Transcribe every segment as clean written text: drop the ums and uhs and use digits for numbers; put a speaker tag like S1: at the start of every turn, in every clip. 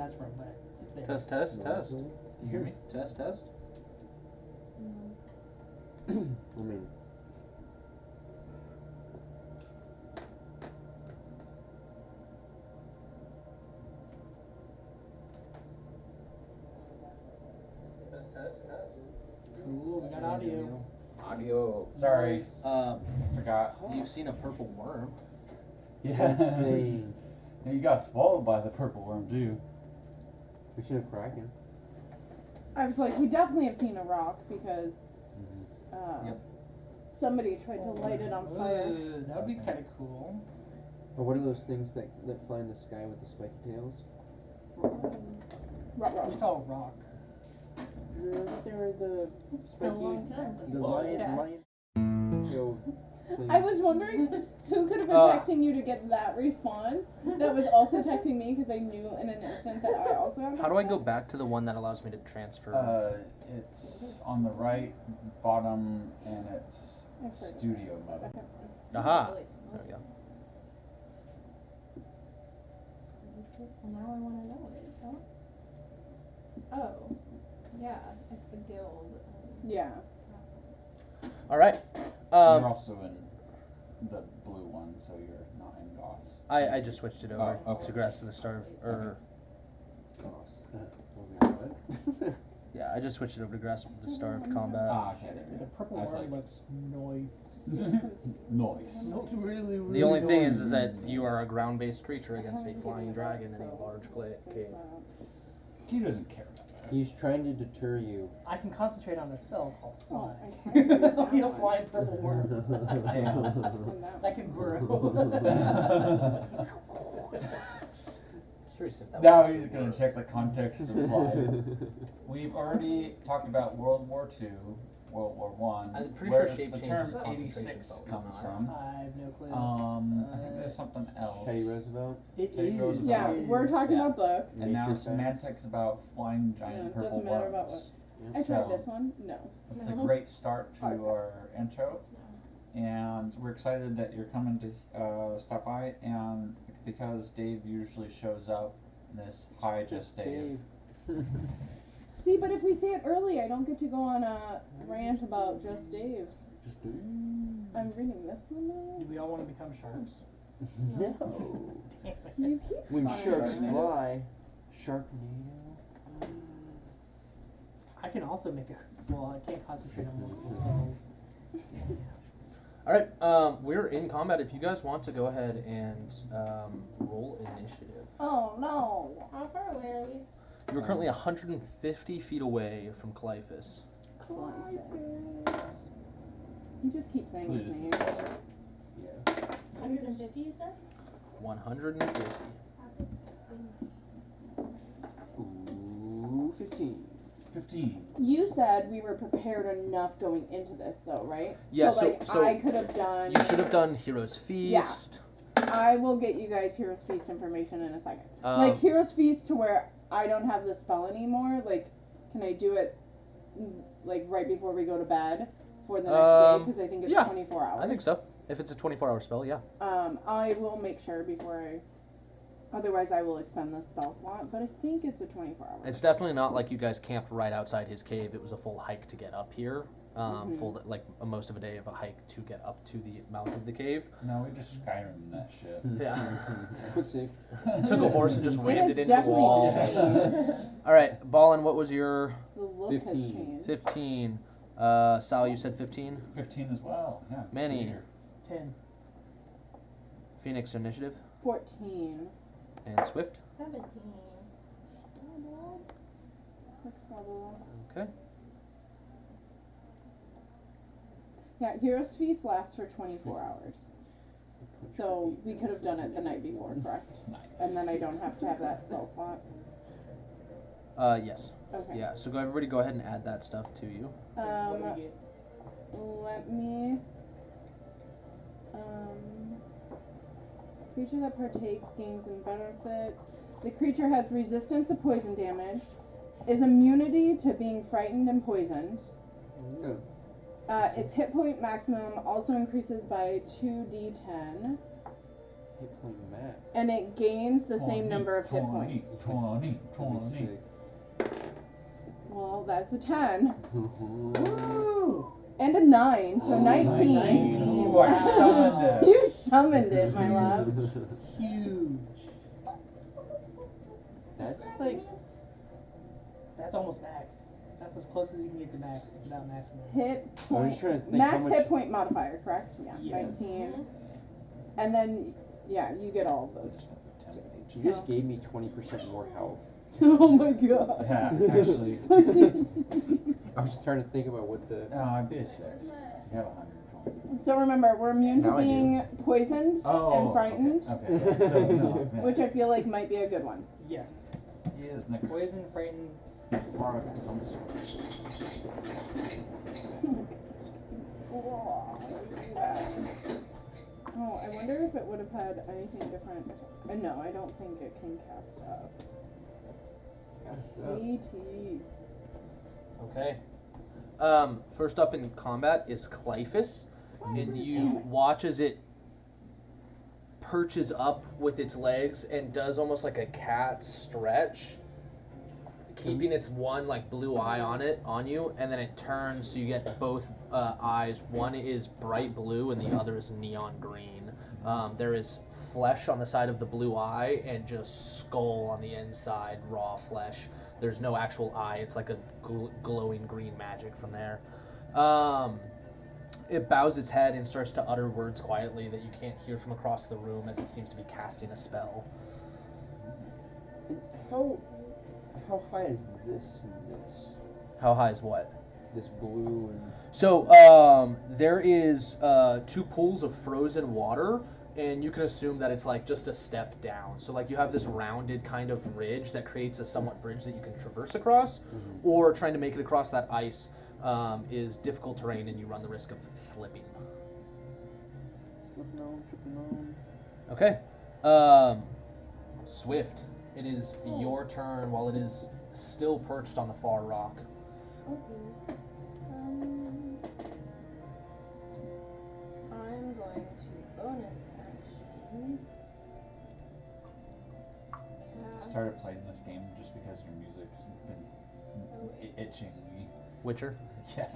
S1: that's from, but it's there.
S2: Test. You hear me? Test.
S3: I mean,
S2: Test.
S1: Cool, we got audio.
S2: Audio.
S4: Sorry.
S2: Forgot. You've seen a purple worm.
S4: Yeah.
S3: insane.
S4: And you got swallowed by the purple worm too.
S3: We should have Kraken.
S5: I was like, we definitely have seen a rock because
S2: Yep.
S5: somebody tried to light it on fire.
S1: Ooh, that would be kind of cool.
S3: Or what are those things that fly in the sky with the spiky tails?
S5: Rock.
S1: We saw a rock.
S3: They're the spiky.
S6: long time since
S3: The
S6: we saw
S3: lion.
S6: that.
S3: Tail things.
S5: I was wondering who could have been texting you to get that response that was also texting me because I knew in an instant that I also have.
S2: How do I go back to the one that allows me to transfer?
S4: It's on the right bottom, and it's studio mode.
S5: Okay.
S2: Aha. There we go.
S6: Well, now I want to know it. Huh? Oh, yeah, it's the guild.
S5: Yeah.
S2: All right.
S4: You're also in the blue one, so you're not in Goss.
S2: I just switched it over
S4: Oh, okay.
S2: to Grasp of the Star.
S3: Goss. What?
S2: Yeah, I just switched it over to Grasp of the Star of Combat.
S4: Okay, there we
S1: The
S4: go.
S1: purple
S4: I was
S1: worm
S4: like-
S1: looks nice.
S4: Noise.
S1: Looks really, really
S2: The only thing
S1: nice.
S2: is that you are a ground-based creature against a flying dragon in a large cave.
S4: He doesn't care about that.
S3: He's trying to deter you.
S1: I can concentrate on a spell called Fly.
S5: Oh, I tried to
S1: I'll be a flying purple worm
S4: Damn.
S1: that can grow.
S2: Curious if that
S4: Now
S2: would
S4: he's
S2: actually
S4: gonna
S2: work.
S4: check the context of Fly. We've already talked about World War II, World War One,
S2: I'm pretty
S4: where
S2: sure shape
S4: the
S2: change
S4: term
S2: is concentration
S4: 86
S2: bonus,
S4: comes
S2: not.
S4: from.
S1: I have no clue.
S4: I think there's something else.
S3: Teddy Roosevelt.
S1: It
S4: Teddy
S1: is.
S4: Roosevelt.
S5: Yeah,
S1: it
S5: we're
S1: is.
S5: talking
S4: Yeah.
S5: about books.
S4: And now
S3: Nature facts.
S4: semantics about flying giant
S5: Yeah, it
S4: purple
S5: doesn't matter about
S4: worms.
S5: I tried
S4: So-
S5: this one. No.
S4: It's a
S6: No.
S4: great start to
S5: Podcast.
S4: our intro, and we're excited that you're coming to stop by. And because Dave usually shows up, this hi, just Dave.
S5: See, but if we say it early, I don't get to go on a rant about Just Dave. I'm reading this one now.
S1: Do we all want to become sharks?
S3: No.
S5: You keep
S3: When
S5: trying.
S3: sharks fly, Sharknado.
S1: I can also make it. Well, I can't concentrate on multiple spells.
S2: All right, we're in combat. If you guys want to go ahead and roll initiative.
S5: Oh no.
S6: How far away are we?
S2: You're currently 150 feet away from Clyphus.
S5: You just keep saying
S4: Please,
S5: his
S4: this
S5: name.
S4: is better.
S3: Yeah.
S6: 150, you said?
S2: 150.
S6: That's exactly
S3: Ooh, 15.
S4: 15.
S5: You said we were prepared enough going into this, though, right?
S2: Yeah, so
S5: I could have done.
S2: You should have done Hero's Feast.
S5: I will get you guys Heroes Feast information in a second.
S2: Um,
S5: Like Heroes Feast to where I don't have the spell anymore. Like, can I do it like right before we go to bed for the next day? Because I think it's
S2: yeah,
S5: 24 hours.
S2: I think so. If it's a 24-hour spell, yeah.
S5: I will make sure before I. Otherwise, I will expend the spell slot. But I think it's a 24 hour.
S2: It's definitely not like you guys camped right outside his cave. It was a full hike to get up here. Full like most of a day of a hike to get up to the mouth of the cave.
S4: No, we just Skyrim that shit.
S2: Yeah.
S3: Quick save.
S2: Took a horse and just rammed
S5: It
S2: it
S5: has
S2: into the wall.
S5: definitely changed.
S2: All right, Ballin, what was your
S5: The look
S3: 15.
S5: has changed.
S2: 15? Sal, you said 15.
S4: 15 as well. Yeah.
S2: Manny.
S4: Here.
S1: 10.
S2: Phoenix initiative
S5: 14.
S2: and Swift.
S6: 17.
S5: 6 level.
S2: Okay.
S5: Yeah, Heroes Feast lasts for 24 hours. So we could have done it the night before, correct?
S4: Nice.
S5: And then I don't have to have that spell slot.
S2: Yes.
S5: Okay.
S2: Yeah. So everybody go ahead and add that stuff to you.
S1: What do we get?
S5: Let me. Creature that partakes gains and benefits. The creature has resistance to poison damage, is immunity to being frightened and poisoned.
S3: Oh.
S5: Its hit point maximum also increases by 2d10.
S3: hit point max.
S5: and it gains the same number of hit
S4: 20,
S5: points.
S4: 20,
S3: That'd be sick.
S5: Well, that's a 10
S1: Ooh.
S5: and a 9, so 19.
S4: Ooh, I summoned it.
S5: You summoned it, my love.
S1: Huge.
S3: That's like
S1: That's almost max. That's as close as you can get to max without maxing.
S5: Hit
S3: I was
S5: point.
S3: just trying to think
S5: Max
S3: how much
S5: hit point modifier, correct? Yeah,
S1: Yes.
S5: 19. And then, yeah, you get all of those.
S3: you just gave me 20% more health.
S5: Oh my god.
S4: Yeah, actually.
S3: I was trying to think about what the
S4: No, I'd be 6. So you have 120.
S5: So remember, we're immune to
S3: Now I do.
S5: being poisoned
S4: Oh,
S5: and frightened,
S4: Okay, yeah, so no, yeah.
S5: which I feel like might be a good one.
S1: Yes.
S4: He is necrodragon
S1: Poison, frightened.
S4: of some sort.
S5: Oh, I wonder if it would have had anything different. No, I don't think it can cast up. AT.
S2: Okay. First up in combat is Clyphus, and you watch as it perches up with its legs and does almost like a cat stretch, keeping its one like blue eye on you, and then it turns so you get both eyes. One is bright blue and the other is neon green. There is flesh on the side of the blue eye and just skull on the inside, raw flesh. There's no actual eye. It's like a glowing green magic from there. It bows its head and starts to utter words quietly that you can't hear from across the room as it seems to be casting a spell.
S3: How high is this and this?
S2: How high is what?
S3: This blue and
S2: So there is 2 pools of frozen water, and you can assume that it's like just a step down. So like you have this rounded kind of ridge that creates a somewhat bridge that you can traverse across, or trying to make it across that ice is difficult terrain and you run the risk of slipping.
S3: slipping on, tripping on.
S2: Okay. Swift. It is your turn while it is still perched on the far rock.
S6: Okay. I'm going to bonus action.
S4: I started playing this game just because your music's been itching me.
S2: Witcher.
S4: Yeah.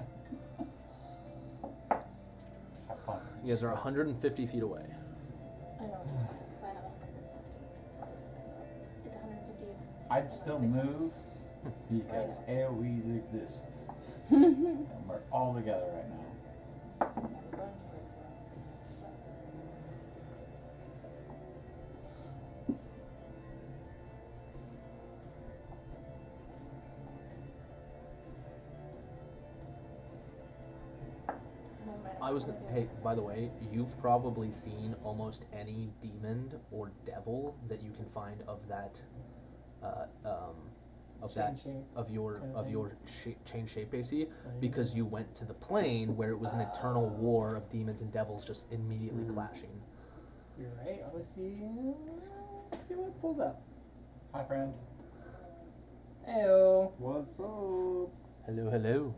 S4: Have fun.
S2: You guys are 150 feet away.
S6: I know it's just I have 150. It's 150.
S4: I'd still move because AoEs exist. And we're all together right now.
S6: Yeah, we're going to this
S2: Hey, by the way, you've probably seen almost any demon or devil that you can find of that,
S1: Chain shape
S2: of your
S1: kind of
S2: of
S1: thing.
S2: your chain shape AC, because you went to the plane where it was an eternal war of demons and devils just immediately clashing.
S1: You're right. Let's see. Let's see what pulls up.
S4: Hi, friend.
S1: Heyo.
S3: What's up?
S2: Hello, hello.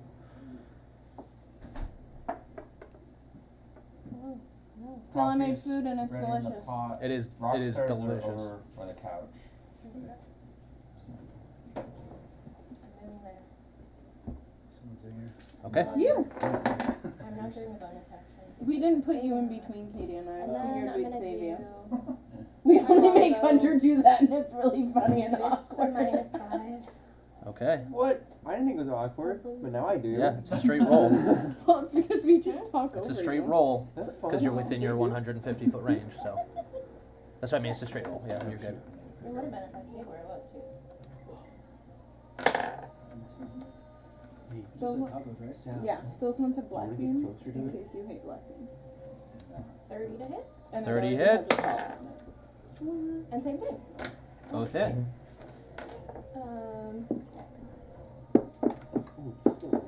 S6: Oh, no.
S5: Phil, I made
S4: Coffee's
S5: food and it's
S4: ready in the
S5: delicious.
S4: pot.
S2: It is.
S4: Rock
S2: It is
S4: stars
S2: delicious.
S4: Are over by the couch. So,
S6: I'm in there.
S4: someone's in here.
S2: Okay.
S5: You!
S6: I'm not doing a bonus action.
S5: We didn't put you in between Katie and I.
S6: And
S5: I
S6: then
S5: figured
S6: I'm
S5: we'd
S6: gonna
S5: save
S6: do
S5: you. We
S6: I
S5: only
S6: wanna
S5: make
S6: go
S5: Hunter do that and it's really funny and
S6: for
S5: awkward.
S6: -5.
S2: Okay.
S3: What? I didn't think it was awkward, but now I do.
S2: Yeah, it's a straight roll.
S5: Well, it's because we just talk
S2: It's a
S5: over
S2: straight
S5: you.
S2: roll
S3: That's fine.
S2: because you're within your 150 foot range. So that's what I mean. It's a straight roll. Yeah, you're good.
S6: It would have been if I see where it was too.
S3: Sound.
S5: Yeah, those ones have black
S3: wanna get
S5: beans
S3: closer to
S5: in
S3: it?
S5: case you hate black beans.
S6: 30 to hit.
S5: And it
S2: 30
S5: already has a
S2: hits.
S5: salt on it.
S6: And same thing.
S2: Both hit.
S3: Ooh, cool.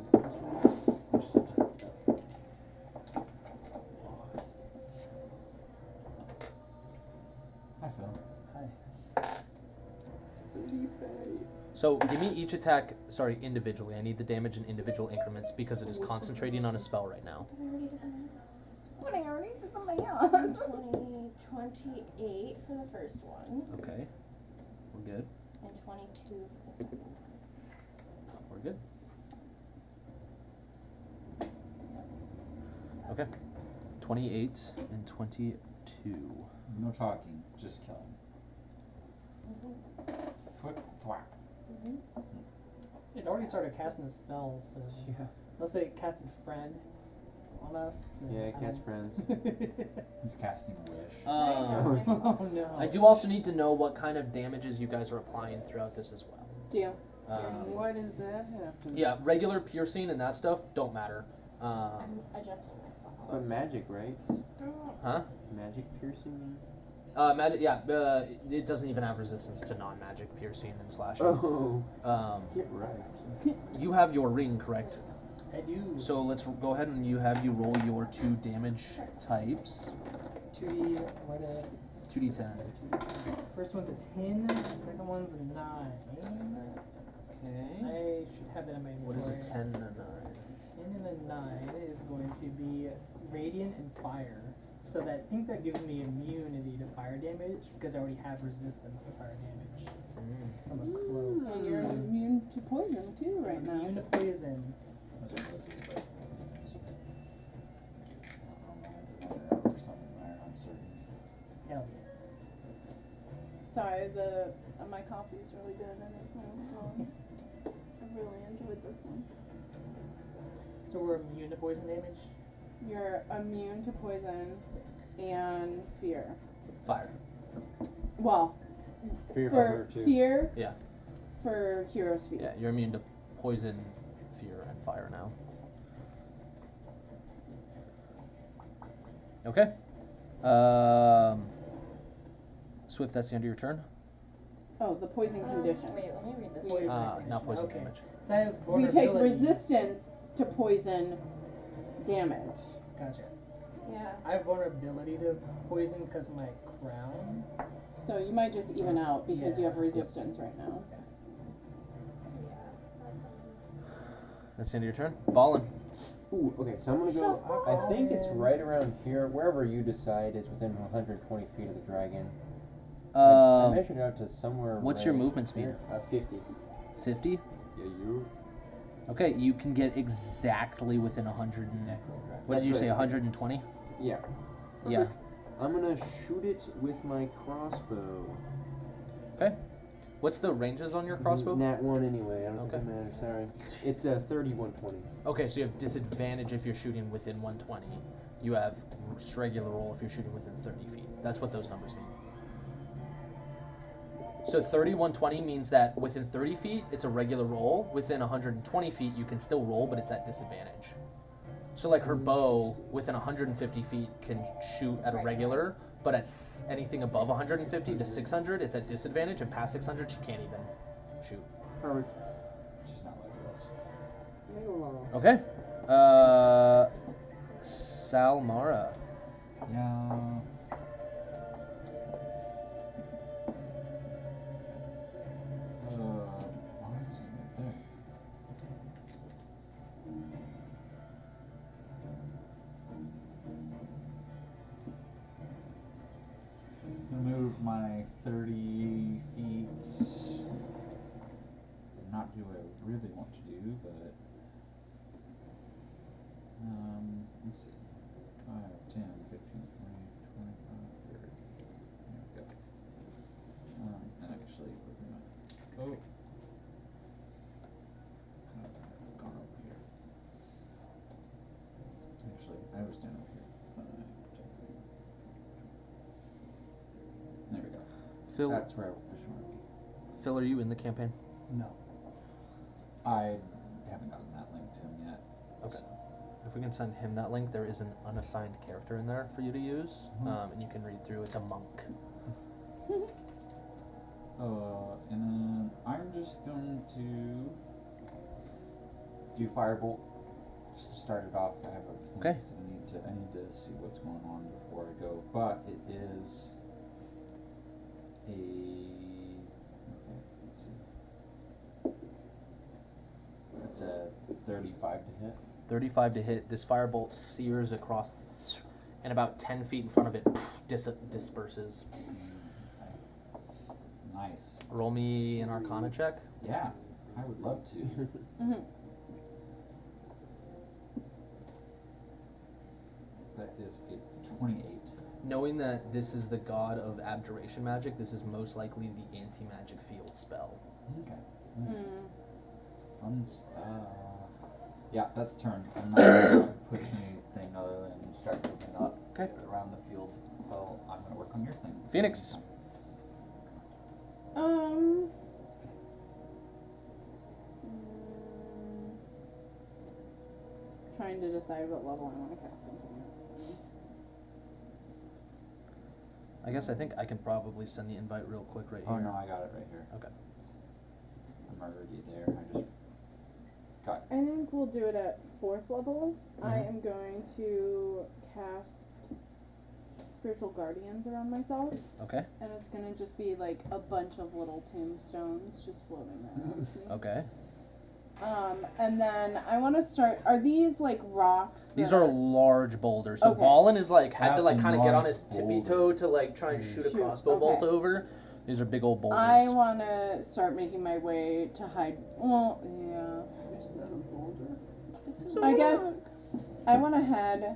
S4: Hi, Phil.
S2: So give me each attack. Sorry, individually. I need the damage in individual increments because it is concentrating on a spell right now.
S6: But I already did that.
S5: When I already did the math.
S6: 28 for the first one,
S2: Okay. We're good.
S6: and 22 for the second one.
S2: We're good.
S6: So,
S2: Okay. 28 and 22.
S4: No talking, just killing. Thwip, thwap.
S1: It already started casting the spells, so
S3: Yeah.
S1: unless they casted friend on us. then
S3: Yeah,
S1: I
S3: cast
S1: don't-
S3: friends.
S4: He's casting Wish.
S1: Oh no.
S2: I do also need to know what kind of damages you guys are applying throughout this as well.
S5: Deal.
S3: Why does that happen?
S2: Yeah, regular piercing and that stuff don't matter.
S6: I'm adjusting my spell.
S3: But magic, right?
S2: Huh?
S3: Magic piercing?
S2: Magic. Yeah. It doesn't even have resistance to non-magic piercing and slashing.
S3: Oh,
S2: Um,
S3: get right.
S2: you have your ring, correct?
S1: I do.
S2: So let's go ahead and you roll your 2 damage types.
S1: 2D, what a
S2: 2d10.
S1: first one's a 10, the second one's a 9.
S2: Okay.
S1: I should have that in my
S2: What is a
S1: inventory.
S2: 10 and a 9?
S1: 10 and a 9 is going to be radiant and fire. So that I think that gives me immunity to fire damage because I already have resistance to fire damage from a cloak.
S5: And you're immune to poison too right now.
S1: Immune to poison.
S4: That's what this is, but I don't know, or something there, I'm certain.
S1: Hell yeah.
S5: Sorry, my coffee's really good and it sounds good. I really enjoyed this one.
S1: So we're immune to poison damage?
S5: You're immune to poisons and fear.
S2: Fire.
S5: Well,
S3: Fear
S5: for
S3: hunger, too.
S5: fear,
S2: Yeah.
S5: for Hero's Feast.
S2: Yeah, you're immune to poison, fear, and fire now. Okay. Swift, that's the end of your turn.
S5: Oh, the poison condition.
S6: Wait, let me read this.
S1: Poison
S2: Not poison
S1: okay.
S2: damage.
S1: So I have
S5: We take
S1: vulnerability.
S5: resistance to poison damage.
S1: Gotcha.
S6: Yeah.
S1: I have vulnerability to poison because of my crown.
S5: So you might just even out because you
S1: Yeah.
S5: have resistance right now.
S6: Yeah.
S2: That's the end of your turn. Ballin.
S3: Ooh, okay, so I'm gonna go. I think it's right around here, wherever you decide is within 120 feet of the dragon. I measured it out to somewhere.
S2: What's your
S3: right
S2: movement speed?
S3: here. 50.
S2: 50.
S3: Yeah, you.
S2: Okay, you can get exactly within 100 and...
S4: Necrodragon.
S2: What did you
S3: That's
S2: say,
S3: right.
S2: 120?
S3: Yeah.
S2: Yeah.
S3: I'm gonna shoot it with my crossbow.
S2: Okay. What's the ranges on your crossbow?
S3: Nat 1 anyway. I don't
S2: Okay.
S3: think it matters. Sorry. It's 3120.
S2: Okay, so you have disadvantage if you're shooting within 120. You have regular roll if you're shooting within 30 feet. That's what those numbers mean. So 3120 means that within 30 feet, it's a regular roll. Within 120 feet, you can still roll, but it's at disadvantage. So like her bow, within 150 feet, can shoot at a
S6: Right.
S2: regular, but at anything above 150 to 600, it's at disadvantage, and past 600, she can't even shoot.
S3: Perfect.
S4: She's not like this.
S2: Okay. Salmara.
S4: Yeah. Why is it there? Move my 30 feet. Not do what I really want to do, but let's see. 5, 10, 15, 20, 25, 30. There we go. Actually, we're gonna. Oh. Gone over here. Actually, I was down over here. 5, 10, 15. There we go.
S2: Phil,
S4: That's where I just want to be.
S2: Phil, are you in the campaign?
S1: No.
S4: I haven't gotten that link to him yet.
S2: Okay. If we can send him that link, there is an unassigned character in there for you to use, and you can read through. It's a monk.
S4: And then I'm just going to do firebolt just to start it off. I have other things
S2: Okay.
S4: I need to see what's going on before I go. But it is let's see. It's a 35 to hit.
S2: 35 to hit. This firebolt sears across, and about 10 feet in front of it disperses.
S4: Nice.
S2: Roll me an Arcana check.
S4: Yeah, I would love to.
S5: Mm-hmm.
S4: That is a 28.
S2: Knowing that this is the god of abjuration magic, this is most likely the anti-magic field spell.
S4: Okay.
S5: Mm.
S4: Fun stuff. Yeah, that's turn. I'm not gonna push anything other than start moving up around the field. So I'm gonna work on your thing.
S2: Phoenix.
S5: Mm, trying to decide what level I want to cast something at.
S2: I guess I think I can probably send the invite real quick right
S4: Oh
S2: here.
S4: no, I got it right here.
S2: Okay.
S4: I'm already there. I just got.
S5: I think we'll do it at 4th level. I
S2: Mhm.
S5: am going to cast Spiritual Guardians around myself,
S2: Okay.
S5: and it's gonna just be like a bunch of little tombstones just floating around me.
S2: Okay.
S5: And then I want to start. Are these like rocks?
S2: These
S5: that
S2: are large boulders. So
S5: Okay.
S2: Ballin is like had to
S4: That's
S2: like
S4: a
S2: kind of get on
S4: nice
S2: his tippy
S4: boulder.
S2: toe to like try and shoot a
S5: Shoot,
S2: crossbow bolt
S5: okay.
S2: over. These are big old boulders.
S5: I want to start making my way to hide. Well, yeah.
S3: It's not a boulder.
S5: I guess I want to head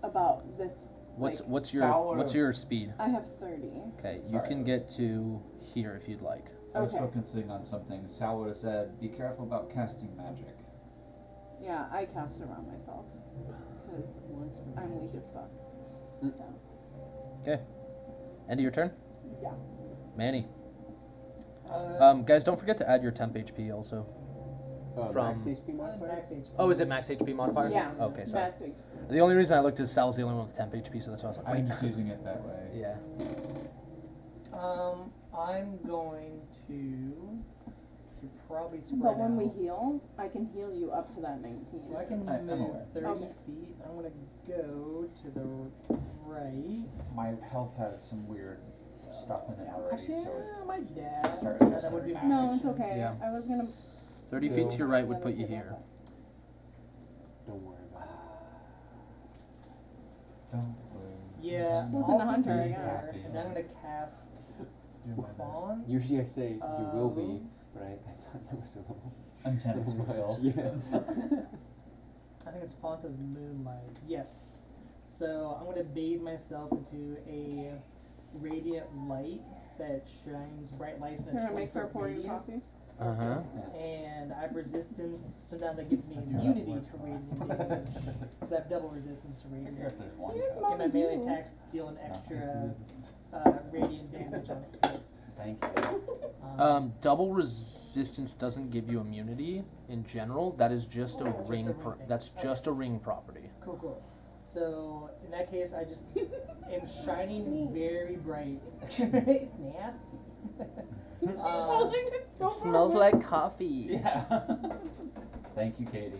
S5: about this.
S2: What's
S5: like,
S2: what's your
S4: Salad
S2: what's
S4: of-
S2: your speed?
S5: I have 30.
S2: Okay, you
S4: Sorry,
S2: can
S4: I was-
S2: get to here if you'd like.
S4: I was
S5: Okay.
S4: focusing on something. Sal would have said, "Be careful about casting magic."
S5: Yeah, I cast it around myself because I'm weak as fuck.
S3: Mm.
S5: So
S2: Okay. End of your turn,
S5: yes.
S2: Manny.
S1: Uh,
S2: Guys, don't forget to add your temp HP also. From-
S3: Max HP modifier?
S1: max HP.
S2: Oh, is it max HP modifier?
S5: Yeah.
S2: Okay, sorry.
S5: Back to
S2: The only reason I looked is Sal's the only one with temp HP, so that's why I was like,
S4: I'm
S2: wait.
S4: just using it that way.
S2: Yeah.
S1: I'm going to. Should probably spread
S5: But when we
S1: out.
S5: heal, I can heal you up to that 19.
S1: So I can
S4: I'm
S1: move
S4: aware.
S1: 30
S5: Okay.
S1: feet. I'm gonna go to the right.
S4: My health has some weird stuff in it already,
S1: Actually,
S4: so
S1: I might dash.
S4: Start
S1: That
S4: just
S1: would be
S4: like
S5: No,
S1: nice.
S5: it's okay.
S2: Yeah.
S5: I was gonna.
S2: 30 feet to your right would put you
S5: Yeah,
S2: here.
S3: Don't worry about
S4: don't worry.
S1: Yeah,
S5: Just listen
S1: I'll
S5: to
S1: just
S5: Hunter,
S1: be
S5: I guess.
S1: here, and I'm gonna cast
S4: Do my best.
S1: Fawn.
S3: it. Usually I say you will be,
S1: Um,
S3: but I thought that was a little
S4: Intense,
S3: little much.
S4: Will.
S3: Yeah.
S1: I think it's Font of Moonlight. Yes. So I'm gonna bathe myself into a radiant light that shines bright lights in
S5: Can
S1: a
S5: I make her
S1: 20-foot
S5: pour you
S1: radius.
S5: coffee?
S2: Uh huh.
S1: And I have resistance, so now that gives me
S4: I do have
S1: immunity
S4: work.
S1: to radiant damage. Because I have double resistance to
S4: I figure
S1: radiant.
S4: if there's one
S5: Yes,
S4: cup.
S5: Mom.
S1: Get my melee
S5: do.
S1: attacks deal an
S4: It's not
S1: extra
S4: like
S1: radiant damage on hits.
S4: Thank you.
S2: Double resistance doesn't give you immunity in general. That is just a
S1: Just
S2: ring.
S1: a ring thing.
S2: That's just a ring property.
S1: Cool, cool. So in that case, I just am shining very bright. It's nasty.
S5: She's holding it so
S2: It smells like coffee.
S4: Yeah. Thank you, Katie.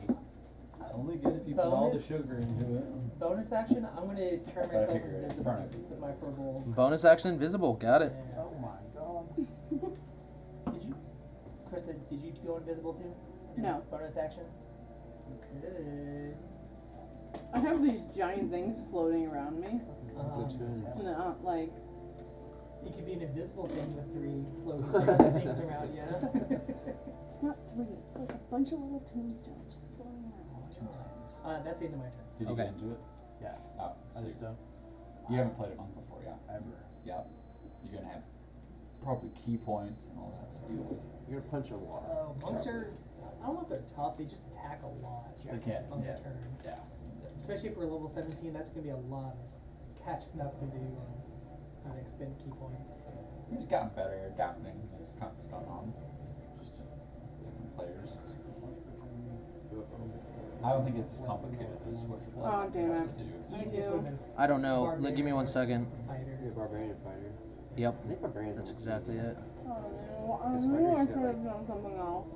S7: It's only good if you put all the
S1: Bonus.
S7: sugar into it.
S1: Bonus action, I'm gonna turn
S4: Gotta
S1: myself
S4: figure it in
S1: invisible
S4: front of you.
S1: with my furball.
S2: Bonus action invisible. Got it.
S1: Yeah.
S7: Oh my god.
S1: Did you, Krista? Did you go invisible too?
S5: No.
S1: Bonus action. You could.
S5: I have these giant things floating around me.
S3: Platoon.
S5: It's not like.
S1: You could be an invisible thing with 3 floating things around you.
S5: It's not 3. It's like a bunch of little tombstones just floating around.
S1: That's the end of my turn.
S4: Did you
S2: Okay.
S4: get into it?
S7: Yeah.
S4: Oh,
S7: I
S4: so
S7: just don't.
S4: you haven't played it on before, yeah?
S7: Ever.
S4: Yeah. You're gonna have probably key points and all that to deal with.
S3: You're gonna punch a lot.
S1: Monks are. I don't know if they're tough. They just attack a lot.
S4: They can,
S1: on
S4: yeah.
S1: the turn.
S4: Yeah.
S1: Especially if we're level 17, that's gonna be a lot of catching up to do on how to expend key points.
S4: He's gotten better at adapting as time's gone on. Just different players. I don't think it's as complicated as what
S5: Oh, damn
S4: has
S5: it.
S4: to do.
S1: Easiest would have been
S2: I don't know. Give me one second.
S1: fighter.
S3: You're a barbarian fighter.
S2: Yep.
S3: I think barbarian.
S2: That's exactly it.
S5: Oh, I
S3: This
S5: knew I
S3: fighter's
S5: could
S3: got,
S5: have done something else.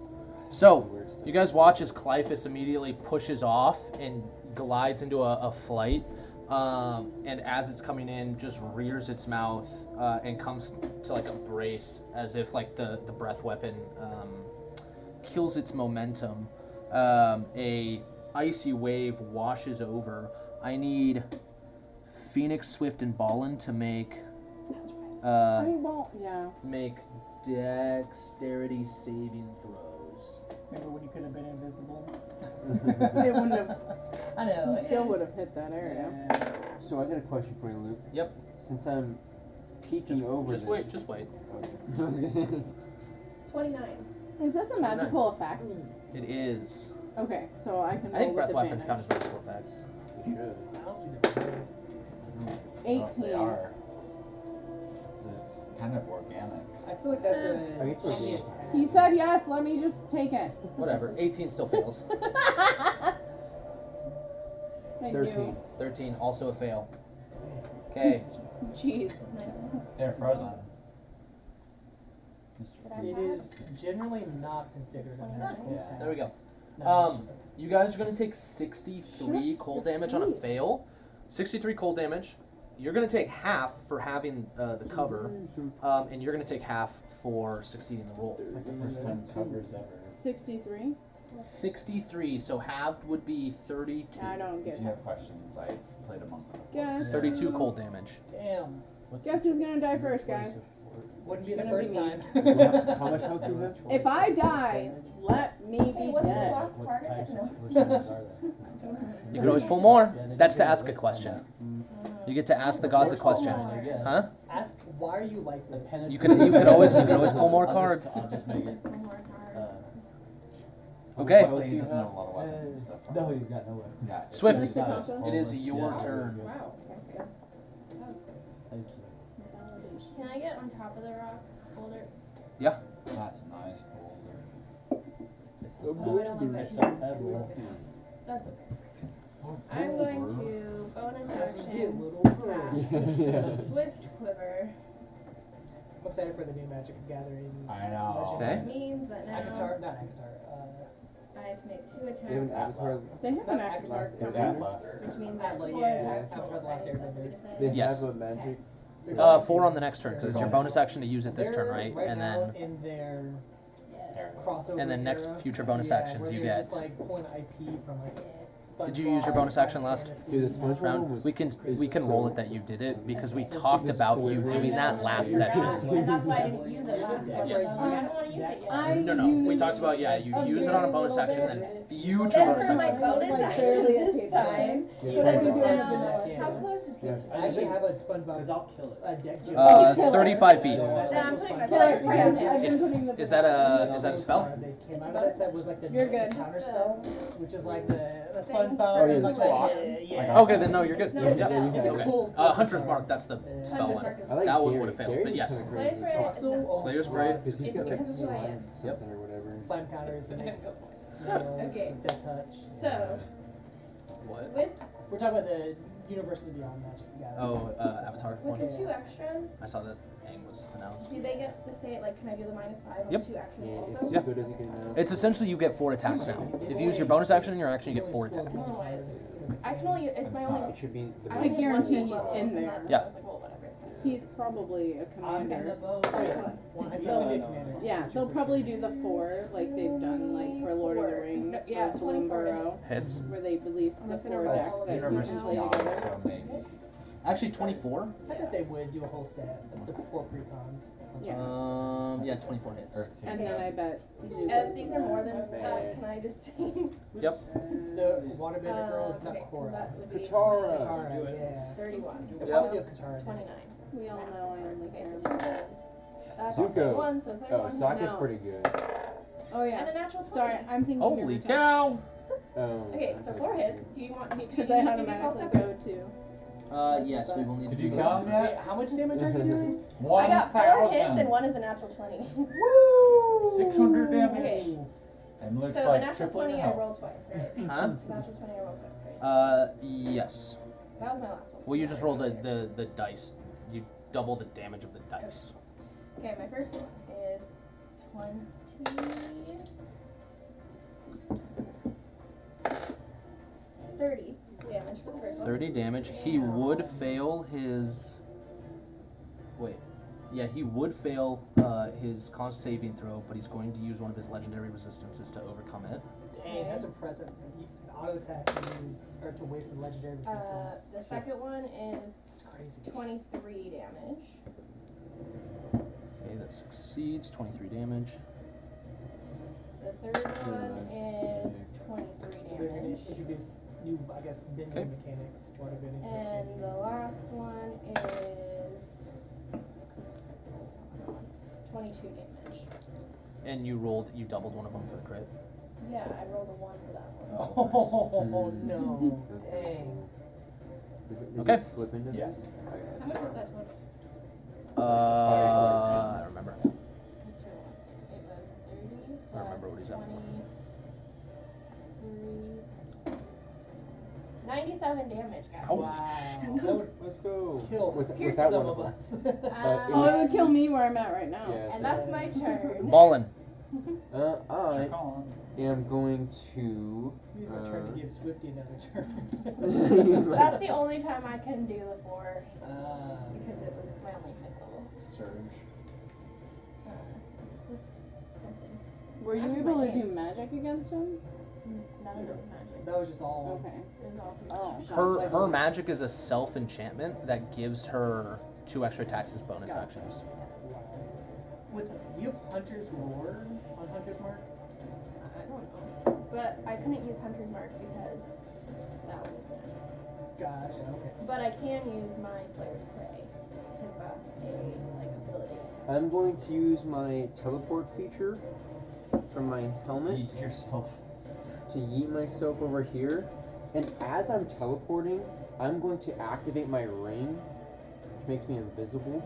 S2: So, you guys watch as Clyphus immediately pushes off and glides into a flight. And as it's coming in, just rears its mouth and comes to like a brace as if like the breath weapon kills its momentum. A icy wave washes over. I need Phoenix, Swift, and Ballin to make
S5: I won't. Yeah.
S2: make dexterity saving throws.
S1: Remember when you could have been invisible?
S5: It wouldn't have.
S1: I know.
S5: You still would have hit that area.
S1: Yeah.
S3: So I got a question for you, Luke.
S2: Yep.
S3: Since I'm peeking over
S2: Just
S3: this.
S2: wait. Just wait.
S3: Okay. I was gonna say-
S6: 29.
S5: Is this a magical effect?
S2: It is.
S5: Okay, so I can
S2: I
S5: roll
S2: think breath
S5: with
S2: weapons
S5: advantage.
S2: count as magical effects.
S3: You should.
S1: I don't see the point.
S4: Oh, they
S5: 18.
S4: are. So it's kind of organic.
S1: I feel like that's
S3: I
S1: a
S3: guess we're
S1: only
S3: good.
S1: attack.
S5: He said yes. Let me just take it.
S2: Whatever. 18 still fails.
S5: Thank
S3: 13.
S5: you.
S2: 13 also a fail. Okay.
S5: Jeez.
S4: They're frozen. Mr.
S1: It
S4: Freeze.
S1: is generally not considered a magical
S4: Yeah.
S1: attack.
S2: There we go.
S1: Nice.
S2: You guys are gonna take 63 cold damage on a
S5: right.
S2: fail. 63 cold damage. You're gonna take half for having the cover, and you're gonna take half for succeeding the roll.
S4: It's like the first time covers ever.
S5: 63.
S2: 63. So halved would be 32.
S5: I don't
S4: If
S5: get
S4: you
S5: it.
S4: have questions, I played a monk.
S5: Guess.
S2: 32 cold damage.
S1: Damn.
S5: Guess who's gonna die first, guys?
S1: Wouldn't be the
S5: Gonna
S1: first
S5: be me.
S1: time.
S3: How much health do you have?
S5: If I die, let me
S6: Hey,
S5: be
S6: what's the
S5: dead.
S6: last part of it? No.
S2: You can always pull more. That's to ask a question. You get to ask the gods a question. Huh?
S1: Ask why are you like this?
S2: You could always pull more cards.
S7: I'll just make it.
S6: One more card.
S2: Okay.
S4: Luckily, he doesn't have a lot of weapons and stuff.
S7: No, he's got no weapon.
S4: Yeah.
S2: Swift.
S4: it's just-
S2: It is your turn.
S6: Wow. Okay.
S7: Thank you.
S6: Can I get on top of the rock boulder?
S4: That's a nice boulder.
S6: Oh, I don't like that. That's okay. I'm going to bonus action cast Swift Quiver,
S1: I'm excited for the new Magic the Gathering.
S4: I know.
S2: Okay.
S6: which means that now
S1: Akatar, not Akatar.
S6: I can make 2
S3: They have an
S6: attacks,
S3: avatar.
S5: They have an
S1: Not
S5: avatar.
S1: Avatar.
S4: It's
S5: coming.
S4: Atla.
S6: which means that
S1: Atla,
S6: 4
S1: yeah,
S6: attacks
S1: Avatar
S6: total,
S1: the Last
S6: right? That's what
S1: Airbender.
S6: you just
S3: They
S6: said?
S2: Yes.
S3: have a magic.
S2: 4 on the next turn because it's your bonus action to use it this turn,
S1: They're
S2: right?
S1: Right
S2: And
S1: now
S2: then
S1: in their
S6: Yes.
S1: crossover.
S2: And then next
S1: era.
S2: future bonus
S1: Yeah,
S2: actions
S1: where
S2: you
S1: they're
S2: get.
S1: Just like pulling IP from like.
S2: Did you use your bonus action last
S3: Dude, the SpongeBob one
S2: round?
S3: was.
S2: We can
S3: is
S2: roll
S3: so-
S2: it that you did it because we talked about you doing that last session.
S6: And that's why I didn't use it last time.
S2: Yes.
S6: I don't want to use it yet.
S5: I
S2: No. We
S5: used-
S2: talked about you use it on a bonus action and then future
S6: Then
S2: bonus
S6: for my
S2: action.
S6: bonus action this time,
S3: Yeah.
S6: so
S5: Then we do it
S6: now,
S5: vanilla.
S6: how close is he
S3: Yeah.
S6: to
S1: I
S6: me?
S1: actually have a SpongeBob
S7: Because I'll kill it.
S1: deck.
S5: Kill it.
S2: 35 feet.
S1: That's
S6: Then I'm
S1: actual
S6: putting my
S1: SpongeBob.
S6: bonus
S5: Sorry, I've
S6: action.
S5: been putting the.
S2: Is that a spell?
S1: They came out of this that was like the
S5: You're good.
S1: counter spell, which is like the SpongeBob.
S3: Oh, yeah,
S1: and
S3: the
S1: like
S3: squawk.
S1: yeah.
S2: Okay, then no, you're good.
S6: No,
S2: Yeah.
S6: it's not.
S3: Yeah.
S6: It's a
S2: Okay.
S6: cool.
S2: Hunter's Mark, that's the spell
S6: Hunter's
S2: one.
S6: Mark is-
S3: I like
S2: That one
S3: Gary.
S2: would've failed,
S3: Gary's
S2: but yes.
S3: kinda
S6: Slayer's
S3: crazy.
S6: Prayer is
S1: Also,
S6: not.
S2: Slayer's Prayer.
S3: Because he's
S6: It's
S3: got like
S6: because of who I
S3: slime
S6: am.
S3: something or whatever.
S1: Slime counters the next
S6: Okay.
S1: death touch.
S6: So,
S2: What?
S6: with
S1: We're talking about the Universes Beyond Magic the Gathering.
S2: Oh, Avatar
S6: with
S2: one.
S6: the 2 extras,
S2: I saw that Aang was announced.
S6: do they get to say like, can I do the -5 on
S2: Yep.
S6: 2 extras
S3: Yeah,
S6: also?
S3: it's as good as you can now.
S2: It's essentially you get 4 attacks now. If you use your bonus action and your action, you get 4 attacks.
S6: Oh, I can only. It's my
S4: It's
S6: only.
S4: not.
S3: It should be the
S6: I
S5: I
S6: only have
S5: guarantee
S6: one
S5: he's
S6: level,
S5: in
S6: and
S5: there.
S6: that's-
S2: Yeah.
S6: I was like, well, whatever. It's fine.
S5: He's probably a commander.
S1: Oh, yeah. Well, he's gonna be a commander.
S5: Yeah, they'll probably do the 4 like they've done like for Lord of the Rings,
S6: Yeah,
S5: for
S6: 24
S5: Bloomburrow,
S2: Hits.
S5: where they release
S6: I'm
S5: the
S6: just gonna
S5: 4
S6: roll
S5: deck
S6: all of
S5: that
S6: it.
S5: you
S4: Universe
S5: can
S4: is
S5: play
S4: beyond,
S5: together.
S4: so maybe.
S2: Actually, 24.
S1: I bet they would do a whole set, the 4 precons.
S5: Yeah.
S2: Yeah, 24 hits.
S4: Earth King.
S5: And then I bet.
S6: If these are more than that, can I just see?
S2: Yep.
S1: The Waterbender girl is not
S6: okay,
S1: Korra.
S6: that would be
S3: Katara.
S1: Katara, yeah.
S6: 31.
S1: They'll probably do a Katara.
S6: 29.
S5: We all know I only
S6: Okay,
S5: care.
S6: so 2 good. That's
S3: Zuko.
S6: 1, so 31.
S3: Oh, Sokka's
S5: No.
S3: pretty good.
S5: Oh
S6: And
S5: yeah.
S6: a natural 20.
S5: Sorry, I'm thinking.
S2: Holy cow!
S3: Oh,
S6: Okay, so
S3: that's
S6: 4
S3: pretty
S6: hits.
S3: good.
S6: Do you want me to
S5: Because
S6: do
S5: I
S6: you need these all
S5: automatically
S6: separate?
S5: go to.
S2: Yes, we will need
S4: Did
S2: to
S4: you
S2: do
S4: count
S1: Wait,
S4: that?
S1: how much damage are you doing?
S6: I got 4 hits and
S4: 1,000.
S6: 1 is a natural 20.
S1: Woo!
S4: 600 damage.
S6: Okay.
S4: And looks
S6: So the
S4: like
S6: natural
S4: tripling
S6: 20
S4: the
S6: I rolled
S4: health.
S6: twice, right?
S2: Huh?
S6: Natural 20 I rolled twice, right?
S2: Yes.
S6: That was my last one.
S2: Well, you just rolled the dice. You double the damage of the dice.
S6: Okay, my first one is 20. 30 damage for the first one.
S2: 30 damage. He would fail his. Wait. Yeah, he would fail his con saving throw, but he's going to use one of his legendary resistances to overcome it.
S1: Dang, that's impressive. Auto attack to use or to waste the legendary resistance.
S6: The second one is
S1: That's crazy.
S6: 23 damage.
S2: Okay, that succeeds. 23 damage.
S6: The third one is 23
S1: So they're gonna
S6: damage.
S1: introduce new, I guess, bending
S2: Okay.
S1: mechanics. Water bending.
S6: And the last one is 22 damage.
S2: And you doubled one of them for the crit.
S6: Yeah, I rolled a 1 for that one.
S1: Oh no!
S3: That's
S1: Dang.
S3: Does
S2: Okay.
S3: it flip into
S4: Yeah.
S3: this?
S6: How much was that total?
S2: I remember.
S6: Let's try once. It was 30
S2: I remember
S6: plus
S2: what he's at.
S6: 23 97 damage, guys.
S1: Wow. That would
S3: Let's go.
S1: kill
S6: Pierce
S3: that
S1: some
S3: one
S1: of us.
S5: Oh, it would kill me where I'm at right now.
S3: Yeah,
S6: And that's my turn.
S2: Ballin.
S3: I
S4: Check on.
S3: am going to.
S1: Use my turn to give Swifty another turn.
S6: That's the only time I can do the 4
S1: Ah.
S6: because it was my only fifth level.
S4: Surge.
S6: Swift something.
S5: Were you
S6: That's
S5: able
S6: my
S5: to do
S6: name.
S5: magic against him?
S6: None of it was magic.
S1: That was just all.
S5: Okay.
S6: It was all
S5: Oh.
S2: Her magic is a self enchantment that gives her 2 extra attacks as bonus
S5: Gotcha.
S2: actions.
S1: With do you have Hunter's Lore on Hunter's Mark?
S6: I don't know. But I couldn't use Hunter's Mark because that one is magic.
S1: Gotcha. Okay.
S6: But I can use my Slayer's Prey because that's a ability.
S3: I'm going to use my teleport feature from my helmet
S4: Eat yourself.
S3: to yeet myself over here. And as I'm teleporting, I'm going to activate my ring, which makes me invisible.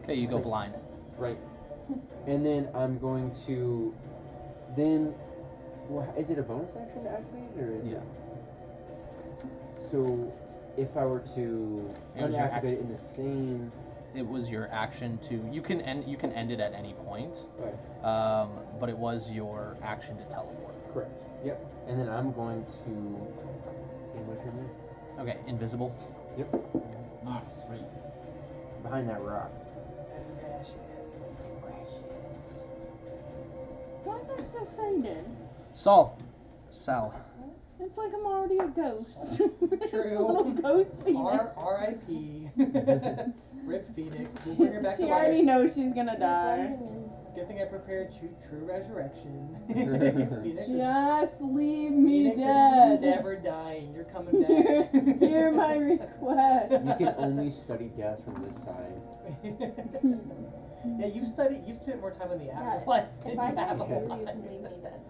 S2: Okay, you go blind.
S3: Right. And then I'm going to. Then. Well, is it a bonus action to activate it, or is
S2: Yeah.
S3: it? So, if I were to
S2: It was your
S3: unactivate it in the same.
S2: It was your action to you can end it at any point,
S3: Right.
S2: but it was your action to teleport.
S3: Correct. Yep. And then I'm going to. In my turn now?
S2: Okay, invisible.
S3: Yep.
S4: Nice, sweet.
S3: Behind that rock.
S1: Precious.
S5: Why am I so frightened?
S2: Sal.
S5: It's like I'm already a ghost. It's a
S1: True.
S5: little ghost phoenix.
S1: R.I.P. Rip Phoenix. We'll bring her back
S5: She
S1: to
S5: already
S1: life.
S5: knows she's gonna die.
S6: Blending into
S1: Good thing I prepared true resurrection. Phoenix is,
S5: Just leave me
S1: Phoenix
S5: dead.
S1: is never dying. You're coming back.
S5: Hear my request.
S3: You can only study death from this side.
S1: Yeah, you've spent more time in the
S6: Yeah,
S1: afterlife than
S6: if I
S1: you
S6: die
S1: have
S6: too, you
S1: alive.
S6: can leave me dead.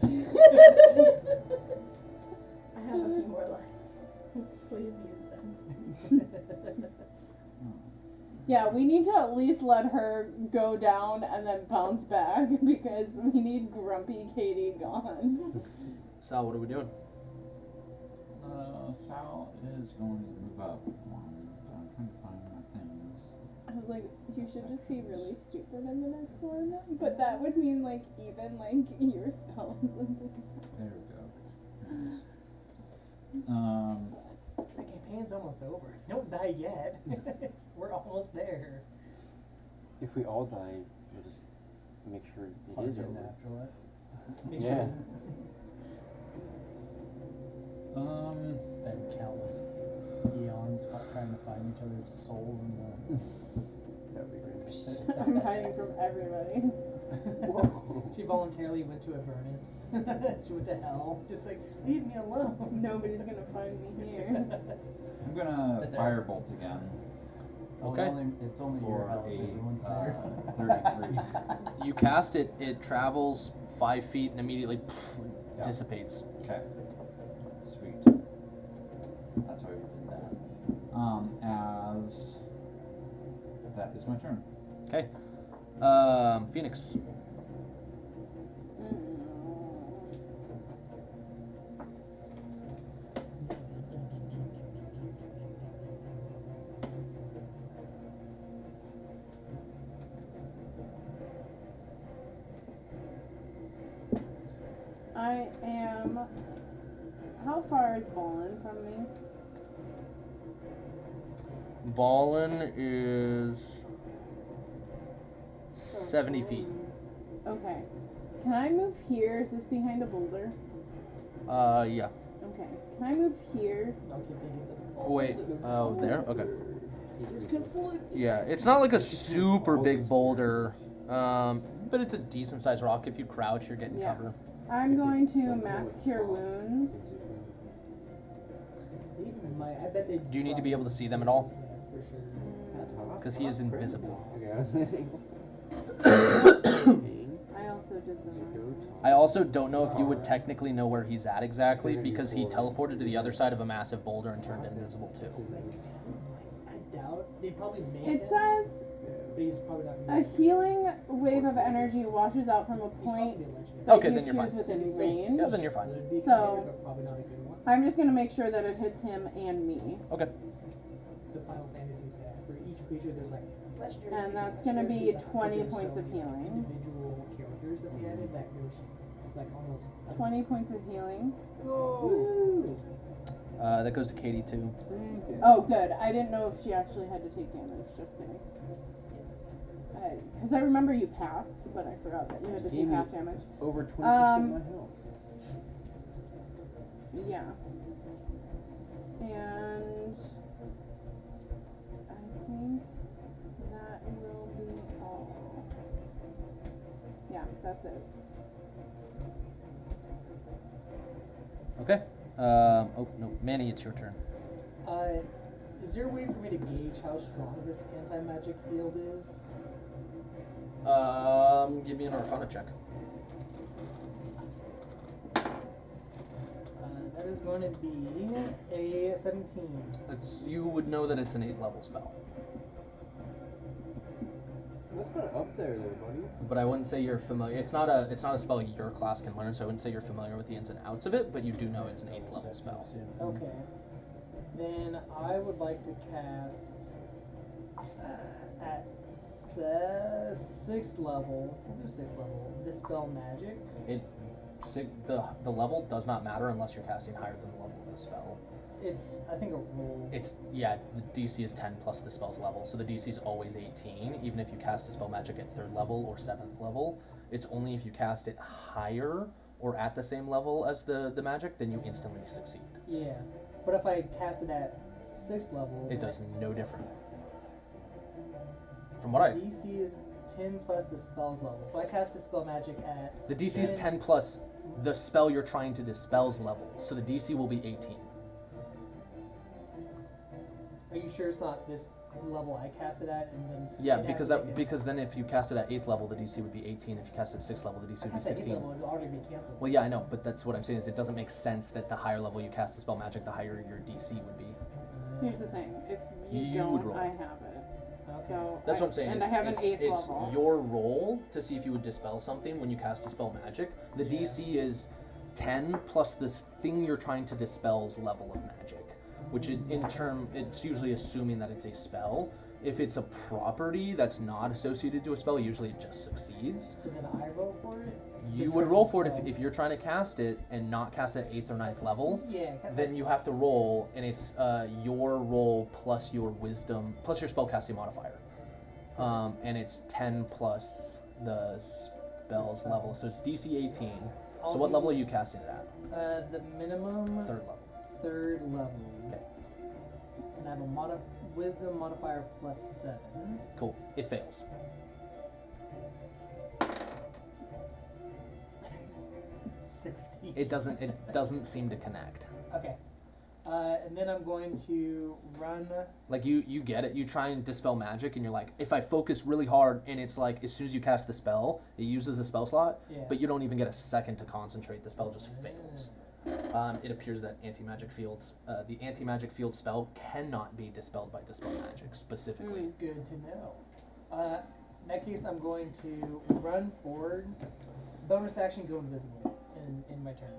S6: I have a few more lives. Please use them.
S5: Yeah, we need to at least let her go down and then bounce back because we need Grumpy Katie gone.
S2: Sal, what are we doing?
S4: Sal is going to move up one, but I'm trying to find my things.
S5: I was like, you should just be really stupid in the next one, but that would mean like even like your spells and things.
S4: There we go. There it is.
S1: The campaign's almost over. Don't die yet. We're almost there.
S3: If we all die, we'll just make sure it is
S7: in
S3: over.
S7: the afterlife.
S1: Make
S3: Yeah.
S1: sure-
S7: And countless eons trying to find each other's souls in the.
S3: That would be great.
S5: I'm hiding from everybody.
S3: Whoa.
S1: She voluntarily went to Avernus. She went to hell. Just like, leave me alone.
S5: Nobody's gonna find me here.
S4: I'm gonna firebolt again
S2: Okay.
S7: It's only your
S4: for
S7: hell if everyone's there.
S4: a 33.
S2: You cast it. It travels 5 feet and immediately
S4: Yeah.
S2: dissipates.
S4: Okay. Sweet. That's why we did that. As that is my turn.
S2: Okay. Phoenix.
S5: I am. How far is Ballin from me?
S2: Ballin is 70 feet.
S5: Okay. Can I move here? Is this behind a boulder?
S2: Yeah.
S5: Okay. Can I move here?
S1: I'll keep thinking that.
S2: Oh, wait. Oh, there? Okay.
S1: It's conflicting.
S2: Yeah, it's not like a super big boulder, but it's a decent sized rock. If you crouch, you're getting
S5: Yeah.
S2: cover.
S5: I'm going to mass cure wounds.
S1: I bet they.
S2: Do you need to be able to see them at all?
S1: For sure.
S2: Because he is invisible.
S3: Okay, I was thinking.
S5: I also did the
S2: I also don't know if you would technically know where he's at exactly, because he teleported to the other side of a massive boulder and turned invisible too.
S1: I doubt they probably made
S5: It
S1: him,
S5: says
S1: but he's probably not.
S5: a healing wave of energy washes out from a point that
S2: Okay,
S5: you
S2: then you're
S5: choose
S2: fine.
S5: within range.
S2: Yeah, then you're fine.
S5: So-
S1: but probably not a good one.
S5: I'm just gonna make sure that it hits him and me.
S2: Okay.
S1: The Final Fantasy set for each creature, there's like legendary.
S5: And
S1: creature,
S5: that's gonna
S1: legendary,
S5: be
S1: but
S5: 20
S1: there's
S5: points
S1: so
S5: of
S1: many
S5: healing.
S1: Individual characters that they added that goes like almost
S5: 20 points of healing.
S2: That goes to Katie too.
S5: Oh, good. I didn't know if she actually had to take damage. Just kidding. Because I remember you passed, but I forgot that you had to take half damage.
S3: Over 20% of my health.
S5: Yeah. And I think that will be all. Yeah, that's it.
S2: Okay. Oh no, Manny, it's your turn.
S1: Is there a way for me to gauge how strong this anti-magic field is?
S2: Give me an Arcana check.
S1: That is going to be a 17.
S2: You would know that it's an 8th level spell,
S3: What's kind of up there, buddy?
S2: but I wouldn't say you're familiar. It's not a spell your class can learn, so I wouldn't say you're familiar with the ins and outs of it. But you do know it's an 8th level spell.
S1: Okay. Then I would like to cast at 6th level. We'll do 6th level. Dispel magic.
S2: The level does not matter unless you're casting higher than the level of the spell.
S1: It's I think a roll.
S2: The DC is 10 plus the spell's level, so the DC is always 18, even if you cast Dispel Magic at 3rd level or 7th level. It's only if you cast it higher or at the same level as the magic, then you instantly succeed.
S1: Yeah, but if I cast it at 6th level,
S2: It does no different. From what I...
S1: DC is 10 plus the spell's level. So I cast Dispel Magic at.
S2: The DC is 10 plus the spell you're trying to dispel's level, so the DC will be 18.
S1: Are you sure it's not this level I cast it at, and then?
S2: Yeah,
S1: it has
S2: because
S1: to make it-
S2: because then if you cast it at 8th level, the DC would be 18. If you cast it at 6th level, the DC
S1: I
S2: would be
S1: cast at 8th
S2: 16.
S1: level, it'll already be canceled.
S2: Well, yeah, I know, but that's what I'm saying is it doesn't make sense that the higher level you cast Dispel Magic, the higher your DC would be.
S5: Here's the thing. If you,
S2: You would
S5: don't,
S2: roll.
S5: I have it.
S1: Okay.
S5: So
S2: That's what I'm saying.
S5: And
S2: is
S5: I have an
S2: it's,
S5: 8th
S2: it's
S5: level.
S2: your roll to see if you would dispel something when you cast Dispel Magic. The
S1: Yeah.
S2: DC is 10 plus this thing you're trying to dispel's level of magic, which it's usually assuming that it's a spell. If it's a property that's not associated to a spell, usually it just succeeds.
S1: So then I roll for it?
S2: You would roll for it if you're trying to cast it and not cast it at 8th or 9th level.
S1: Yeah, cast
S2: Then you have to roll, and it's your roll plus your wisdom plus your spellcasting modifier, and it's 10 plus the spell's level. So it's DC 18.
S1: I'll
S2: So what
S1: do-
S2: level are you casting it at?
S1: The minimum
S2: 3rd level.
S1: 3rd level.
S2: Okay.
S1: And I have a wisdom modifier of plus 7.
S2: Cool. It fails.
S1: 16.
S2: It doesn't seem to connect.
S1: Okay. And then I'm going to run.
S2: Like you get it. You try and dispel magic, and you're like, if I focus really hard, and it's like as soon as you cast the spell, it uses the spell slot,
S1: Yeah.
S2: but you don't even get a second to concentrate. The spell just fails. It appears that the anti-magic field spell cannot be dispelled by dispel magic specifically.
S1: Good to know. In that case, I'm going to run forward. Bonus action, go invisible in my turn.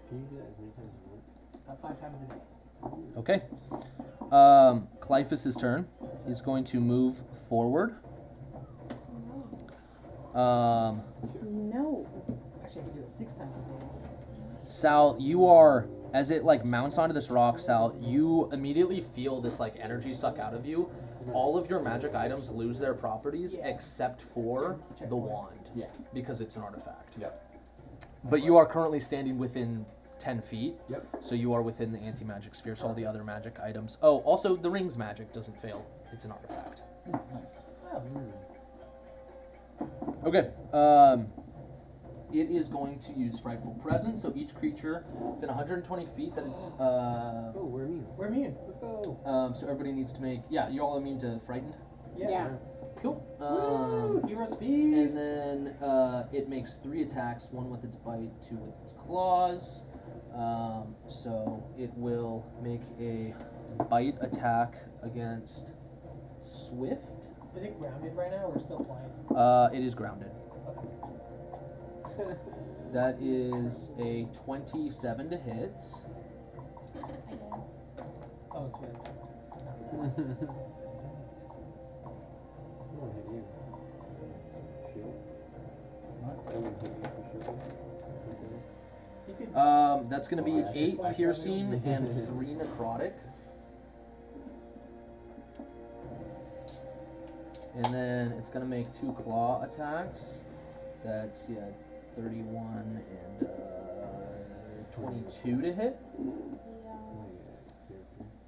S3: Can you do that as many times as you want?
S1: 5 times a day.
S2: Okay. Clyphus' turn. He's going to move forward.
S5: No.
S1: Actually, I can do it 6 times a day.
S2: Sal, you are, as it like mounts onto this rock, Sal, you immediately feel this like energy suck out of you. All of your magic items lose their properties
S1: Yeah.
S2: except for
S1: Check
S2: the
S1: points.
S2: wand.
S3: Yeah.
S2: Because it's an artifact.
S3: Yep.
S2: But you are currently standing within 10 feet.
S3: Yep.
S2: So you are within the anti-magic sphere, so all the other magic items. Oh, also the ring's magic doesn't fail. It's an artifact.
S4: Nice.
S2: Okay. It is going to use Frightful Presence, so each creature within 120 feet that it's...
S3: Oh, we're immune.
S1: We're immune. Let's go.
S2: so everybody needs to make... Yeah, you're all immune to Frightened?
S5: Yeah.
S2: Cool.
S1: Woo! Heroes
S2: And
S1: feast.
S2: then it makes 3 attacks, 1 with its bite, 2 with its claws. So it will make a bite attack against Swift.
S1: Is it grounded right now or still flying?
S2: It is grounded.
S1: Okay.
S2: That is a 27 to hit.
S6: I guess.
S1: Oh, sweet. That's
S3: I want to hit you. Shield.
S7: What?
S3: I want to hit you for shield.
S1: You could.
S2: That's going to be 8 piercing and 3 necrotic. And then it's going to make 2 claw attacks. That's, 31 and 22 to hit.
S6: Yeah.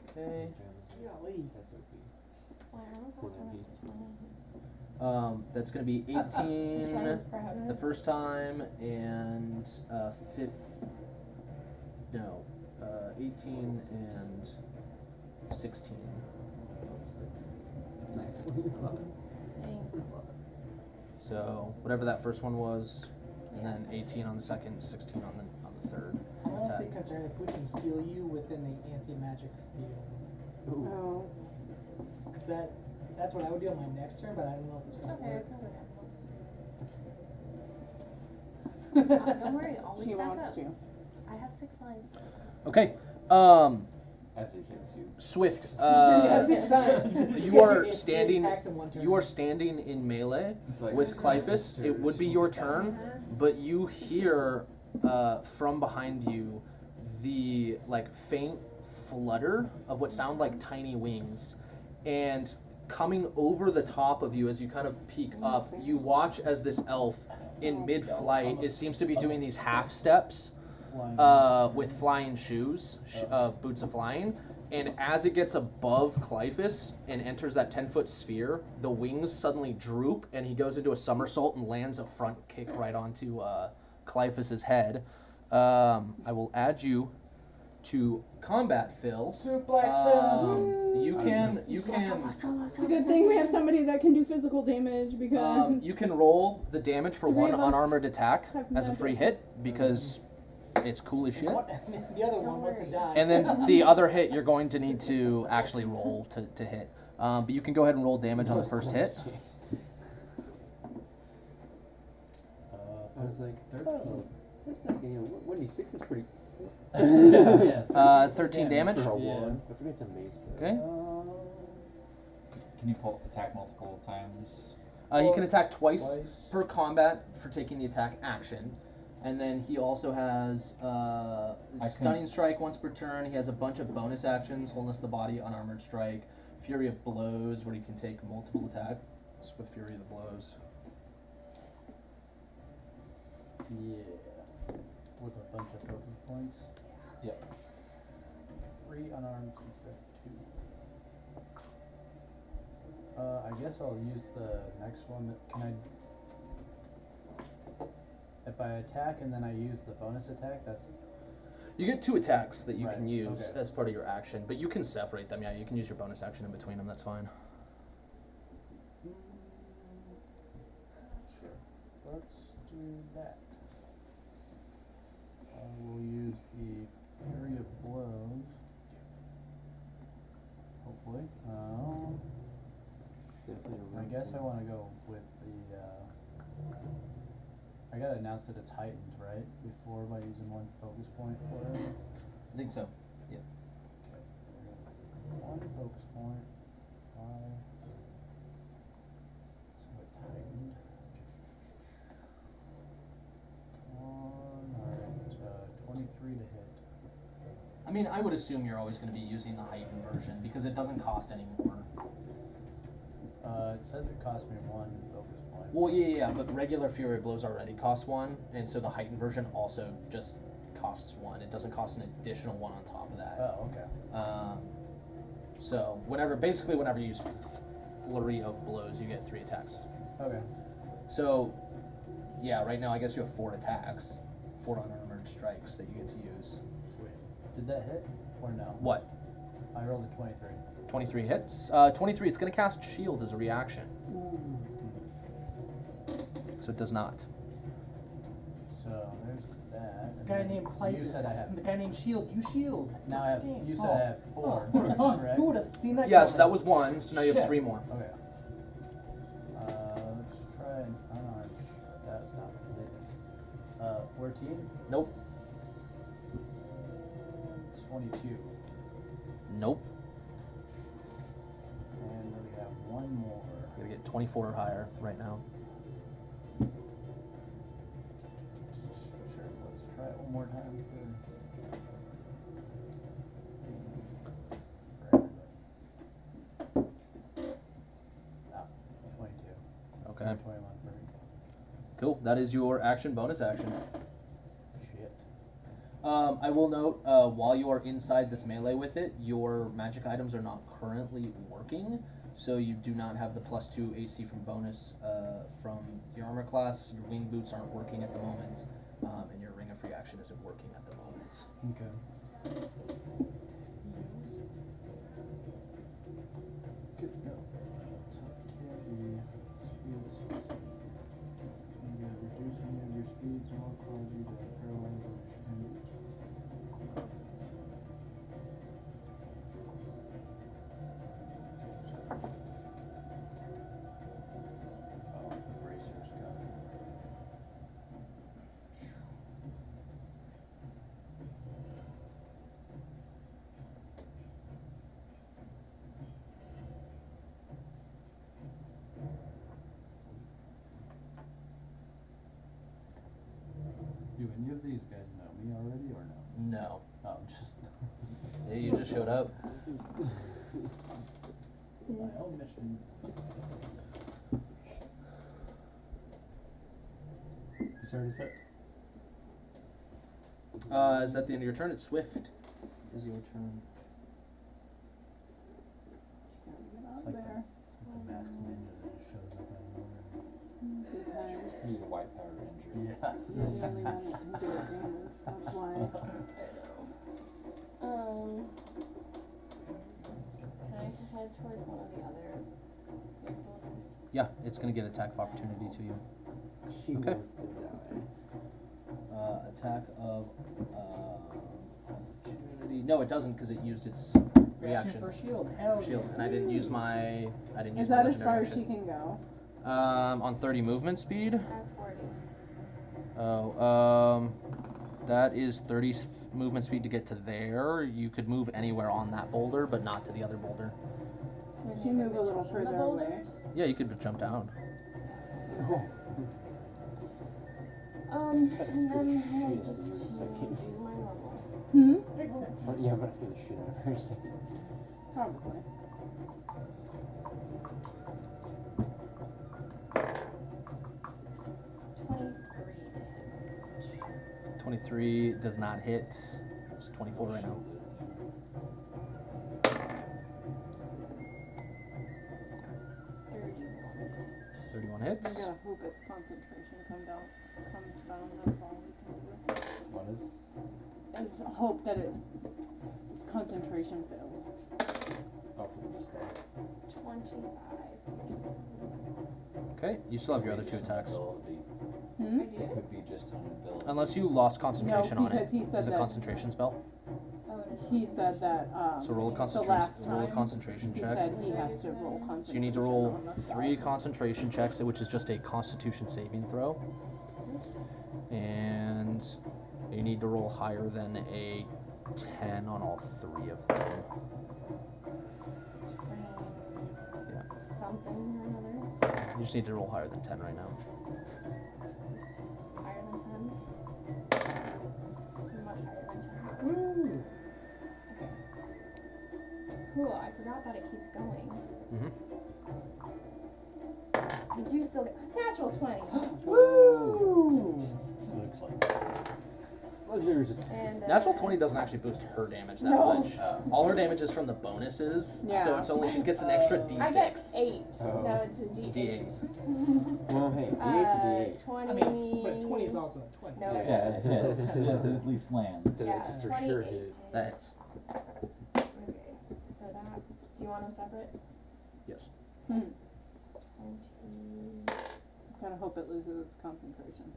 S2: Okay.
S1: Golly.
S3: That's okay.
S6: Wow, that's
S3: One
S6: one
S3: MP.
S6: of 20.
S2: That's going to be 18
S6: Sounds proud.
S2: the first time and 18 and 16.
S4: Nice.
S6: Thanks.
S2: So whatever that first one was, and then 18 on the second, 16 on the third
S1: I'm honestly
S2: attack.
S1: concerned if we can heal you within the anti-magic field.
S3: Ooh.
S5: Oh.
S1: Because that's what I would do on my next turn, but I don't know if it's
S6: It's
S1: going to
S6: okay, I
S1: work.
S6: can go down once. Don't worry, I'll
S5: She
S6: leave back
S5: wants
S6: up.
S5: to.
S6: I have 6 lives.
S2: Okay.
S4: As he hits you.
S2: Swift.
S1: Yeah, 6 times.
S2: You are
S1: It
S2: standing.
S1: attacks in one turn.
S2: You are standing in melee
S4: It's like
S2: with Clyphus. It would be your turn, but you hear from behind you the faint flutter of what sound like tiny wings, and coming over the top of you as you kind of peek up, you watch as this elf in mid-flight seems to be doing these half steps with flying shoes, boots of flying. And as it gets above Clyphus and enters that 10-foot sphere, the wings suddenly droop, and he goes into a somersault and lands a front kick right onto Clyphus's head. I will add you to combat, Phil.
S1: Suplex him.
S2: You can.
S5: It's a good thing we have somebody that can do physical damage because
S2: You can roll the damage for
S5: 3
S2: one
S5: of us
S2: unarmored attack
S5: have
S2: as a
S5: magic.
S2: free hit because it's cool as shit.
S1: The other one wants to die.
S2: And then the other hit, you're going to need to actually roll to hit. But you can go ahead and roll damage on the first hit.
S3: I was like, 13. That's not game. 1d6 is pretty.
S2: 13 damage.
S3: For a
S7: Yeah.
S3: wand. I forget it's a mace though.
S2: Okay.
S4: Can you attack multiple times?
S2: He can attack twice per combat for taking the attack action. And then he also has Stunning Strike once per turn. He has a bunch of bonus actions: Wholeness of the Body, Unarmored Strike, Fury of Blows, where he can take multiple attacks with Fury of the Blows.
S7: Yeah. With a bunch of focus points.
S4: Yep.
S7: 3 unarmed instead of 2. I guess I'll use the next one. Can I? If I attack and then I use the bonus attack, that's
S2: You get 2 attacks that you
S7: Right,
S2: can use
S7: okay.
S2: as part of your action, but you can separate them. Yeah, you can use your bonus action in between them. That's fine.
S7: sure. Let's do that. I will use the Fury of Blows. Hopefully.
S3: Definitely.
S7: I guess I want to go with the. I gotta announce that it's heightened, right? Before by using 1 focus point for it.
S2: I think so.
S7: Okay. 1 focus point. 5. So it's heightened. Come on. Alright, 23 to hit.
S2: I mean, I would assume you're always going to be using the heightened version because it doesn't cost any more.
S7: It says it cost me 1 focus point.
S2: Well, yeah, but regular Fury Blows already costs 1, and so the heightened version also just costs 1. It doesn't cost an additional 1 on top of that.
S7: Oh, okay.
S2: So whenever you use Flurry of Blows, you get 3 attacks.
S7: Okay.
S2: So, yeah, right now I guess you have 4 attacks, 4 unarmored strikes that you get to use.
S7: Sweet. Did that hit or no?
S2: What?
S7: I rolled a 23.
S2: 23 hits. 23. It's going to cast Shield as a reaction. So it does not.
S7: So there's that.
S1: The guy named Clytus.
S7: You said I have.
S1: The guy named Shield. You shield.
S7: Now I have.
S1: Dang.
S7: You said I have 4.
S1: Who would have thought?
S7: Correct?
S1: Who would have seen that?
S2: Yes,
S1: coming?
S2: that was 1. So now you have
S1: Shit.
S2: 3 more.
S7: Okay. Let's try an unarmed strike. That's not it. 14.
S2: Nope.
S7: 22.
S2: Nope.
S7: And then we have one more.
S2: You gotta get 24 or higher right now.
S7: Sure. Let's try it one more time for everybody. 22.
S2: Okay.
S7: 21 for
S2: Cool. That is your action, bonus action.
S7: shit.
S2: I will note, while you are inside this melee with it, your magic items are not currently working, so you do not have the +2 AC from bonus from your armor class. Your wing boots aren't working at the moment, and your ring of free action isn't working at the moment.
S7: Okay. Good to go. Reduce any of your speeds and will cause you to paralyze or restrain. Oh, the bracer's got it. Do any of these guys know me already or no?
S2: No.
S7: Oh, just
S2: Yeah, you just showed up.
S7: my own mission. Is already set?
S2: Is that the end of your turn? It's Swift. Is your turn.
S5: Get out
S7: like
S5: there.
S7: It's like the masked ninja that just shows up out of nowhere.
S5: Because
S4: You're the white Power Ranger.
S7: Yeah.
S5: you're the only one that can do it damage. That's why.
S6: Can I head towards one of the other buildings?
S2: Yeah, it's gonna get attack of opportunity to you.
S3: She
S2: Okay.
S3: wants to die.
S2: Attack of opportunity. No, it doesn't because it used its reaction.
S1: for shield. Hell
S2: Shield,
S1: yeah.
S2: and I didn't use my. I didn't use
S5: Is
S2: my
S5: that as far
S2: legendary
S5: as she
S2: action.
S5: can go?
S2: On 30 movement speed.
S6: I have 40.
S2: Oh, that is 30 movement speed to get to there. You could move anywhere on that boulder, but not to the other boulder.
S5: Can she move a little
S6: Between the
S5: further away?
S6: boulders?
S2: Yeah, you could jump down.
S6: And
S3: That's
S6: then
S3: good.
S6: I'll
S3: Yeah,
S6: just
S3: that's a second.
S6: do my normal.
S5: Hmm?
S3: But yeah, I'm gonna scare the shit out of her in a second.
S5: Probably.
S6: Damage.
S2: 23 does not hit. It's 24 right now. 31
S5: I
S2: hits.
S5: gotta hope its concentration comes down. That's all we can do.
S7: What is?
S5: Is hope that its concentration fails.
S7: Oh, for the spell.
S6: 25.
S2: Okay, you still have your other 2
S4: Just an
S2: attacks.
S4: ability.
S5: Hmm?
S6: I
S4: It
S6: do?
S4: could be just an ability.
S2: Unless you lost concentration
S5: No,
S2: on it.
S5: because he said
S2: It's a
S5: that-
S2: concentration spell.
S6: Oh, it is.
S5: He said that
S2: So roll a
S5: the
S2: concentration.
S5: last
S2: Roll a
S5: time
S2: concentration
S5: he
S2: check.
S5: said he has to roll concentration.
S2: So you need to roll
S5: on the spell.
S2: 3 concentration checks, which is just a Constitution saving throw, and you need to roll higher than a 10 on all 3 of them. Yeah,
S6: Something or another.
S2: you just need to roll higher than 10 right now.
S6: Higher than 10. Much higher than 10.
S1: Woo!
S6: Okay. Cool, I forgot that it keeps going.
S2: Mm-hmm.
S6: You do still get natural 20.
S1: Woo!
S7: Looks like.
S3: Legendary resistance.
S6: And
S2: Natural 20 doesn't actually boost her damage that
S6: No.
S2: much. All her damage is from the bonuses, so
S5: Yeah.
S2: it's only she gets an extra
S6: I get
S2: d6.
S6: 8.
S3: Oh.
S6: No, it's a D8.
S2: D8.
S3: Well, hey, D8's a D8.
S6: 20.
S1: I mean, but 20 is also a 20.
S6: No,
S4: Yeah, it's, at least lands.
S6: Yeah,
S3: That's a for
S6: 28.
S3: sure hit.
S2: That's
S6: Okay, so that's. Do you want them separate?
S2: yes.
S6: 20.
S5: Gotta hope it loses its concentration.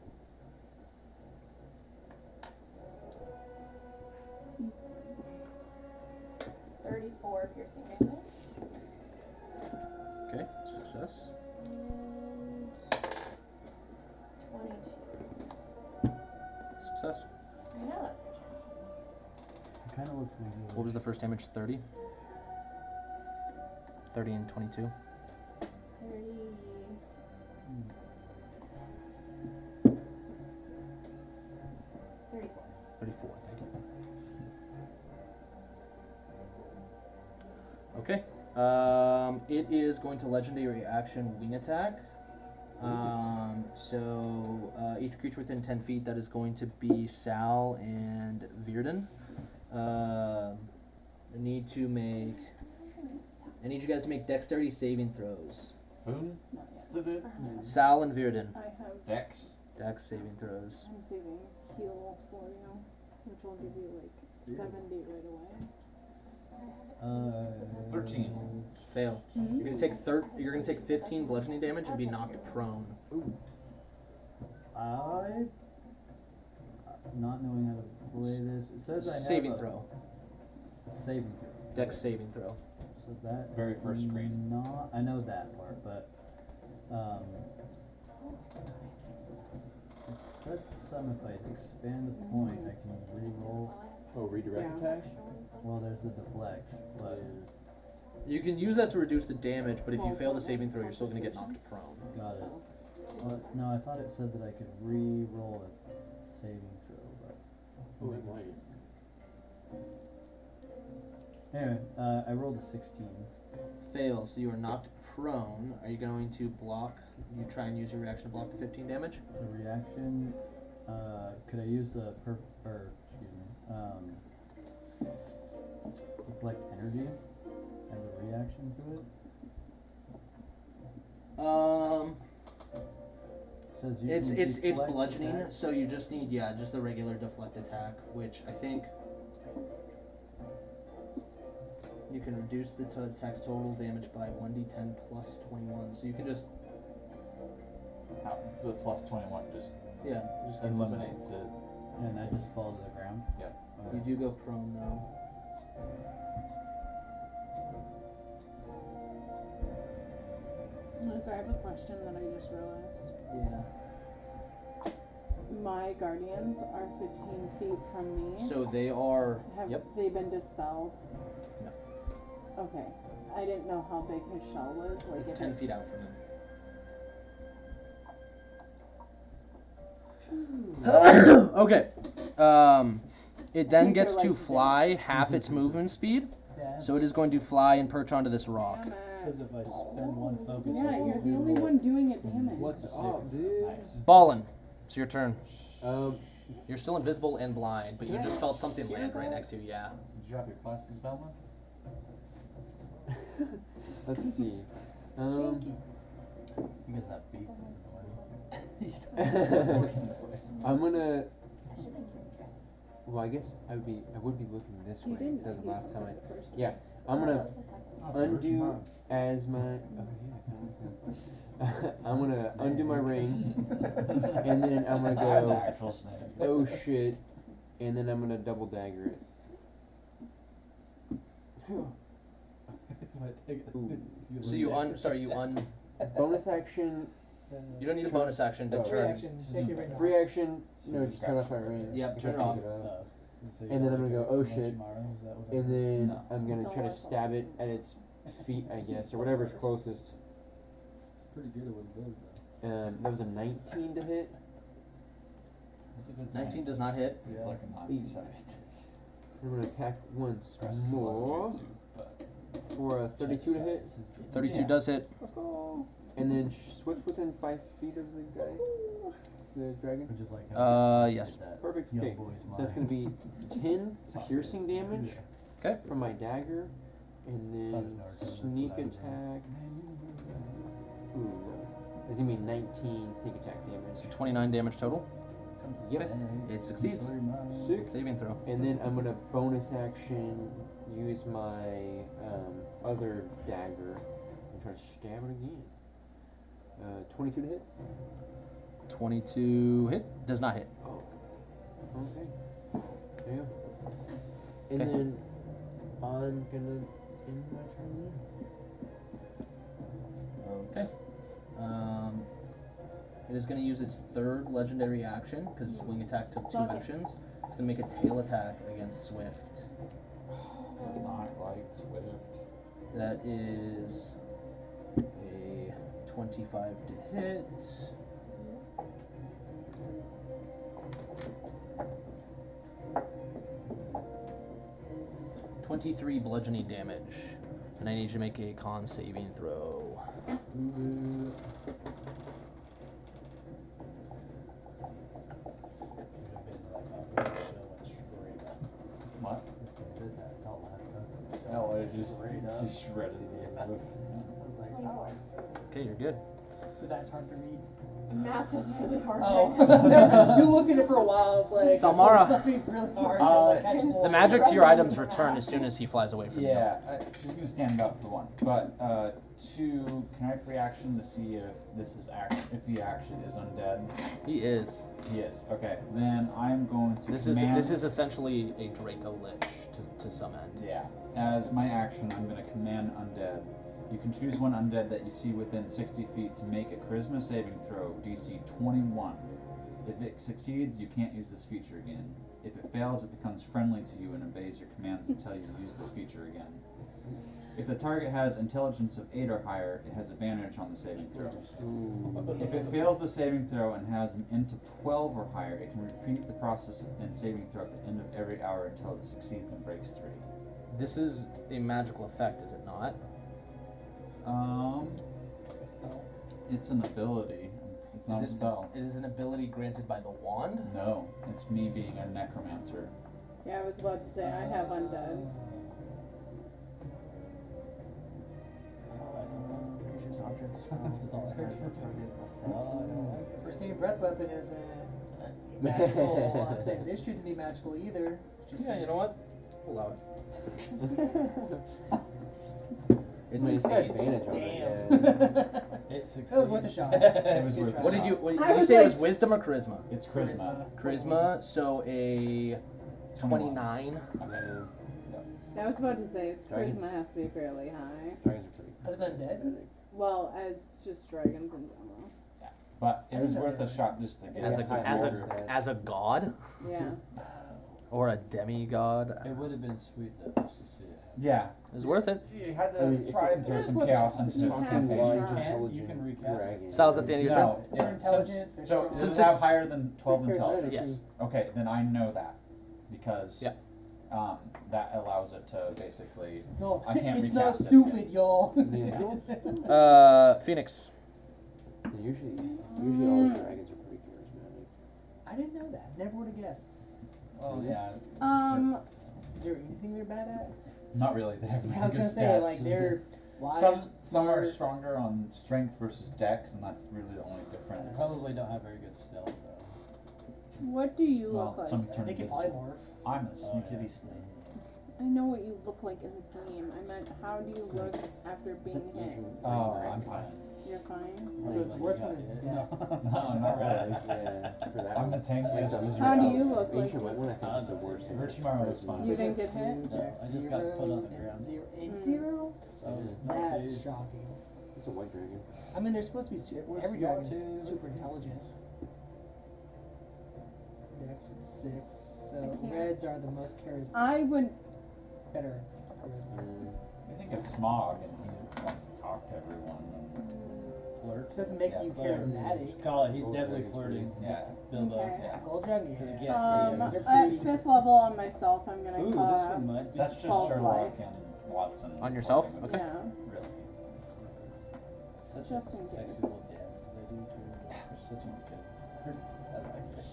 S6: 34 piercing damage.
S2: Okay, success.
S6: And 22.
S2: Success.
S6: I know that's
S7: It kind of looks weird.
S2: What was the first damage? 30? 30 and 22.
S6: 30. 34.
S2: 34, thank you. Okay. It is going to legendary action wing attack. Each creature within 10 feet, that is going to be Sal and Virden. I need you guys to make dexterity saving throws.
S4: Who?
S5: Not yet.
S4: Still did?
S2: Sal and Virden.
S5: I have.
S4: Dex.
S2: Dex saving throws.
S5: I'm saving heal for you, which will give you like 70 right away.
S4: 13.
S2: Fail. You're gonna take You're gonna take 15 bludgeoning damage and be knocked prone.
S7: I, not knowing how to play this, it says I have
S2: Saving
S7: a
S2: throw.
S7: saving throw.
S2: Dex saving throw.
S7: So that
S4: Very
S7: is
S4: first screen.
S7: Not, I know that part, but it said some if I expand the point, I can re-roll.
S3: Oh, redirect
S5: Yeah.
S3: attack?
S7: Well, there's the deflect, but
S2: You can use that to reduce the damage, but if you fail the saving throw, you're still gonna get knocked prone.
S7: got it. Well, no, I thought it said that I could re-roll a saving throw, but
S3: Oh, it might.
S7: anyway, I rolled a 16.
S2: Fail, so you are knocked prone. Are you going to block? You try and use your reaction to block the 15 damage?
S7: The reaction, could I use the deflect energy as a reaction to it? It says you
S2: It's
S7: can
S2: it's
S7: deflect
S2: bludgeoning,
S7: attacks.
S2: so you just need just the regular deflect attack, which I think you can reduce the attack's total damage by 1d10 plus 21. So you can just
S4: The plus 21 just
S2: just
S4: eliminates it.
S7: And I just fall to the ground.
S4: Yeah.
S2: You do go prone though.
S5: Look, I have a question that I just realized.
S2: Yeah.
S5: My guardians are 15 feet from me.
S2: So they are.
S5: Have
S2: Yep.
S5: they been dispelled?
S2: No.
S5: Okay. I didn't know how big his shell was. Like
S2: It's
S5: if
S2: 10
S5: it-
S2: feet out from him. Okay. It then
S5: think
S2: gets
S5: they're
S2: to
S5: like
S2: fly half its movement speed.
S7: Yeah.
S2: So it is going to fly and perch onto this rock.
S5: Damn
S7: Says
S5: it.
S7: if I spend one focus.
S5: Yeah,
S7: I can
S5: you're the only
S7: reroll.
S5: one doing it damage.
S3: What's up, dude?
S7: Nice.
S2: Ballin'. It's your turn.
S3: Um,
S2: You're still invisible and blind, but you just felt something land right next to you, yeah.
S4: Did you have your classes, Velma?
S3: let's see.
S7: Because that beak is annoying.
S3: I'm gonna. Well, I guess I would be looking this
S5: He
S3: way.
S5: didn't.
S3: 'Cause that was the last time I.
S5: the first
S3: Yeah, I'm
S6: Oh,
S3: gonna
S6: that's the second.
S7: Oh, it's Orochimaru.
S3: undo as my. Oh yeah, I'm gonna undo my ring, and then I'm gonna
S4: I have the
S3: go.
S4: actual snake.
S3: Oh shit, and then I'm gonna double dagger it. Ooh.
S2: So you
S3: Bonus action,
S2: you don't need a bonus action to
S1: Free
S2: turn.
S1: action. Take it right now.
S3: free action. No, just turn off my ring.
S2: Yep, turn it
S3: Take
S2: off.
S3: And then I'm gonna go, oh shit. And then
S4: No.
S3: I'm gonna try to stab it at its feet, I guess, or whatever's closest.
S7: It's pretty good at what it does, though.
S3: That was a 19 to hit.
S4: It's a good
S2: 19 does not hit.
S4: It's like a Nazi site.
S3: I'm gonna attack once
S4: Stresses a lot of
S3: more
S4: jutsu, but
S3: for a 32 to hit.
S2: 32 does hit.
S1: Let's go.
S3: And then Swift within 5 feet of the guy, the dragon.
S7: Which is like
S2: Yes.
S3: Perfect.
S7: Young
S3: Okay.
S7: boy's
S3: So that's gonna be 10 piercing damage.
S2: Okay.
S3: From my dagger, and then
S7: Thought it was Naruto,
S3: sneak
S7: that's what I
S3: attack. Ooh, that's gonna be 19 sneak attack damage.
S2: 29 damage total.
S3: Yep.
S2: It succeeds.
S3: 6.
S2: Saving throw.
S3: And then I'm gonna bonus action use my other dagger and try to stab it again. 22 to hit.
S2: 22 hit. Does not hit.
S3: Oh. Okay. Yeah. And
S2: Okay.
S3: then I'm gonna end my turn
S2: Okay. It is going to use its third legendary action because swing attack took 2
S5: Suck it.
S2: actions. It's going to make a tail attack against Swift.
S4: Does not like Swift.
S2: That is a 25 to hit. $23 bludgeoning damage. And I need you to make a con saving throw.
S4: What?
S7: Did that last time.
S4: Oh, it just
S7: Straight up.
S4: she shredded the end of.
S2: Okay, you're good.
S1: So that's hard to read.
S6: Math is really hard.
S1: Oh,
S6: right now.
S1: you looked at it for a while. I was like,
S2: Samara.
S1: oh, it must be really hard to
S4: Uh,
S1: like actually.
S2: The magic to your items return as soon as he flies away from you.
S4: Yeah, she's gonna stand up for one. But 2, can I free action to see if this is if he actually is undead?
S2: He is.
S4: He is. Okay, then I'm going to
S2: This
S4: command.
S2: is essentially a Draco Lich to some end.
S4: Yeah. As my action, I'm going to command undead. You can choose one undead that you see within 60 feet to make a charisma saving throw, DC 21. If it succeeds, you can't use this feature again. If it fails, it becomes friendly to you and obeys your commands until you use this feature again. If the target has intelligence of 8 or higher, it has advantage on the saving throw. If it fails the saving throw and has an int of 12 or higher, it can repeat the process and saving throw at the end of every hour until it succeeds and breaks 3.
S2: This is a magical effect, is it not?
S1: A spell.
S4: It's an ability. It's not a spell.
S2: It is an ability granted by the wand.
S4: No, it's me being a necromancer.
S5: Yeah, I was about to say I have undead.
S1: Foreseeing breath weapon isn't magical. I'm saying this shouldn't be magical either. It's just
S2: Yeah, you know what? We'll allow it. It
S3: Nice
S2: succeeds.
S3: advantage on
S1: Damn.
S3: it.
S7: It succeeds.
S1: That was worth a shot.
S4: It was worth a
S2: What did
S4: shot.
S2: you? What,
S5: I
S2: did you
S5: was
S2: say it was
S5: like-
S2: wisdom or charisma?
S4: It's charisma.
S2: Charisma. So a
S4: 21.
S2: 29.
S5: I was about to say its
S3: Dragons.
S5: charisma has to be fairly high.
S3: Dragons are pretty
S1: As an undead?
S5: Well, as just dragons in general.
S4: But it was worth a shot just to get
S2: As
S3: Yes,
S2: a
S3: I
S2: as
S3: rolled
S2: a
S3: that.
S2: as a god
S5: Yeah.
S2: or a demigod.
S7: It would have been sweet though, just to see it.
S4: Yeah.
S2: It was worth it.
S4: You had to
S3: I mean,
S4: try and
S3: it's
S4: throw
S5: just
S4: some
S5: what
S4: chaos
S5: it's
S4: into it.
S5: just
S3: fucking
S5: half
S3: wise,
S5: a
S3: intelligent
S7: You can recast.
S3: dragon.
S2: Sal's at the end of your turn.
S4: No,
S1: They're intelligent, they're
S4: so
S1: strong.
S4: does
S2: Since
S4: it have
S2: it's-
S4: higher than 12
S3: Pretty fair,
S4: intelligence?
S2: Yes.
S4: Okay, then I know that because
S2: Yeah.
S4: that allows it to basically.
S1: No,
S4: I can't
S1: it's not
S4: recast it.
S1: stupid, y'all.
S3: Yeah.
S2: Phoenix.
S3: Usually all the dragons are pretty charismatic.
S1: I didn't know that. Never would have guessed.
S4: Oh yeah.
S1: Is there anything they're bad at?
S4: Not really. They have really
S1: I was
S4: good
S1: gonna say,
S4: stats.
S1: like, they're wise,
S4: some are
S1: smart.
S4: stronger on strength versus dex, and that's really the only difference.
S7: Probably don't have very good stealth though.
S5: What do you
S4: Well,
S5: look like?
S4: some turn
S1: They can
S4: invisible.
S1: polymorph.
S4: I'm a
S7: yeah.
S4: sneakily snake.
S5: I know what you look like in the game. I meant, how do you look after being hit?
S4: Oh, I'm fine.
S5: You're fine.
S1: So it's
S7: Like
S1: worse
S7: you
S1: when
S7: got
S1: it's
S7: hit.
S1: dex.
S4: No, not really.
S3: Yeah, for that
S4: I'm
S3: one.
S4: the tankiest wizard.
S5: How do
S4: out.
S5: you look like?
S3: Ancient one I think is the worst.
S4: Orochimaru was fine.
S5: You didn't get hit?
S7: No, I just got put on the ground.
S1: Zero?
S7: So I was not
S1: That's
S7: too.
S1: shocking.
S3: It's a white dragon.
S1: I mean, they're supposed to be
S7: Where's
S1: every
S7: your
S1: dragon's
S7: two?
S1: super intelligent. Dex is 6, so
S5: I can't-
S1: reds are the most charismatic.
S5: I would.
S1: Better charisma.
S4: I think it's Smog, and he wants to talk to everyone.
S7: Flirt.
S1: It doesn't make
S4: Yeah,
S1: you
S7: flirt.
S1: charismatic.
S7: Call it. He's
S3: Gold
S7: definitely
S3: dragon's
S7: flirting.
S4: Yeah.
S7: Bilbo.
S5: Okay.
S7: Yeah.
S1: Gold dragon,
S7: Because he
S1: yeah.
S7: can't see
S1: Those
S7: it.
S1: are
S5: At
S1: pretty-
S5: 5th level on myself, I'm gonna
S7: Ooh, this
S5: cast.
S7: one might be.
S4: That's just
S5: False
S4: Sherlock
S5: life.
S4: and Watson.
S2: On yourself?
S4: flirting with
S2: Okay.
S5: Yeah.
S4: Really.
S7: such
S5: Just
S7: a
S5: in
S7: sexy
S5: case.
S7: little dance that they do too. They're such a good. I like it.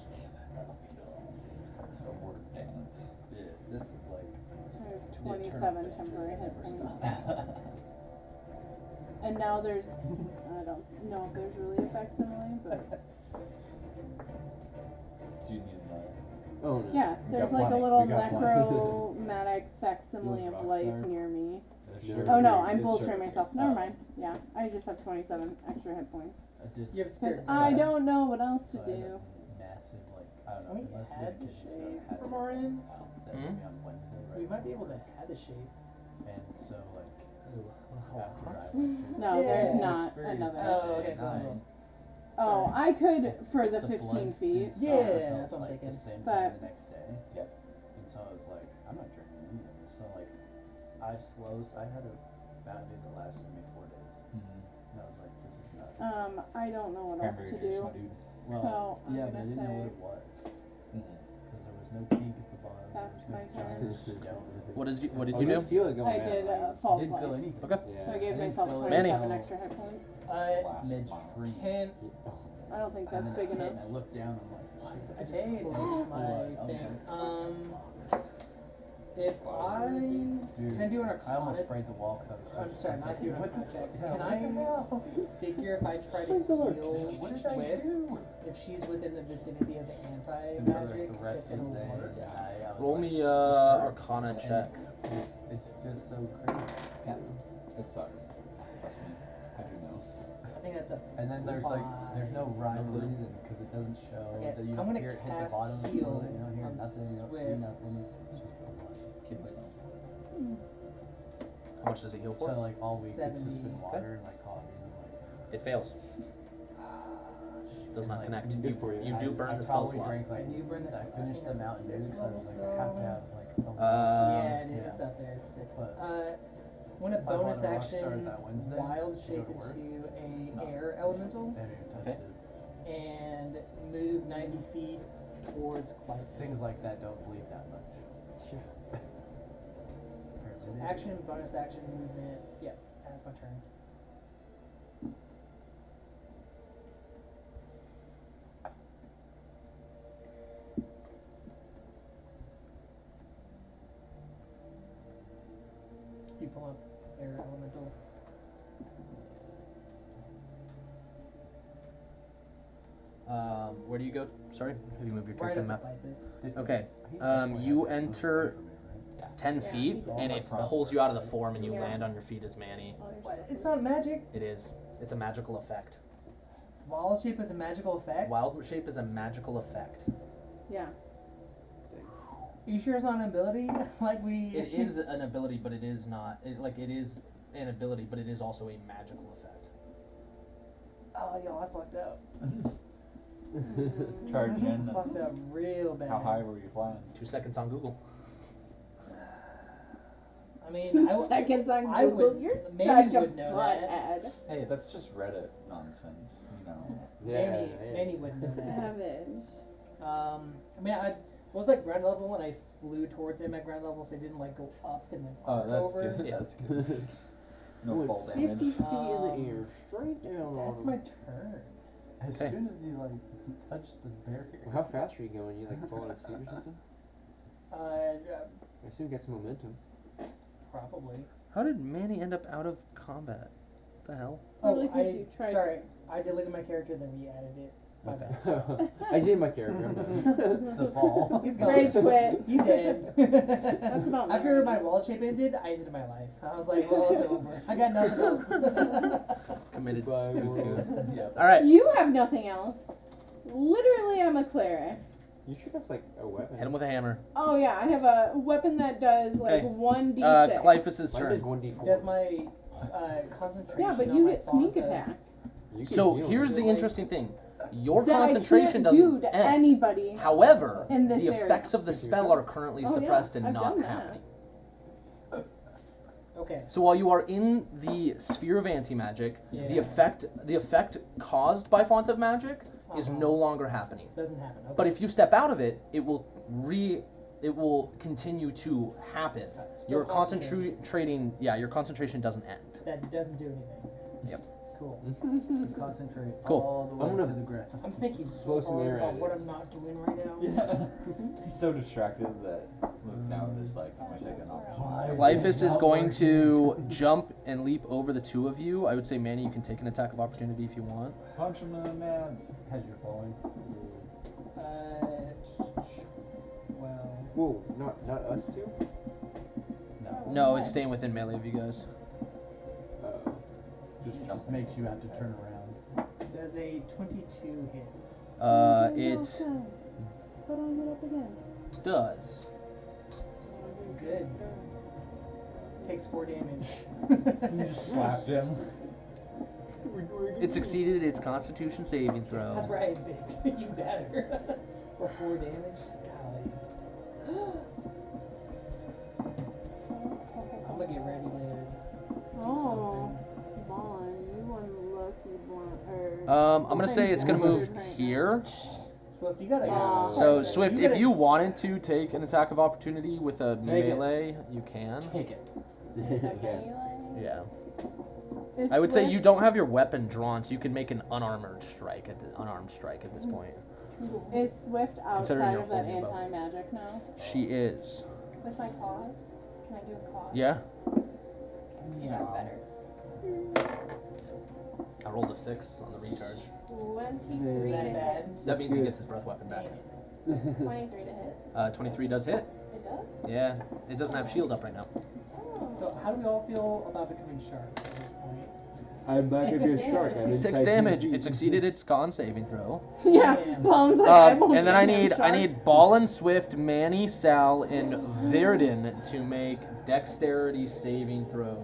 S4: The word dance.
S7: Yeah, this is like.
S5: So I have
S7: the
S5: 27
S7: tournament
S5: temporary hit
S7: never
S5: points.
S7: stops.
S5: And now there's, I don't know if there's really a facsimile, but
S4: Do you need another?
S3: Oh no.
S5: yeah,
S4: We
S5: there's
S4: got
S5: like a
S4: plenty.
S5: little
S4: We got plenty.
S5: necromatic facsimile
S7: You
S5: of
S7: want
S5: life
S7: Rockstar?
S5: near me.
S3: Sure.
S5: Oh no, I'm
S7: It's
S5: bolstering
S7: sure.
S5: myself. Never mind. Yeah, I just have 27 extra hit points.
S7: I did.
S1: You have spirit.
S5: Because I
S1: Guide.
S5: don't know what else to
S7: so I had
S5: do.
S7: a massive, like, I don't
S1: Can
S7: know,
S1: we
S7: unless
S1: add the
S7: kids used to
S1: shape
S7: have
S1: from
S7: it
S1: our end?
S7: out, that
S2: Hmm?
S7: would be on Wednesday, right?
S1: We might be able to add the shape.
S7: And so, like,
S1: Oh,
S7: after I went through
S5: No,
S1: Yeah.
S5: there's
S1: Yeah.
S5: not
S7: experience
S5: another.
S1: Oh, okay,
S7: at
S1: cool,
S7: night,
S1: cool.
S5: Oh, I could for the
S7: the
S5: 15
S7: blood
S5: feet.
S7: didn't stop
S1: Yeah,
S7: until,
S1: that's what I'm
S7: like,
S1: thinking.
S7: the same
S5: But-
S7: time the next day.
S1: Yep.
S7: And so I was like, I'm not drinking any of this. So, like, I had a bad day that lasted me 4 days. And I was like, this is nuts.
S5: I don't know what else
S4: Cranberry
S5: to
S4: juice,
S5: do.
S4: my dude.
S7: Well,
S5: So, I'm
S7: yeah, but I
S5: gonna
S7: didn't know
S5: say
S7: what it was.
S4: Mm-hmm.
S7: Because there was no pink at the bottom.
S5: That's
S7: there
S5: my
S7: was no
S5: turn.
S7: giant stone.
S2: What did
S3: Oh,
S2: you
S3: you
S2: do?
S3: feel it going
S5: I
S3: down,
S5: did
S3: right?
S5: false
S7: Didn't feel
S5: life.
S7: anything.
S2: Okay.
S3: Yeah.
S5: So I gave
S7: I didn't
S5: myself
S7: feel
S5: 27
S2: Manny.
S5: extra hit points.
S4: Last
S7: Midstream.
S1: Can
S5: I don't think
S7: And
S5: that's
S7: then
S5: big
S7: I hit
S5: enough.
S7: and I looked down and I'm like, what? I just
S1: hey,
S7: closed
S1: that's
S7: blood.
S1: my
S7: I was
S1: thing.
S7: like,
S1: If I
S7: dude,
S1: can I do an
S7: I almost
S1: arcana?
S7: sprayed the wall because I was so
S1: I'm sorry, not doing an
S7: What the
S1: arcana check.
S7: yeah,
S1: Can
S7: what
S1: I
S7: the hell?
S1: figure if I try to
S3: Thank the Lord.
S1: heal
S7: What did I
S1: Swift,
S7: do?
S1: if she's within the vicinity of the
S7: And so
S1: anti-magic,
S7: like the rest
S1: if
S7: of
S1: it'll
S7: the day,
S1: work?
S7: I was
S2: Roll
S7: like,
S2: me
S7: this hurts.
S2: Arcana
S7: And
S2: check.
S7: It's just so crazy.
S4: It sucks. Trust me. I do know.
S1: I think that's a
S7: And then there's no rhyme or reason because it doesn't show
S1: Okay,
S7: that you
S1: I'm
S7: don't
S1: gonna
S7: hear it hit the
S1: cast
S7: bottom of the
S1: heal
S7: bullet, you don't hear
S1: on
S7: nothing, you don't see
S1: Swift.
S7: nothing. It's just blood.
S4: Keep
S7: It's
S4: listening.
S2: How much does it heal
S7: so
S2: for?
S7: like all week it's
S1: 70.
S7: just been water and like coffee and like
S2: It fails. Does not
S7: like,
S2: connect.
S3: Good for you.
S2: You do burn
S7: I
S2: the spell
S7: probably
S2: slot.
S7: drank like
S1: And you burn the
S7: I
S1: spell.
S7: finished
S1: I
S7: the
S1: think that's a
S7: Mountain Dew
S1: 6
S7: because I was like I have to have like a
S1: Yeah, dude,
S7: yeah.
S1: it's up there. It's 6.
S7: But
S1: I'm gonna
S7: I bought
S1: bonus
S7: a Rockstar
S1: action
S7: that Wednesday
S1: wild
S7: to go
S1: shape
S7: to work.
S1: into a
S7: No.
S1: air elemental
S7: I haven't even touched
S2: Okay.
S7: it.
S1: and move 90 feet towards Clytus.
S7: Things like that don't bleed that much.
S1: So action, bonus action, movement. Yep, that's my turn. You pull up air elemental.
S2: Where do you go? Sorry, have you moved your
S1: Right
S2: character
S1: up
S2: map?
S1: like this.
S2: Okay.
S7: He
S2: You
S7: definitely had that one
S2: enter
S7: for me, right?
S2: 10
S5: Yeah,
S2: feet,
S5: he did.
S2: and it
S4: Front.
S2: pulls you out of the form, and you
S5: Yeah.
S2: land on your feet as Manny.
S1: What? It's not magic.
S2: It is. It's a magical effect.
S1: Wild shape is a magical effect.
S2: Wild shape is a magical effect.
S5: Yeah.
S1: You sure it's not an ability? Like we.
S2: It is an ability, but it is not. It is an ability, but it is also a magical effect.
S1: Oh, yo, I fucked up.
S4: Charge in.
S1: Fucked up real bad.
S4: How high were you flying?
S2: 2 seconds on Google.
S1: I mean,
S5: 2 seconds on
S1: I
S5: Google.
S1: would-
S5: You're
S1: Manny
S5: such a
S1: would know that.
S5: butthead.
S4: Hey, that's just Reddit nonsense, you know.
S1: Manny wouldn't know that.
S5: Savage.
S1: I mean, I was like ground level and I flew towards him at ground level, so I didn't like go up and then
S4: Oh,
S1: arc
S4: that's
S1: over.
S4: good.
S2: Yeah.
S4: That's good. No
S3: Went
S4: fall
S3: 50
S4: damage.
S3: feet in the air, straight down
S1: That's
S3: on
S1: my
S3: him.
S1: turn.
S7: As
S2: Okay.
S7: soon as you like touch the barrier.
S3: Well, how fast are you going? You like fall on its feet or something? I assume you got some momentum.
S1: Probably.
S2: How did Manny end up out of combat? The hell?
S5: Probably 'cause you tried
S1: sorry, I deleted my character, then re-added it. My bad.
S3: I did my character. I'm done.
S7: The fall.
S1: He's gone.
S5: Rage quit.
S1: He did.
S5: That's about
S1: After
S5: Mary.
S1: my wild shape ended, I ended my life. I was like, well, it's over. I got nothing else.
S2: Committed
S3: Goodbye,
S2: spook.
S3: world.
S4: Yep.
S2: All right.
S5: You have nothing else. Literally, I'm a cleric.
S3: You should have like a weapon.
S2: Hit him with a hammer.
S5: Oh yeah, I have a weapon that does like
S2: Okay.
S5: 1d6.
S2: Clyphus's
S3: Mine
S2: turn.
S3: does 1d4.
S1: Does my concentration
S5: Yeah, but
S1: on
S5: you
S1: my
S5: get sneak
S1: font
S5: attack.
S3: You can
S2: So
S3: heal
S2: here's
S3: me.
S2: the
S1: Like-
S2: interesting thing. Your
S5: That
S2: concentration
S5: I can't do
S2: doesn't
S5: to
S2: end.
S5: anybody.
S2: However,
S5: in this
S2: the
S5: area.
S2: effects of the spell are currently
S5: Oh, yeah,
S2: suppressed and
S5: I've
S2: not
S5: done that.
S2: happening.
S1: Okay.
S2: So while you are in the sphere of anti-magic,
S1: Yeah.
S2: the effect caused by Font of Magic is
S1: Uh-huh.
S2: no longer happening.
S1: Doesn't happen. Okay.
S2: But if you step out of it, it will continue to happen.
S1: Still
S2: Your
S1: concentrating.
S2: your concentration doesn't end.
S1: That doesn't do anything.
S2: Yep.
S7: Cool. Concentrate
S2: Cool.
S7: all the
S3: I'm
S7: way
S3: gonna-
S7: to the ground.
S1: I'm thinking so
S3: Blow some
S1: hard
S3: air
S1: about
S3: at
S1: what
S3: it.
S1: I'm not doing right now.
S4: He's so distracted that Luke now is like, I'm gonna take an opportunity.
S2: Glyphus is going to jump and leap over the two of you. I would say, Manny, you can take an attack of opportunity if you want.
S4: Punch him in the nuts.
S7: As you're falling.
S1: Well,
S3: Whoa, not us two?
S7: No.
S2: No, it's staying within melee of you guys.
S4: Just
S7: It
S4: jump.
S7: just makes you have to turn around.
S1: does a 22 hit?
S2: It
S5: Put on it up again.
S2: does.
S1: Good. Takes 4 damage.
S4: You just slapped him.
S2: It succeeded its Constitution saving throw.
S1: That's right, bitch. You better. Or 4 damage. Golly. I'm gonna get ready to do
S5: Oh, Vaughn, you unlucky Vaughn.
S2: I'm gonna say it's gonna move here.
S1: something. Swift, you gotta
S5: Yeah.
S1: go.
S2: So Swift, if
S1: gotta-
S2: you wanted to take an attack of opportunity with a
S3: Take it.
S2: melee, you can.
S7: Take it.
S6: Okay,
S2: Yeah.
S5: Is
S2: I would say
S5: Swift-
S2: you don't have your weapon drawn, so you could make an unarmed strike at this point.
S5: Is Swift
S2: Considering
S5: outside
S2: you're
S5: of that
S2: holding a bow.
S5: anti-magic now?
S2: She is.
S6: With my claws? Can I do a claw?
S2: Yeah.
S6: That's better.
S2: I rolled a 6 on the recharge.
S6: 23
S1: Is
S6: to
S1: that
S6: hit.
S1: bad?
S2: That means he gets his breath weapon back.
S6: 23 to hit.
S2: 23 does hit.
S6: It does?
S2: Yeah. It doesn't have shield up right now.
S6: Oh.
S1: So how do we all feel about becoming sharks at this point?
S3: I'm not gonna be a shark. I'm
S2: 6
S3: inside
S2: damage.
S3: 10 feet.
S2: it succeeded its con saving throw.
S5: Yeah,
S1: Damn.
S5: Vaughn's like, I won't
S2: And then
S5: be
S2: I
S5: a
S2: need
S5: shark.
S2: Ballin, Swift, Manny, Sal, and Virden to make dexterity saving throws.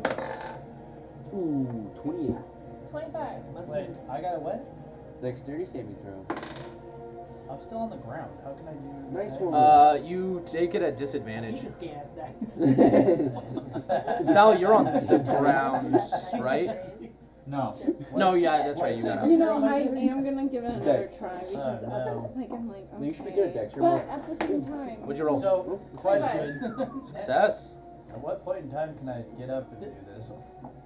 S3: Ooh, 28.
S6: 25.
S1: Must
S7: Wait,
S1: be.
S7: I got a what?
S3: Dexterity saving throw.
S7: I'm still on the ground. How can I do
S3: Nice
S7: that?
S3: one.
S2: You take it at
S1: I
S2: disadvantage.
S1: hate this gas dice.
S2: Sal, you're on the ground, right?
S4: No.
S2: No, yeah, that's right. You got
S5: You
S2: it.
S5: know, I am gonna give it another
S3: Dex.
S5: try because
S7: no.
S5: I'm like, okay.
S3: You should be good at Dex. You're
S5: But
S3: more-
S5: at the same time,
S2: What'd you roll?
S7: So, question.
S2: Success.
S7: At what point in time can I get up and do this?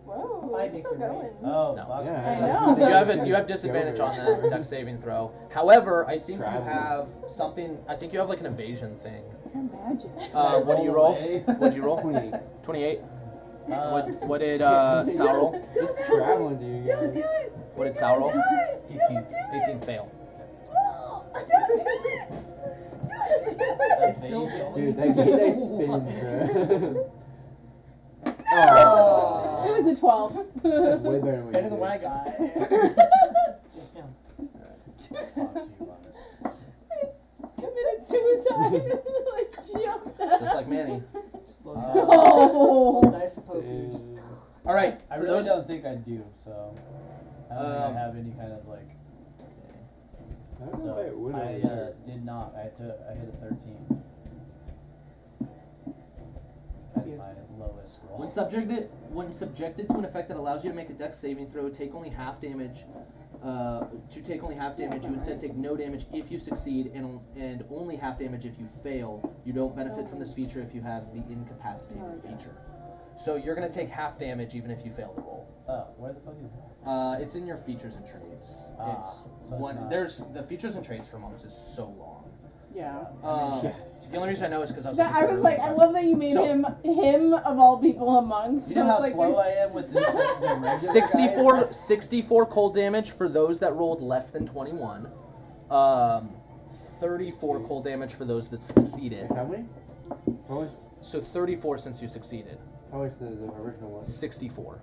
S6: Whoa,
S1: Five
S6: it's
S1: makes
S6: still
S1: it right.
S6: going.
S7: Oh,
S2: No.
S7: fuck.
S3: Yeah,
S5: I know.
S2: You have disadvantage on the dex saving throw. However, I think you have something. I think you have like an evasion thing.
S5: imagine.
S2: What do you roll?
S7: away?
S2: What'd you roll?
S3: 28.
S2: 28.
S7: Uh,
S2: What did Sal roll?
S3: It's traveling to you guys.
S5: it!
S2: What did Sal roll?
S7: 18.
S2: 18 fail.
S5: Don't do it!
S1: It's still going.
S3: Dude, that game that spins, bro.
S5: It was a 12.
S3: That's way better than
S1: Better than what I
S3: did.
S1: got. Damn.
S7: Talk to you on this.
S5: Committed suicide. Like, jumped out.
S2: Just like Manny.
S1: Just load
S5: Oh.
S1: dice of pokers.
S3: Dude.
S2: All right.
S7: I
S2: For
S7: really
S2: those.
S7: don't think I do, so I don't think I have any kind of like.
S3: I don't know
S7: So
S3: if I would
S7: I
S3: have.
S7: did not. I hit a 13. That's
S1: Yes.
S7: my lowest roll.
S2: When subjected to an effect that allows you to make a dex saving throw, take only half damage. To take only half damage, you instead take no damage if you succeed, and only half damage if you fail. You don't benefit from this feature if you have the incapacitated feature. So you're gonna take half damage even if you fail the roll.
S7: Oh, where the fuck is that?
S2: It's in your features and traits.
S7: Ah,
S2: It's
S7: so it's
S2: one.
S7: not-
S2: There's the features and traits for monks is so long.
S5: Yeah.
S2: The only reason I know is because I was.
S5: That, I was like, I love that you made
S2: So-
S5: him of all people a monk.
S7: You know
S5: so
S7: how
S5: it's like
S7: slow I
S5: there's-
S7: am with this, the regular
S2: 64, 64 cold damage for those that rolled less than 21. 34 cold damage for those that succeeded.
S3: How many? How much?
S2: So 34 since you succeeded.
S3: How much the original one?
S2: 64.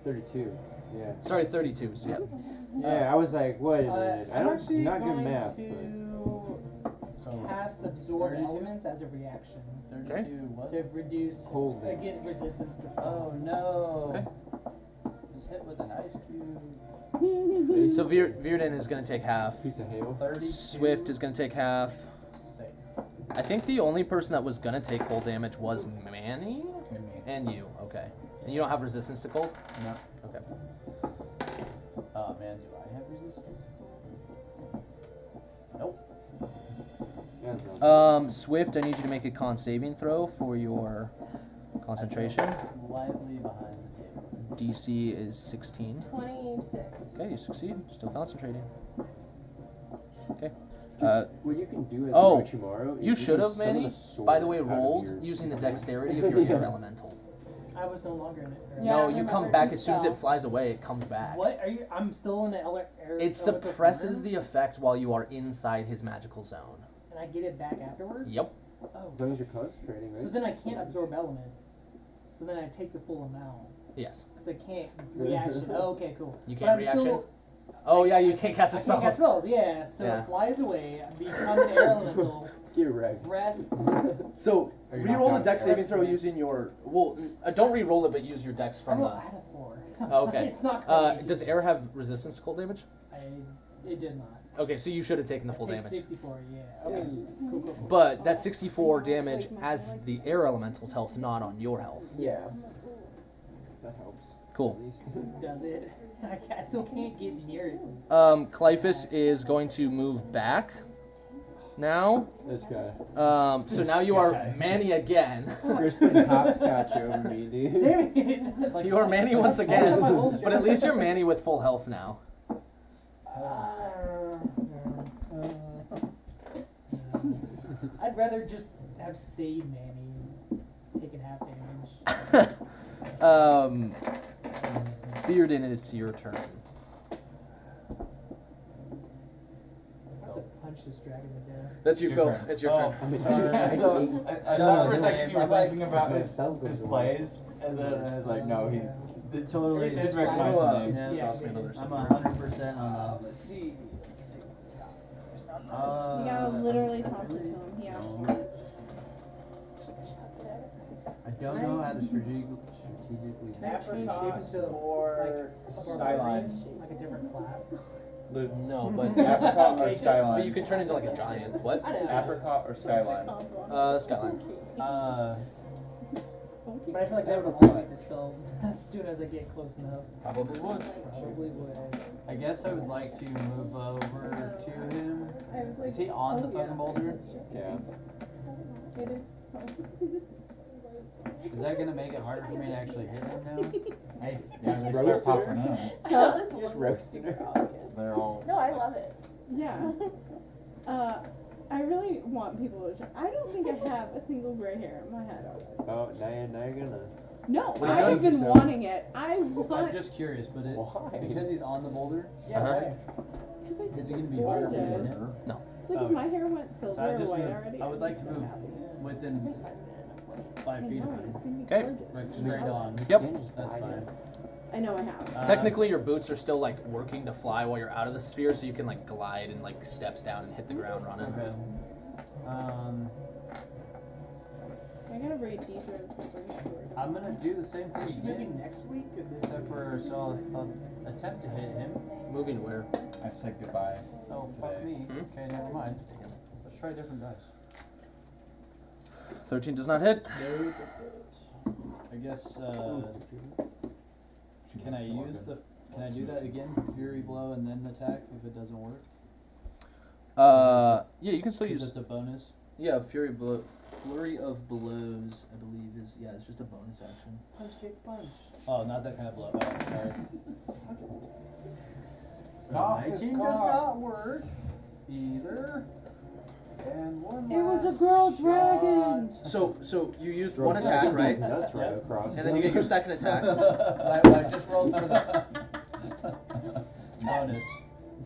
S3: 32. Yeah.
S2: Sorry, 32. So yeah.
S3: Yeah, I was like, wait a minute. I
S1: I'm
S3: don't.
S1: actually
S3: Not good
S1: going
S3: math.
S1: to
S7: So
S1: cast absorb
S7: 32?
S1: elements as a reaction
S7: 32 what?
S1: to reduce
S3: Cold damage.
S1: get resistance to
S7: Oh
S1: frost.
S7: no.
S2: Okay.
S7: Just hit with an ice cube.
S2: So Virden is going to take half.
S3: Piece of hail.
S7: 32.
S2: Swift is going to take half.
S7: Safe.
S2: I think the only person that was going to take cold damage was Manny and you. Okay. And you don't have resistance to cold?
S7: No.
S2: Okay.
S7: Oh man, do I have resistance? Nope.
S3: Yeah, so-
S2: Swift, I need you to make a con saving throw for your concentration.
S7: I feel slightly behind the table.
S2: DC is 16.
S6: 26.
S2: Okay, you succeed. Still concentrating. Okay.
S3: What you can do as
S2: oh,
S3: Orochimaru is
S2: you
S3: can
S2: should have,
S3: summon
S2: Manny.
S3: a sword
S2: By the way,
S3: out of
S2: rolled
S3: your
S2: using the
S3: stomach.
S2: dexterity of your air elemental.
S1: I was no longer in it.
S5: Yeah,
S2: no,
S5: I
S2: you come
S5: remember.
S2: back
S5: Just
S2: as soon as
S5: stop.
S2: it flies away. It comes back.
S1: What are you? I'm still in the air.
S2: It suppresses the effect while you are inside his magical zone.
S1: And I get it back afterwards.
S2: Yep.
S1: Oh.
S3: As long as you're concentrating, right?
S1: So then I can't absorb element. So then I take the full amount
S2: Yes.
S1: because I can't reaction. Oh, okay, cool.
S2: You
S1: But
S2: can't
S1: I'm
S2: reaction.
S1: still.
S2: Oh yeah, you can't cast a
S1: I
S2: spell.
S1: can't cast spells. Yeah. So
S2: Yeah.
S1: it flies away. I become an air elemental.
S3: Get wrecked.
S1: Breath.
S2: So
S3: Are you
S2: re-roll a
S3: knocked
S2: dex
S3: out?
S2: saving throw using your don't re-roll it, but use your dex from
S1: I
S2: the.
S1: had a 4.
S2: Oh, okay.
S1: It's not. crazy.
S2: Does air have resistance to cold damage?
S1: It does not.
S2: Okay, so you should have taken the
S1: I
S2: full
S1: take
S2: damage.
S1: 64. Yeah. Okay. Cool. Cool.
S2: But that's 64 damage as the air elemental's health, not on your health.
S3: Yeah. That helps.
S2: Cool.
S3: At least.
S1: Does it? I still can't get near it.
S2: Clyphus is going to move back now.
S3: This guy.
S2: So now you are Manny again.
S3: Chris putting hopscotch over me, dude.
S1: Damn it! It's like
S2: You are Manny once
S1: That's
S2: again,
S1: my whole
S2: but at least you're Manny with full health now.
S1: I'd rather just have stayed Manny, taken half damage.
S2: Bearden, it's your turn.
S1: I have to punch this dragon to death.
S2: That's you,
S4: Your
S2: Phil.
S4: turn.
S2: It's your
S7: Oh.
S2: turn.
S3: I mean,
S7: I
S4: No,
S7: thought for a
S4: no,
S7: second you were
S4: I'm like-
S7: thinking about
S3: his
S7: his plays, and then I was like, no, he
S1: Totally
S7: did recognize
S2: Oh,
S7: the name.
S2: yeah.
S1: Yeah.
S2: Toss me another
S7: I'm
S2: one.
S7: 100% on
S2: Let's see.
S5: You gotta literally talk to him. He asked for it.
S7: I don't know how to strategically.
S1: Can I change shape into
S4: or
S1: like
S4: Skyline.
S1: like a different class?
S2: No, but
S4: Apricot or
S1: Okay,
S4: Skyline?
S2: but you can turn into like a giant. What?
S1: I know.
S4: Apricot or Skyline?
S2: Skyline.
S1: But I feel like that would also be dispelled as soon as I get close enough.
S2: Probably would.
S1: Probably would.
S7: I guess I would like to move over to him.
S6: I was like,
S7: Is he on the
S6: oh,
S7: fucking
S6: yeah.
S7: boulder?
S6: It's just
S3: Yeah.
S6: It is so.
S7: Is that gonna make it harder for me to actually hit him now?
S4: Hey, yeah, they start
S3: roasted
S4: popping
S3: her?
S4: up.
S6: I love this
S3: Just
S6: one.
S3: roasting her.
S4: They're all.
S6: No, I love it.
S5: Yeah. I really want people to. I don't think I have a single gray hair in my head already.
S3: Oh, now you're gonna.
S5: No,
S2: What
S5: I
S2: are you
S5: have been
S3: doing?
S5: wanting it. I
S7: I'm
S5: want.
S7: just curious, but
S3: Why?
S7: because he's on the boulder,
S1: Yeah,
S2: Uh-huh.
S1: right.
S5: It's like,
S7: is it gonna be harder for me to hit?
S5: gorgeous.
S2: No.
S5: It's like if
S7: Oh.
S5: my hair went silver
S7: So I
S5: or
S7: just
S5: white
S7: moved.
S5: already.
S7: I would
S5: I'd
S7: like
S5: be
S7: to
S5: so
S7: move
S5: happy.
S7: within
S5: I
S7: 5 feet
S5: know,
S7: of
S5: and
S7: him.
S5: it's gonna be
S2: Okay.
S5: gorgeous.
S7: Like straight on.
S2: Yep.
S7: That's fine.
S5: I know I have.
S2: Technically, your boots are still like working to fly while you're out of the sphere, so you can like glide and like steps down and hit the ground running.
S7: Okay.
S5: I gotta read deeper and super sword.
S7: I'm gonna do the same
S1: Is she
S7: thing
S1: moving
S7: again,
S1: next week or this
S7: except for so I'll attempt to hit him.
S2: Moving where?
S4: I said goodbye.
S7: Oh fuck
S4: Today.
S7: me.
S2: Hmm?
S7: Okay, never mind. Let's try different dice.
S2: 13 does not hit.
S7: I guess. Can I use the? Can I do that again? Fury blow and then attack if it doesn't work.
S2: Yeah, you can still
S7: 'Cause
S2: use.
S7: it's a bonus.
S2: Yeah, flurry of blows. I believe is it's just a bonus action.
S1: punch, kick, punch?
S7: Oh, not that kind of blow. Oh, sorry. So
S4: Cock is
S7: 19 does
S4: cock.
S7: not work either. And one
S5: It was a
S7: last
S5: girl
S7: shot.
S5: dragon.
S2: So you used one attack, right?
S3: Nuts right
S7: Yep.
S3: across.
S2: And then you get your second attack.
S7: I just rolled for the bonus.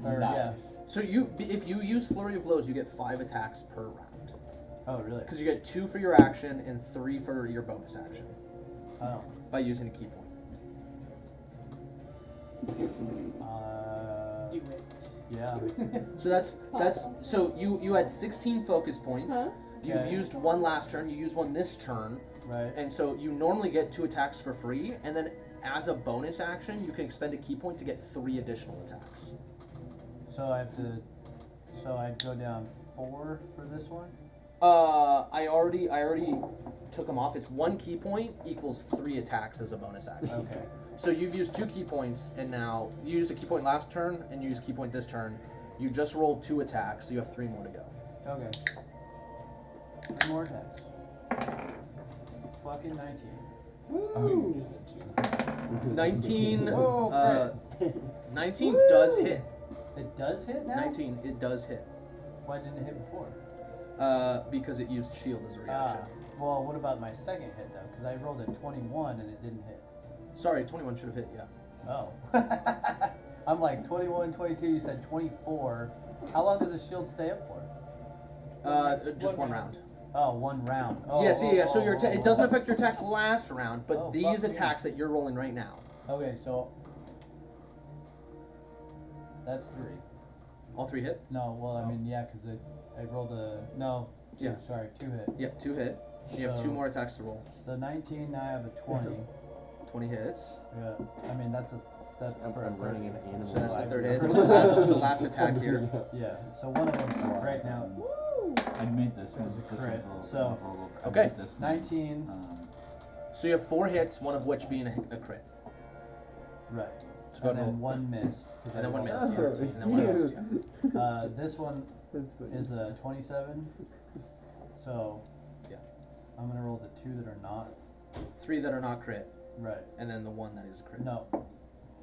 S7: Or,
S4: Nice.
S2: So if you use flurry of blows, you get 5 attacks per round.
S7: Oh, really?
S2: Because you get 2 for your action and 3 for your bonus action
S7: Oh.
S2: by using a key point.
S1: Do it.
S7: Yeah.
S2: So that's so you had 16 focus points.
S5: Huh?
S2: You've
S7: Okay.
S2: used one last turn. You use one this turn,
S7: Right.
S2: and so you normally get 2 attacks for free, and then as a bonus action, you can expend a key point to get 3 additional attacks.
S7: So I have to. So I'd go down 4 for this one.
S2: I already took them off. It's 1 key point equals 3 attacks as a bonus action.
S7: Okay.
S2: So you've used 2 key points, and now you used a key point last turn, and you used a key point this turn. You just rolled 2 attacks, so you have 3 more to go.
S7: Okay. 3 more attacks. Fucking 19.
S4: Oh, you did it too.
S2: 19.
S7: Whoa,
S2: 19 does hit.
S7: It does hit now?
S2: 19, it does hit.
S7: Why didn't it hit before?
S2: Because it used shield as a reaction.
S7: Well, what about my second hit though? Because I rolled a 21 and it didn't hit.
S2: Sorry, 21 should have hit, yeah.
S7: Oh. I'm like 21, 22, you said 24. How long does the shield stay up for?
S2: Just one round.
S7: Oh, 1 round. Oh,
S2: Yes, yeah. So your
S7: oh,
S2: it doesn't affect your attacks last round, but
S7: Oh,
S2: these
S7: fuck
S2: attacks that you're rolling right now.
S7: Okay, so that's 3.
S2: All 3 hit?
S7: No, well, I mean, yeah, because I rolled a, no, 2,
S2: Yeah.
S7: sorry, 2 hit.
S2: Yep, 2 hit. You have 2
S7: So-
S2: more attacks to roll.
S7: The 19, now I have a 20.
S2: 20 hits.
S7: Yeah, I mean, that's
S3: I'm
S7: for a
S3: running an animal.
S2: So that's the
S7: life.
S2: third hit. That's the last attack here.
S7: Yeah, so one of them's right now.
S4: I made this one.
S7: It's a
S4: This
S7: crit.
S4: one's a little
S7: So-
S4: vulnerable. I
S2: Okay.
S4: made this one.
S7: 19,
S2: So you have 4 hits, one of which being a crit.
S7: right.
S2: So go
S7: And
S2: ahead
S7: then
S2: roll.
S7: 1 missed. 'cause
S2: And
S7: I
S2: then 1
S7: rolled
S2: missed.
S7: a
S2: Yeah.
S7: 13.
S2: And then 1 missed. Yeah.
S7: This one
S3: That's funny.
S7: is a 27. So
S2: Yeah.
S7: I'm gonna roll the 2 that are not.
S2: 3 that are not crit,
S7: Right.
S2: and then the 1 that is a crit.
S7: No.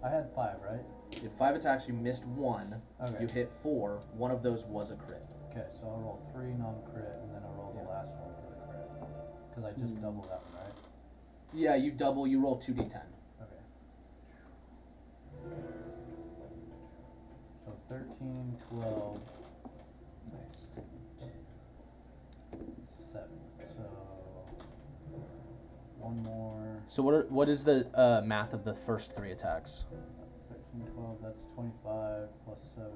S7: I had 5, right?
S2: You had 5 attacks, you missed 1.
S7: Okay.
S2: You hit 4. One of those was a crit.
S7: Okay, so I'll roll 3 non-crit, and then I'll roll the last one for the crit. Because I just doubled that one, right?
S2: Yeah, you double, you roll 2d10.
S7: Okay. So 13, 12,
S3: Nice.
S7: 7. So 1 more.
S2: So what is the math of the first 3 attacks?
S7: 13, 12, that's 25 plus 7.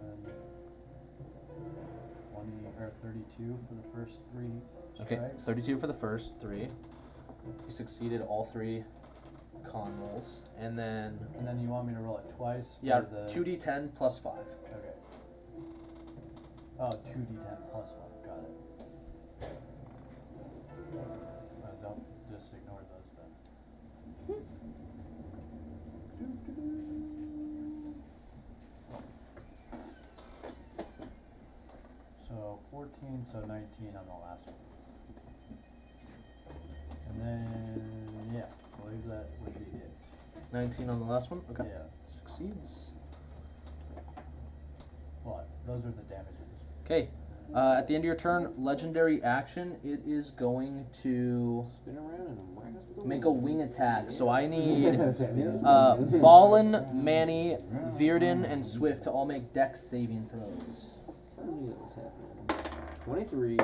S7: 20 or 32 for the first 3
S2: Okay,
S7: strikes.
S2: 32 for the first 3. You succeeded all 3 con rolls, and then
S7: And then you want me to roll it twice for
S2: yeah,
S7: the
S2: 2d10 plus 5.
S7: Okay. Oh, 2d10 plus 1. Got it. Don't just ignore those then. So 14, so 19 on the last one. And then, yeah, I believe that would be it.
S2: 19 on the last one. Okay,
S7: Yeah.
S2: succeeds.
S7: Well, those are the damages.
S2: Okay, at the end of your turn, legendary action. It is going to
S3: Spin around and whack us with a
S2: make a wing attack. So I need
S3: uh,
S2: Ballin, Manny, Virden, and Swift to all make dex saving throws.
S3: I knew that was happening. 23.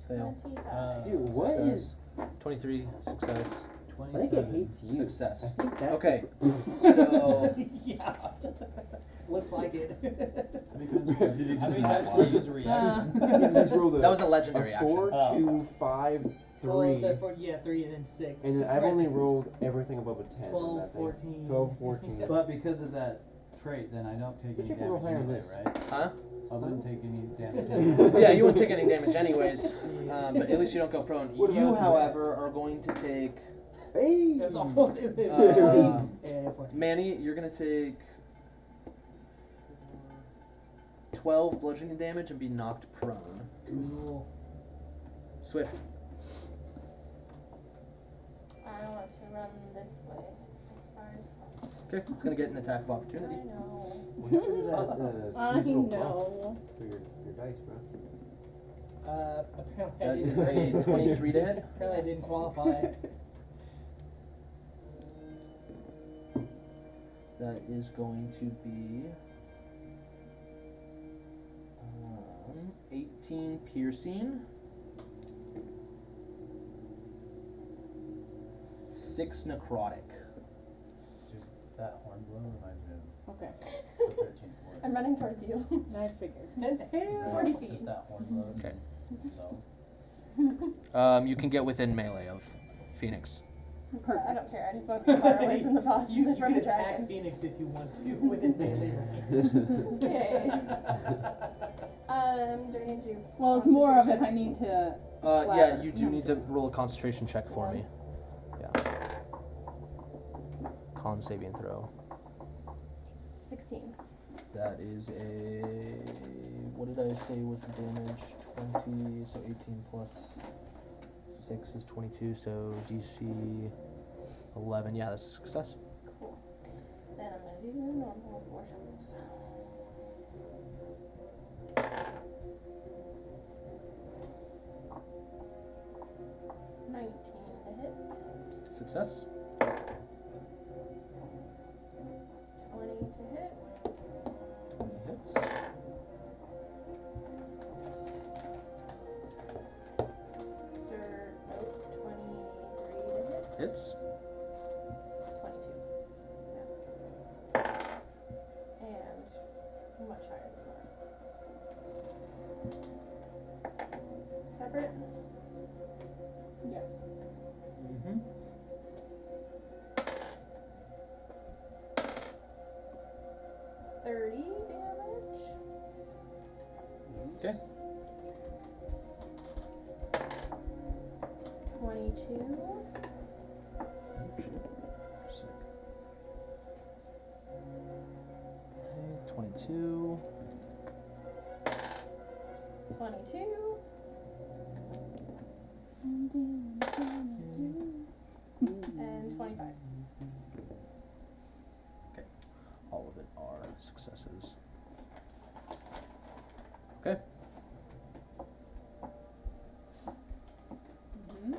S2: Fail.
S6: 25.
S3: Dude, what
S2: Success.
S3: is?
S2: 23, success.
S3: I think it
S7: 27.
S3: hates you.
S2: Success.
S3: I think that's
S2: Okay,
S3: the-
S2: so
S1: Yeah. Looks like it.
S4: Did you
S7: How
S4: just
S7: many
S4: not
S7: times
S4: want
S7: can you use a reaction?
S3: I just rolled
S2: that was a legendary
S3: a
S2: action.
S3: 4,
S7: Oh.
S3: 2, 5, 3.
S1: Well, it's that 3 and then 6.
S3: And then I've
S1: Right.
S3: only rolled everything above a 10. on
S1: 12,
S3: that thing.
S1: 14.
S3: 12, 14.
S7: But because of that trait, then I don't take
S3: But
S7: any
S3: you can roll
S7: damage
S3: higher than
S7: anyway,
S3: this.
S7: right?
S2: Huh?
S7: I wouldn't take any damage anyway.
S2: Yeah, you wouldn't take any damage anyways, but at least you don't go prone.
S3: What
S2: You,
S3: about
S2: however, are going to take
S3: Hey!
S1: It was almost it was 20. 14.
S2: Manny. You're gonna take 12 bludgeoning damage and be knocked prone.
S1: Cool.
S2: Swift.
S6: I want to run this way as far as possible.
S2: Okay, it's gonna get an attack of
S6: I
S2: opportunity.
S6: know.
S3: What happened to that
S6: I
S3: seasonal buff
S6: know.
S3: for your dice, bro?
S1: Apparently I
S2: That is
S1: didn't.
S2: a 23 to hit.
S1: Apparently I didn't qualify.
S2: That is going to be 18 piercing, 6 necrotic.
S7: Dude, that horn blow reminds me
S5: Okay.
S7: of the 13th ward.
S6: I'm running towards you.
S5: I figured.
S7: Right?
S6: 40 feet.
S7: Just that horn blow.
S2: Okay.
S7: So.
S2: You can get within melee of Phoenix.
S6: I don't care. I just want to be far away from the boss
S1: You
S6: from
S1: can
S6: the
S1: attack
S6: dragon.
S1: Phoenix if you want to within melee range.
S6: Okay. Do I need to do
S5: Well, it's more of if
S6: concentration?
S5: I need to.
S2: Yeah,
S5: Flat.
S2: you do need to roll a concentration check for me. Yeah. Con saving throw.
S6: 16.
S2: That is a. What did I say was the damage? 20, so 18 plus 6 is 22, so DC 11. Yeah, that's a success.
S6: Cool. Then I'm gonna do normal forces. 19 to hit.
S2: Success.
S6: 20 to hit.
S2: 20 hits.
S6: Third, nope, 23 to hit.
S2: Hits.
S6: 22. Yeah. And much higher than that. Separate?
S5: Yes.
S2: Mm-hmm.
S6: $30 damage.
S2: Okay.
S6: 22.
S2: Sick. 22.
S6: 22. And 25.
S2: All of it are successes. Okay.
S5: Mm-hmm.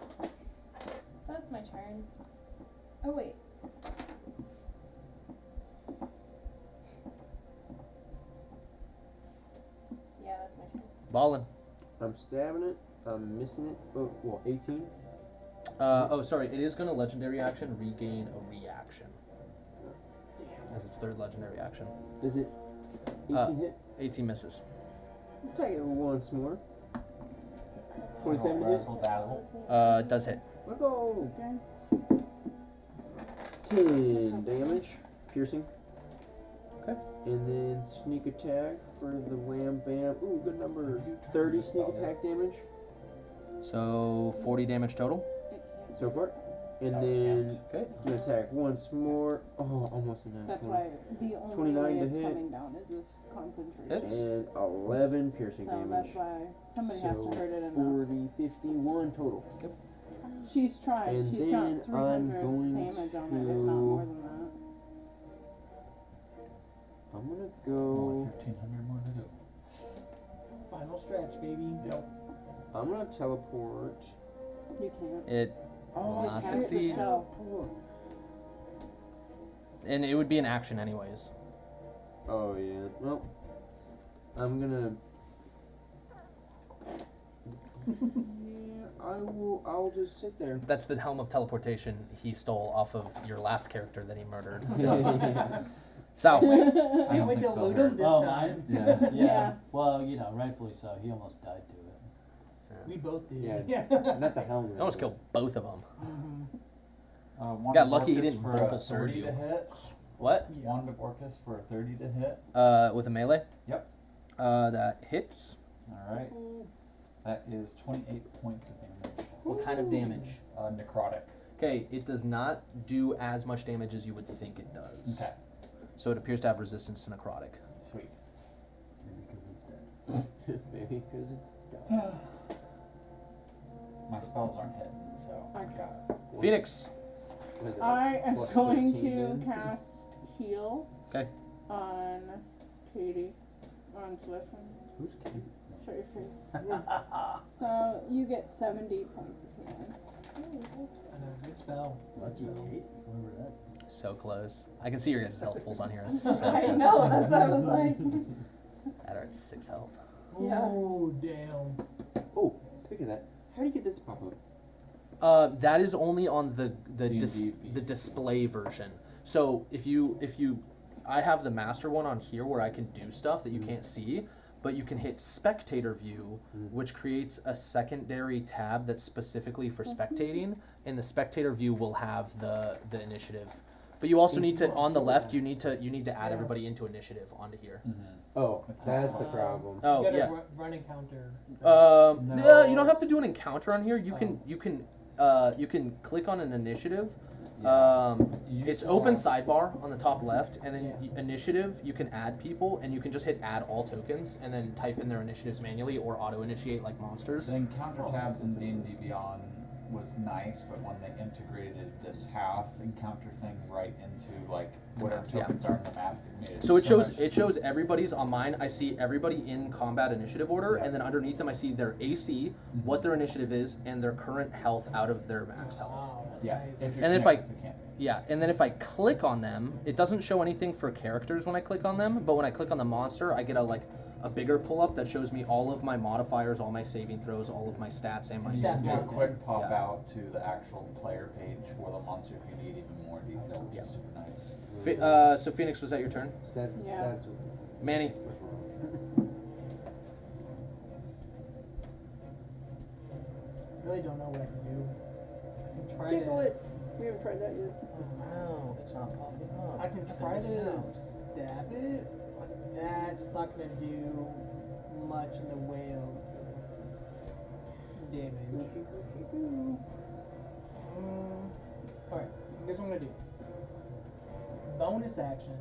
S6: That's my turn. Oh, wait. Yeah, that's my turn.
S2: Ballin.
S3: I'm stabbing it. I'm missing it. Oh, well, 18.
S2: Oh, sorry. It is going to legendary action regain a reaction. As its third legendary action.
S3: Is it 18 hit?
S2: 18 misses.
S3: Take it once more. 27 to hit.
S7: Razzle dazzle.
S2: It does hit.
S3: Let's go.
S5: Okay.
S3: 10 damage. Piercing.
S2: Okay.
S3: And then sneak attack for the wham bam. Ooh, good number. 30 sneak attack damage
S2: So 40 damage total.
S3: so far. And
S7: Oh,
S3: then
S2: Okay.
S3: can attack once more. Oh, almost a nat
S5: That's
S3: 20.
S5: why the only
S3: 29
S5: way
S3: to
S5: it's
S3: hit.
S5: coming down is if concentration.
S2: Hits.
S3: And 11 piercing
S5: So
S3: damage.
S5: that's why somebody has
S3: So
S5: to hurt it enough.
S3: 40, 51 total.
S5: She's tried.
S3: And
S5: She's
S3: then
S5: got
S3: I'm
S5: 300
S3: going
S5: damage on it, if not
S3: to-
S5: more than that.
S3: I'm gonna
S7: Only
S3: go.
S7: 1,500 more to go.
S1: Final stretch, baby.
S3: I'm gonna teleport.
S5: You can't.
S2: It
S3: Oh,
S2: Not
S3: I can't
S2: succeed.
S3: teleport.
S2: and it would be an action anyways.
S3: Oh yeah. Well, I'm gonna. Yeah, I'll just sit there.
S2: That's the helm of teleportation he stole off of your last character that he murdered. So
S7: I don't
S1: Can't wait
S7: think
S1: to
S7: they'll
S1: loot
S7: hurt.
S1: him this
S7: Oh,
S1: time.
S7: Yeah. Yeah.
S5: Yeah.
S7: Well, you know, rightfully so. He almost died to it.
S1: We both did.
S3: Yeah. Not the helmet.
S2: you almost killed both of them.
S1: Mhm.
S7: Wand
S2: Got
S7: of
S2: lucky he
S7: Orcus
S2: didn't
S7: for
S2: vocal
S7: a
S2: sword
S7: 30
S2: you.
S7: to hit.
S2: What?
S1: Yeah.
S7: Wand of Orcus for a 30 to hit.
S2: With a melee?
S7: Yep.
S2: That hits.
S7: Alright. That is 28 points of damage.
S2: What kind of damage?
S7: Necrotic.
S2: Okay, it does not do as much damage as you would think it does.
S7: Okay.
S2: So it appears to have resistance to necrotic.
S7: Sweet.
S1: Maybe because it's dead.
S3: Maybe because it's done.
S7: My spells aren't hitting, so.
S5: I got.
S2: Phoenix.
S3: What is it,
S5: I am
S3: plus
S5: going
S3: 13
S5: to
S3: then?
S5: cast heal.
S2: 'Kay.
S5: On Katie. On Swift.
S3: Who's Kate?
S5: Show your face. So you get 70 points of healing.
S1: I know, good spell.
S7: Lucky
S1: Good spell.
S7: Kate. Remember that.
S2: So close. I can see your guys' health pools on here. So
S5: I
S2: close.
S5: know, that's what I was like.
S2: That are at 6 health.
S5: Yeah.
S1: Oh, damn.
S3: Oh, speaking of that, how do you get this to pop up?
S2: That is only on the
S7: D&D
S2: the display version. So if you I have the master one on here where I can do stuff that you can't see, but you can hit spectator view, which creates a secondary tab that's specifically for spectating, and the spectator view will have the initiative. But you also need to, on the left, you need to add everybody into initiative onto here.
S3: Oh,
S7: That's
S3: that's the
S1: not-
S3: problem.
S2: Oh
S1: You gotta
S2: yeah.
S1: run encounter.
S2: Yeah, you don't have to do an encounter on here. You can you can click on an initiative.
S7: You
S2: It's
S7: saw-
S2: open sidebar on the top left, and then
S1: Yeah.
S2: initiative. You can add people, and you can just hit add all tokens, and then type in their initiatives manually or auto initiate like monsters.
S7: The encounter tabs in D&D Beyond
S4: was nice, but when they integrated this half encounter thing right into like what our
S2: maps, yeah.
S4: tokens are in the map, it made it
S2: So it shows
S4: much-
S2: it shows everybody's on mine. I see everybody in combat initiative order,
S4: Yeah.
S2: and then underneath them I see their AC, what their initiative is, and their current health out of their max health.
S1: Wow, that's
S4: Yeah.
S1: nice.
S4: If you're
S2: And if I-
S4: connected to the campaign.
S2: Yeah, and then if I click on them, it doesn't show anything for characters when I click on them, but when I click on the monster, I get a bigger pull-up that shows me all of my modifiers, all my saving throws, all of my stats, and my
S1: Is
S4: You
S1: that
S4: can do a
S1: map
S4: quick pop
S2: Yeah.
S4: out to the actual player page for the monster if you need even more detail, which is super nice.
S2: So Phoenix, was that your turn?
S3: That's
S5: Yeah.
S2: Manny.
S3: what's wrong.
S1: I really don't know what I can do. I can try
S5: Tickle
S1: to.
S5: it. We haven't tried that yet.
S2: No, it's not popping up.
S1: I can try to stab it, but that's not gonna do much in the way of damage. Alright, here's what I'm gonna do. Bonus action,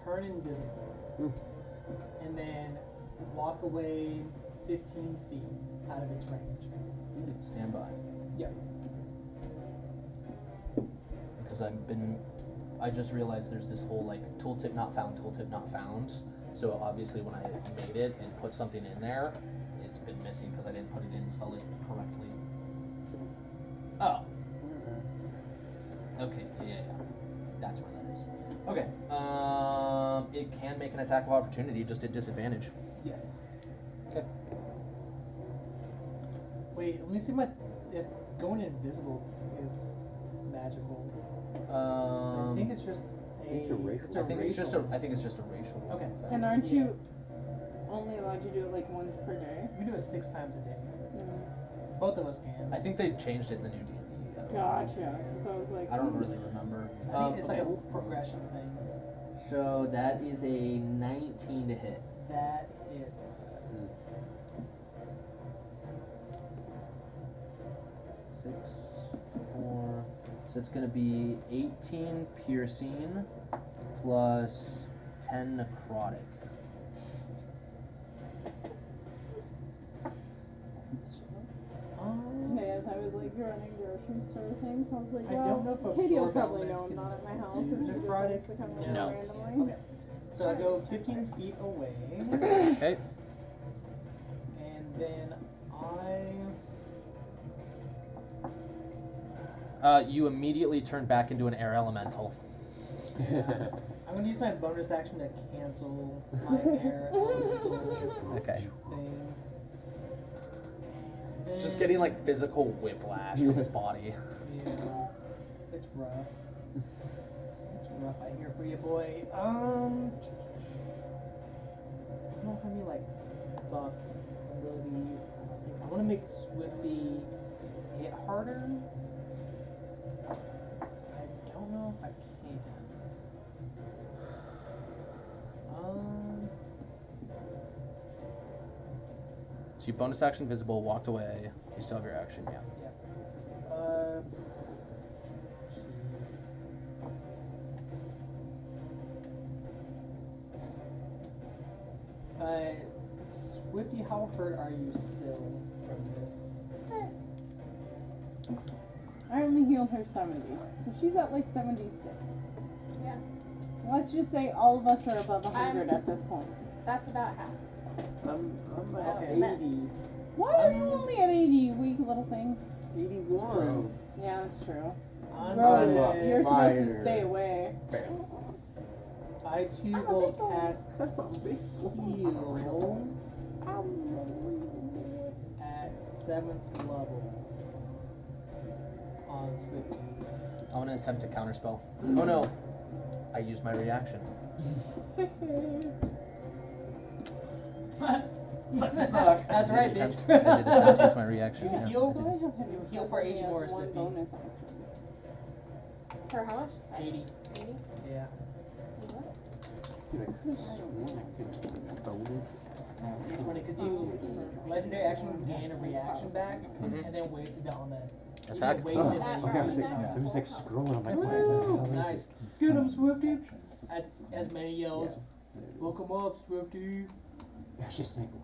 S1: turn invisible, and then walk away 15 feet out of its range.
S2: Stand by.
S1: Yep.
S2: Because I just realized there's this whole like tooltip not found. So obviously when I made it and put something in there, it's been missing because I didn't put it in and spell it correctly. Oh. Okay, yeah. That's where that is. Okay. It can make an attack of opportunity just at disadvantage.
S1: Yes.
S2: Okay.
S1: Wait, let me see if going invisible is magical. So I think it's just
S3: It's a racial-
S1: It's a
S2: I think it's just
S1: racial.
S2: I think it's just a racial.
S1: Okay.
S2: thing.
S5: And aren't you only allowed to do it like once per day?
S1: We do it 6 times a day.
S5: Mm.
S1: Both of us can.
S2: I think they changed it in the new D&D.
S5: Gotcha. So I was like,
S2: I don't really remember.
S1: I think it's like
S2: Okay.
S1: a progression thing.
S2: So that is a 19 to hit.
S1: That hits.
S2: 6, 4. So it's going to be 18 piercing plus 10 necrotic.
S5: today as I was like running grocery store things, I was like,
S1: I
S5: well,
S1: don't know if
S5: Katie will
S1: absorb
S5: probably
S1: elements
S5: know I'm
S1: can
S5: not at my house
S1: do
S5: if she just
S1: necrotic.
S5: likes to come in
S2: No.
S5: randomly.
S1: Okay. So I go 15 feet away,
S2: Okay.
S1: and then
S2: You immediately turn back into an air elemental.
S1: I'm gonna use my bonus action to cancel my air elemental
S2: Okay.
S1: thing.
S2: It's just getting like physical whiplash from his body.
S1: Yeah, it's rough. It's rough out here for you, boy. I don't know if I need like buff abilities. I want to make Swifty hit harder. I don't know if I can.
S2: So you bonus action visible, walked away. You still have your action, yeah.
S1: Jeez. Swifty, how hurt are you still from this?
S5: I only healed her 70, so she's at like 76.
S6: Yeah,
S5: Let's just say all of us are above 100 at this point.
S6: that's about half.
S7: I'm at
S1: Okay.
S7: 80.
S5: Why are you only at 80, you weak little thing?
S7: 81.
S5: Yeah, that's true.
S1: I'm
S5: Bro,
S1: gonna-
S5: you're supposed to
S7: fighter.
S5: stay away.
S1: I too
S5: I'm a
S1: will
S5: big boy.
S1: cast heal at 7th level on Swifty.
S2: I'm gonna attempt to counterspell. Oh no! I used my reaction.
S1: That's right,
S2: I did
S1: bitch.
S2: attempt to use my reaction.
S1: You
S2: Yeah,
S1: can heal
S2: I did.
S5: I have him
S1: Heal for 80
S5: as
S1: more,
S5: one
S1: Slippy.
S5: bonus action.
S6: For how much?
S1: 80.
S6: 80?
S1: Yeah.
S3: Dude, I could have sworn I could bonus
S1: It's funny because you legendary action gain a reaction back and then wasted it on that. You can
S2: Attack?
S1: waste it
S6: Oh.
S1: when
S3: Okay, I
S1: you
S3: was like,
S6: Yeah.
S3: I'm just like scrolling. I'm like,
S1: Woo!
S3: what the hell is
S1: Nice.
S3: this?
S1: Let's get him, Swifty. As many yells. Fuck him up, Swifty.
S3: I was just like, what?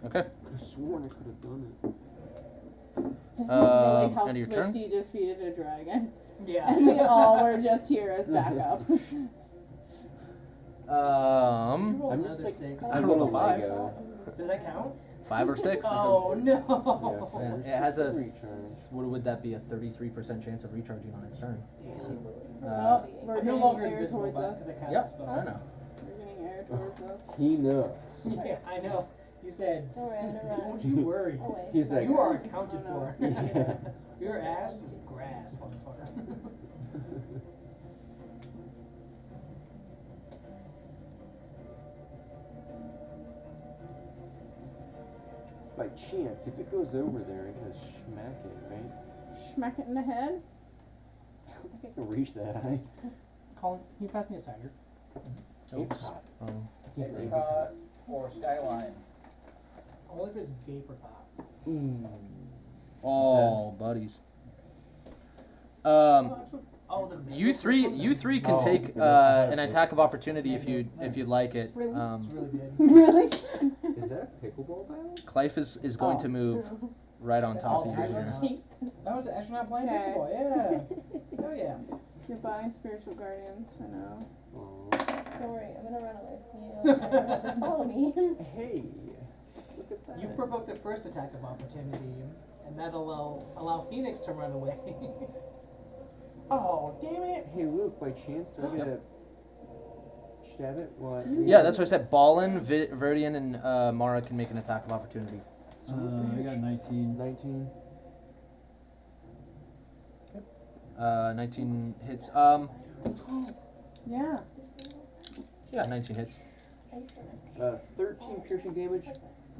S2: Okay.
S3: I could have sworn I could have done it.
S5: This is really how
S2: end of your turn.
S5: Swifty defeated a dragon.
S1: Yeah.
S5: And we all were just here as backup.
S3: I'm just
S1: Another
S3: like
S1: 6.
S2: I rolled a 5.
S3: Lego.
S1: Does that count?
S2: 5 or 6.
S1: Oh no.
S2: Yeah, it has a.
S3: Recharge.
S2: What would that be? A 33% chance of recharging on its turn.
S5: Oh, we're
S1: I'm no
S5: getting
S1: longer
S5: air
S1: invisible
S5: towards us.
S1: because I cast a
S2: Yep,
S1: spell.
S2: I know.
S5: We're getting air towards us.
S3: He knows.
S1: Yeah, I know. You said,
S6: Don't worry, I'm gonna run
S1: don't you worry.
S6: away.
S3: He's like,
S1: You are accounted
S5: Oh,
S1: for.
S5: no.
S1: Your ass is grass, motherfucker.
S3: by chance, if it goes over there, I gotta smack it, right?
S5: Smack it in the head.
S3: I don't think I can reach that high.
S1: Colin, can you pass me a cider?
S2: Oops.
S7: Apricot or Skyline.
S1: Only if it's apricot.
S2: All buddies.
S1: Oh, the
S2: You three can
S3: Oh,
S2: take
S3: the
S2: an attack of opportunity if you'd like it.
S1: It's really good.
S5: Really?
S3: Is that a pickleball battle?
S2: Clive is going
S5: Oh.
S2: to move right on top of you.
S1: Oh,
S2: here.
S1: That was an astronaut playing
S5: Okay.
S1: pickleball, yeah. Oh yeah.
S5: Goodbye, spiritual guardians, for now.
S3: Oh.
S6: Don't worry, I'm gonna run away from you. Just follow me.
S3: Hey, look at that.
S1: You provoke the first attack of opportunity, and that'll allow Phoenix to run away. Oh, damn it!
S3: Hey, Luke, by chance, do I get to stab it? What?
S2: Yeah, that's what I said. Ballin, Verdian, and Mara can make an attack of opportunity.
S7: I got 19.
S3: 19.
S2: 19 hits.
S5: Yeah.
S2: Yeah, 19 hits.
S3: 13 piercing damage,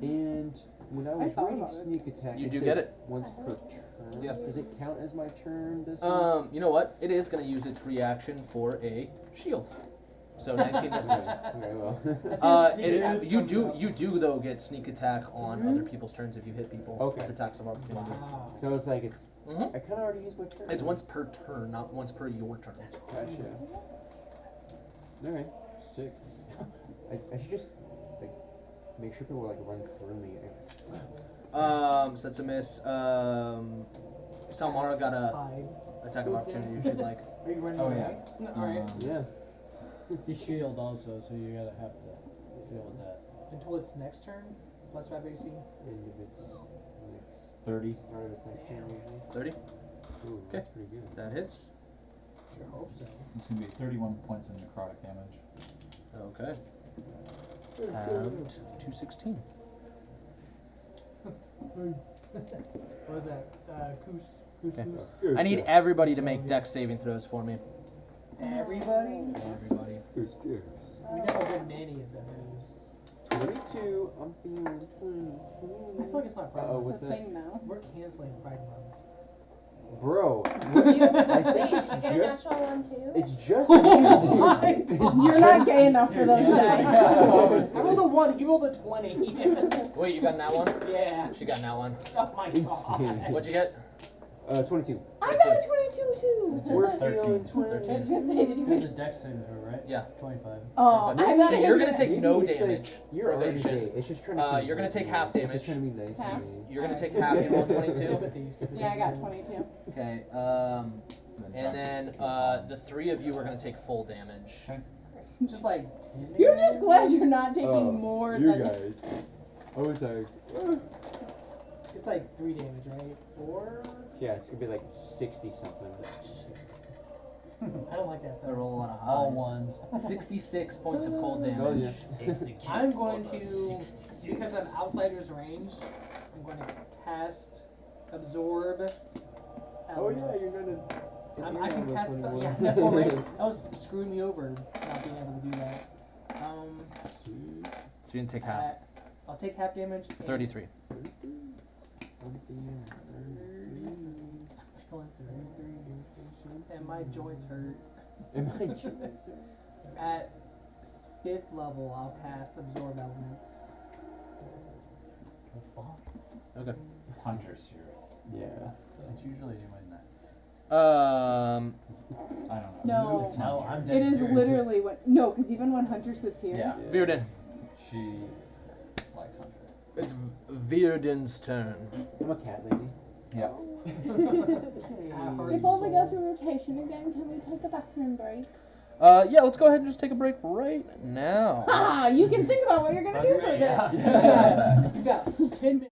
S3: and when I was
S5: thought
S3: reading
S5: about it.
S3: sneak attack,
S2: You
S3: it
S2: do
S3: says
S2: get it.
S3: once per turn.
S2: Yeah.
S3: Does it count as my turn this one?
S2: You know what? It is going to use its reaction for a shield. So 19 misses.
S3: Very well.
S2: You do though get sneak attack on other people's turns if you hit people
S3: Okay.
S2: with attacks of opportunity.
S1: Wow.
S3: So I was like, it's.
S2: Mhm.
S3: I kind of already used my turn.
S2: It's once per turn, not once per your turn.
S3: Gotcha. Alright, sick. I should just like make sure people like run through me.
S2: So that's a miss. Salmara got a
S1: Hide.
S2: attack of opportunity if you'd like.
S1: Are you running
S7: Oh,
S1: away? No, alright.
S3: Yeah.
S7: He's shield also, so you gotta have to deal with that.
S1: Until its next turn, plus 5 AC.
S3: And if it's next
S4: 30.
S3: start of its next turn usually.
S2: 30.
S3: Ooh, that's pretty good.
S2: That hits.
S1: Sure hope so.
S4: It's gonna be 31 points of necrotic damage.
S2: Okay. And 216.
S1: What was that? Coos.
S2: I need everybody to make dex saving throws for me.
S1: Everybody?
S2: Everybody.
S3: Who's scared?
S1: We know how good Manny is at those.
S3: 22. I'm feeling 20.
S1: I feel like it's not Pride
S3: Uh-oh,
S1: Month.
S3: what's
S5: It's a
S3: that?
S5: thing now.
S1: We're canceling Pride Month.
S3: Bro,
S6: You,
S3: I think
S6: wait,
S3: it's
S6: I get a
S3: just.
S6: natural one too?
S3: It's just me, dude.
S5: You're not gay enough for those guys.
S1: I rolled a 1, he rolled a 20.
S2: Wait, you got that one?
S1: Yeah.
S2: She got that one.
S1: Oh my
S3: Insane.
S1: god.
S2: What'd you get?
S3: 22.
S5: I got a 22 too.
S3: We're
S4: 13.
S3: feeling
S6: I
S3: 20.
S6: was gonna say, did you
S7: There's a dex saving throw, right?
S2: Yeah.
S7: 25.
S5: Oh,
S2: So
S5: I thought
S2: you're
S5: it was
S2: gonna take no
S3: Maybe it's like,
S2: damage
S3: you're
S2: for
S3: already
S2: evasion.
S3: gay. It's just trying to.
S2: You're gonna take half
S3: It's just
S2: damage.
S3: trying to be nice
S5: Half?
S3: to me.
S2: You're gonna take half. You rolled 22.
S1: Sympathy.
S5: Yeah, I got 22.
S2: Okay. And then the three of you are gonna take full damage.
S1: Just like 10
S5: You're
S1: damage?
S5: just glad you're not taking
S3: Oh,
S5: more
S3: you
S5: than.
S3: guys. I was like,
S1: It's like 3 damage, right? 4?
S3: yeah, it's gonna be like 60 something.
S1: I don't like that
S2: I
S1: sound.
S2: roll a lot of
S7: All
S2: highs.
S7: ones.
S2: 66 points of cold damage.
S3: Oh, yeah.
S1: I'm going to, because I'm outsider's range, I'm going to cast Absorb
S3: Oh yeah,
S1: Elements.
S3: you're gonna.
S1: I can cast spell. Yeah, no, right? That was screwing me over not being able to do that.
S2: So you're gonna take half.
S1: I'll take half damage. and
S2: 33.
S1: Feeling 33, and my joints hurt.
S3: Am I joints
S1: At 5th level, I'll cast Absorb Elements.
S2: Okay.
S4: Hunters here.
S3: Yeah.
S7: It's usually when that's.
S4: I don't know.
S5: No.
S4: It's
S7: No,
S4: not
S7: I'm
S4: here.
S7: dead
S5: It is
S7: serious.
S5: literally when. No, because even when Hunter sits here.
S7: Yeah.
S2: Virden.
S4: She likes Hunter.
S2: It's Virden's turn.
S3: I'm a cat lady.
S4: Yeah.
S5: Before we go through rotation again, can we take a bathroom break?
S2: Yeah, let's go ahead and just take a break right now.
S5: Ah, you can think about what you're gonna do for a bit.
S1: You got 10 minutes.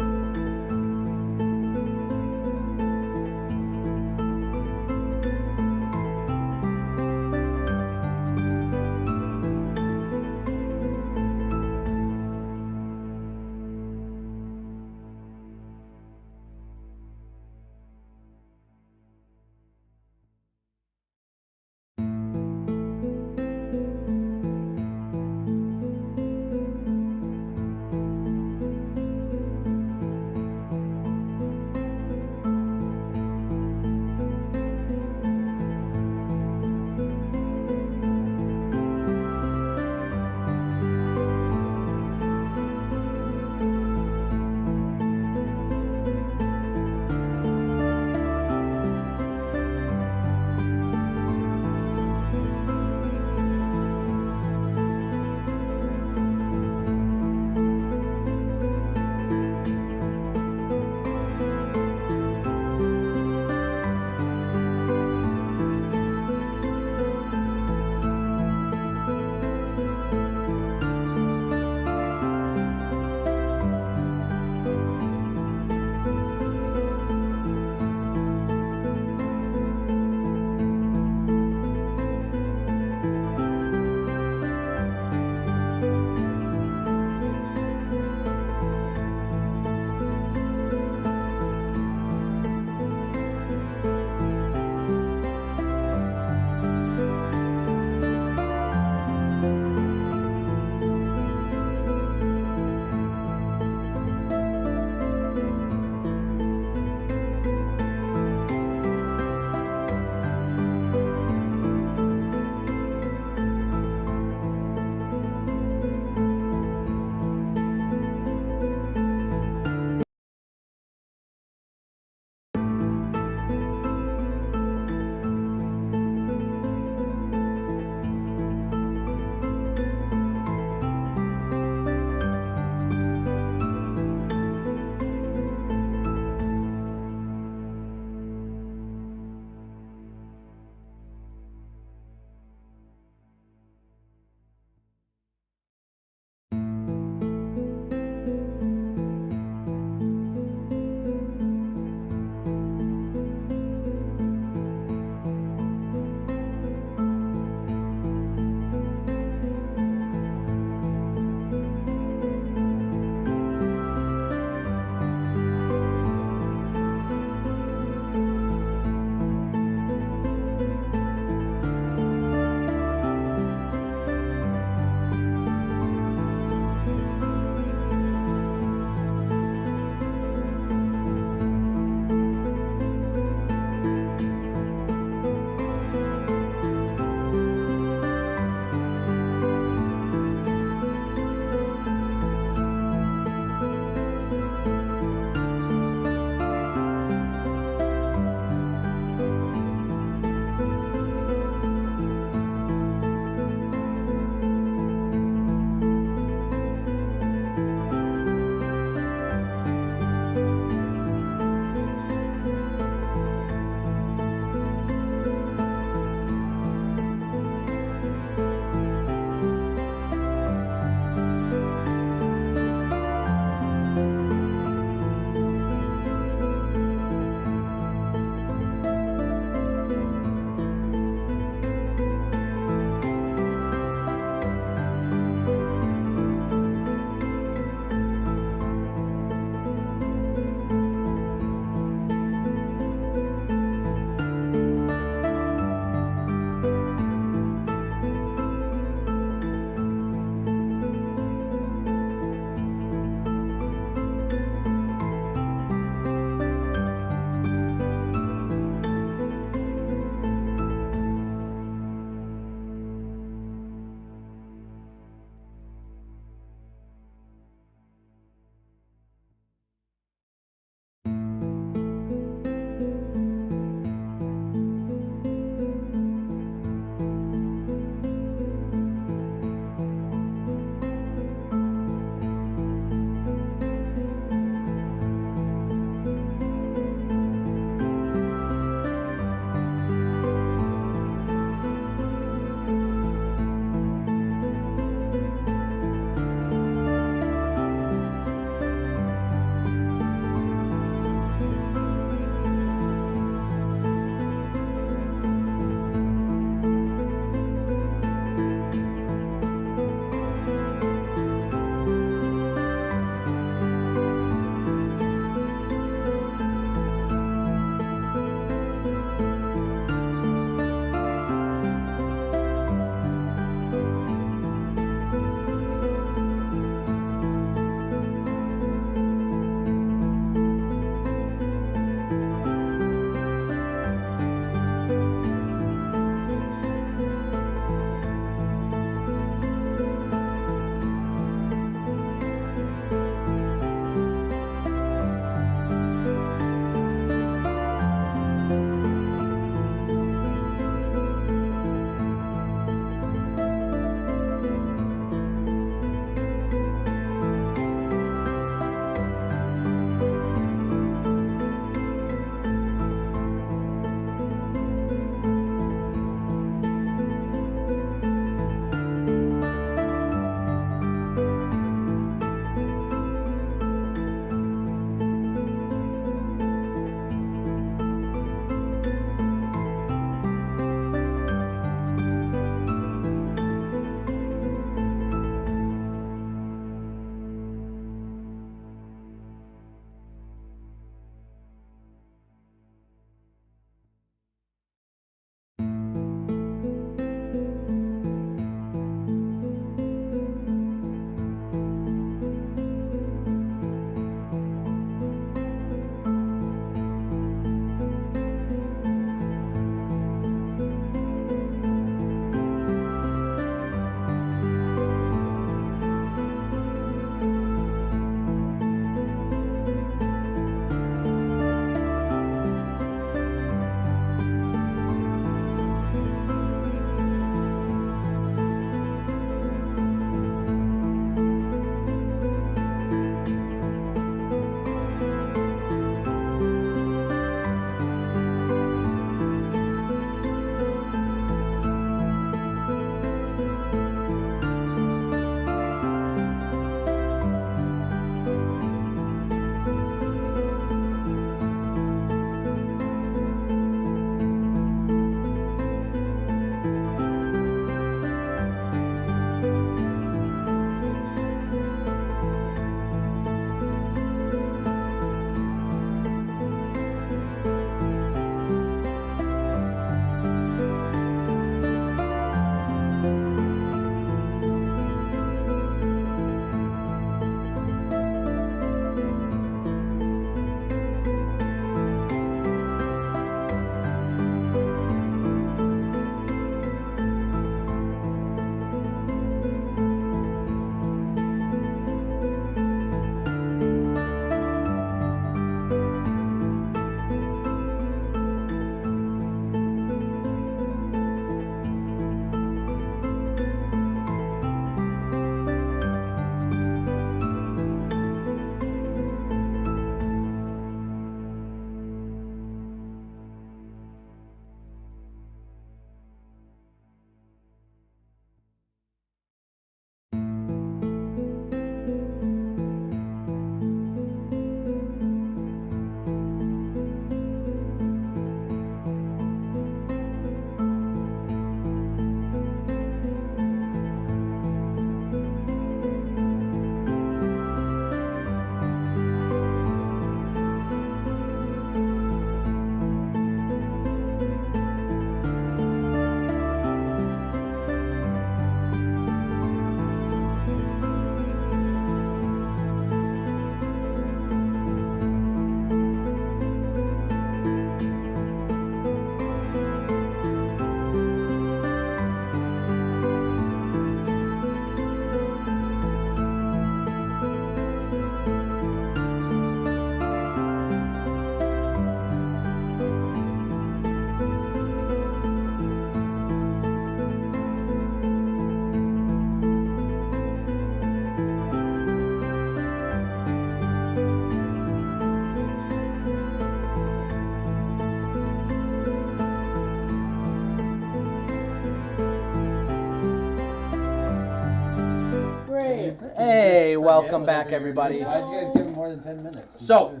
S5: great.
S2: Hey, welcome back, everybody.
S7: Why'd you guys give him more than 10 minutes?
S2: So,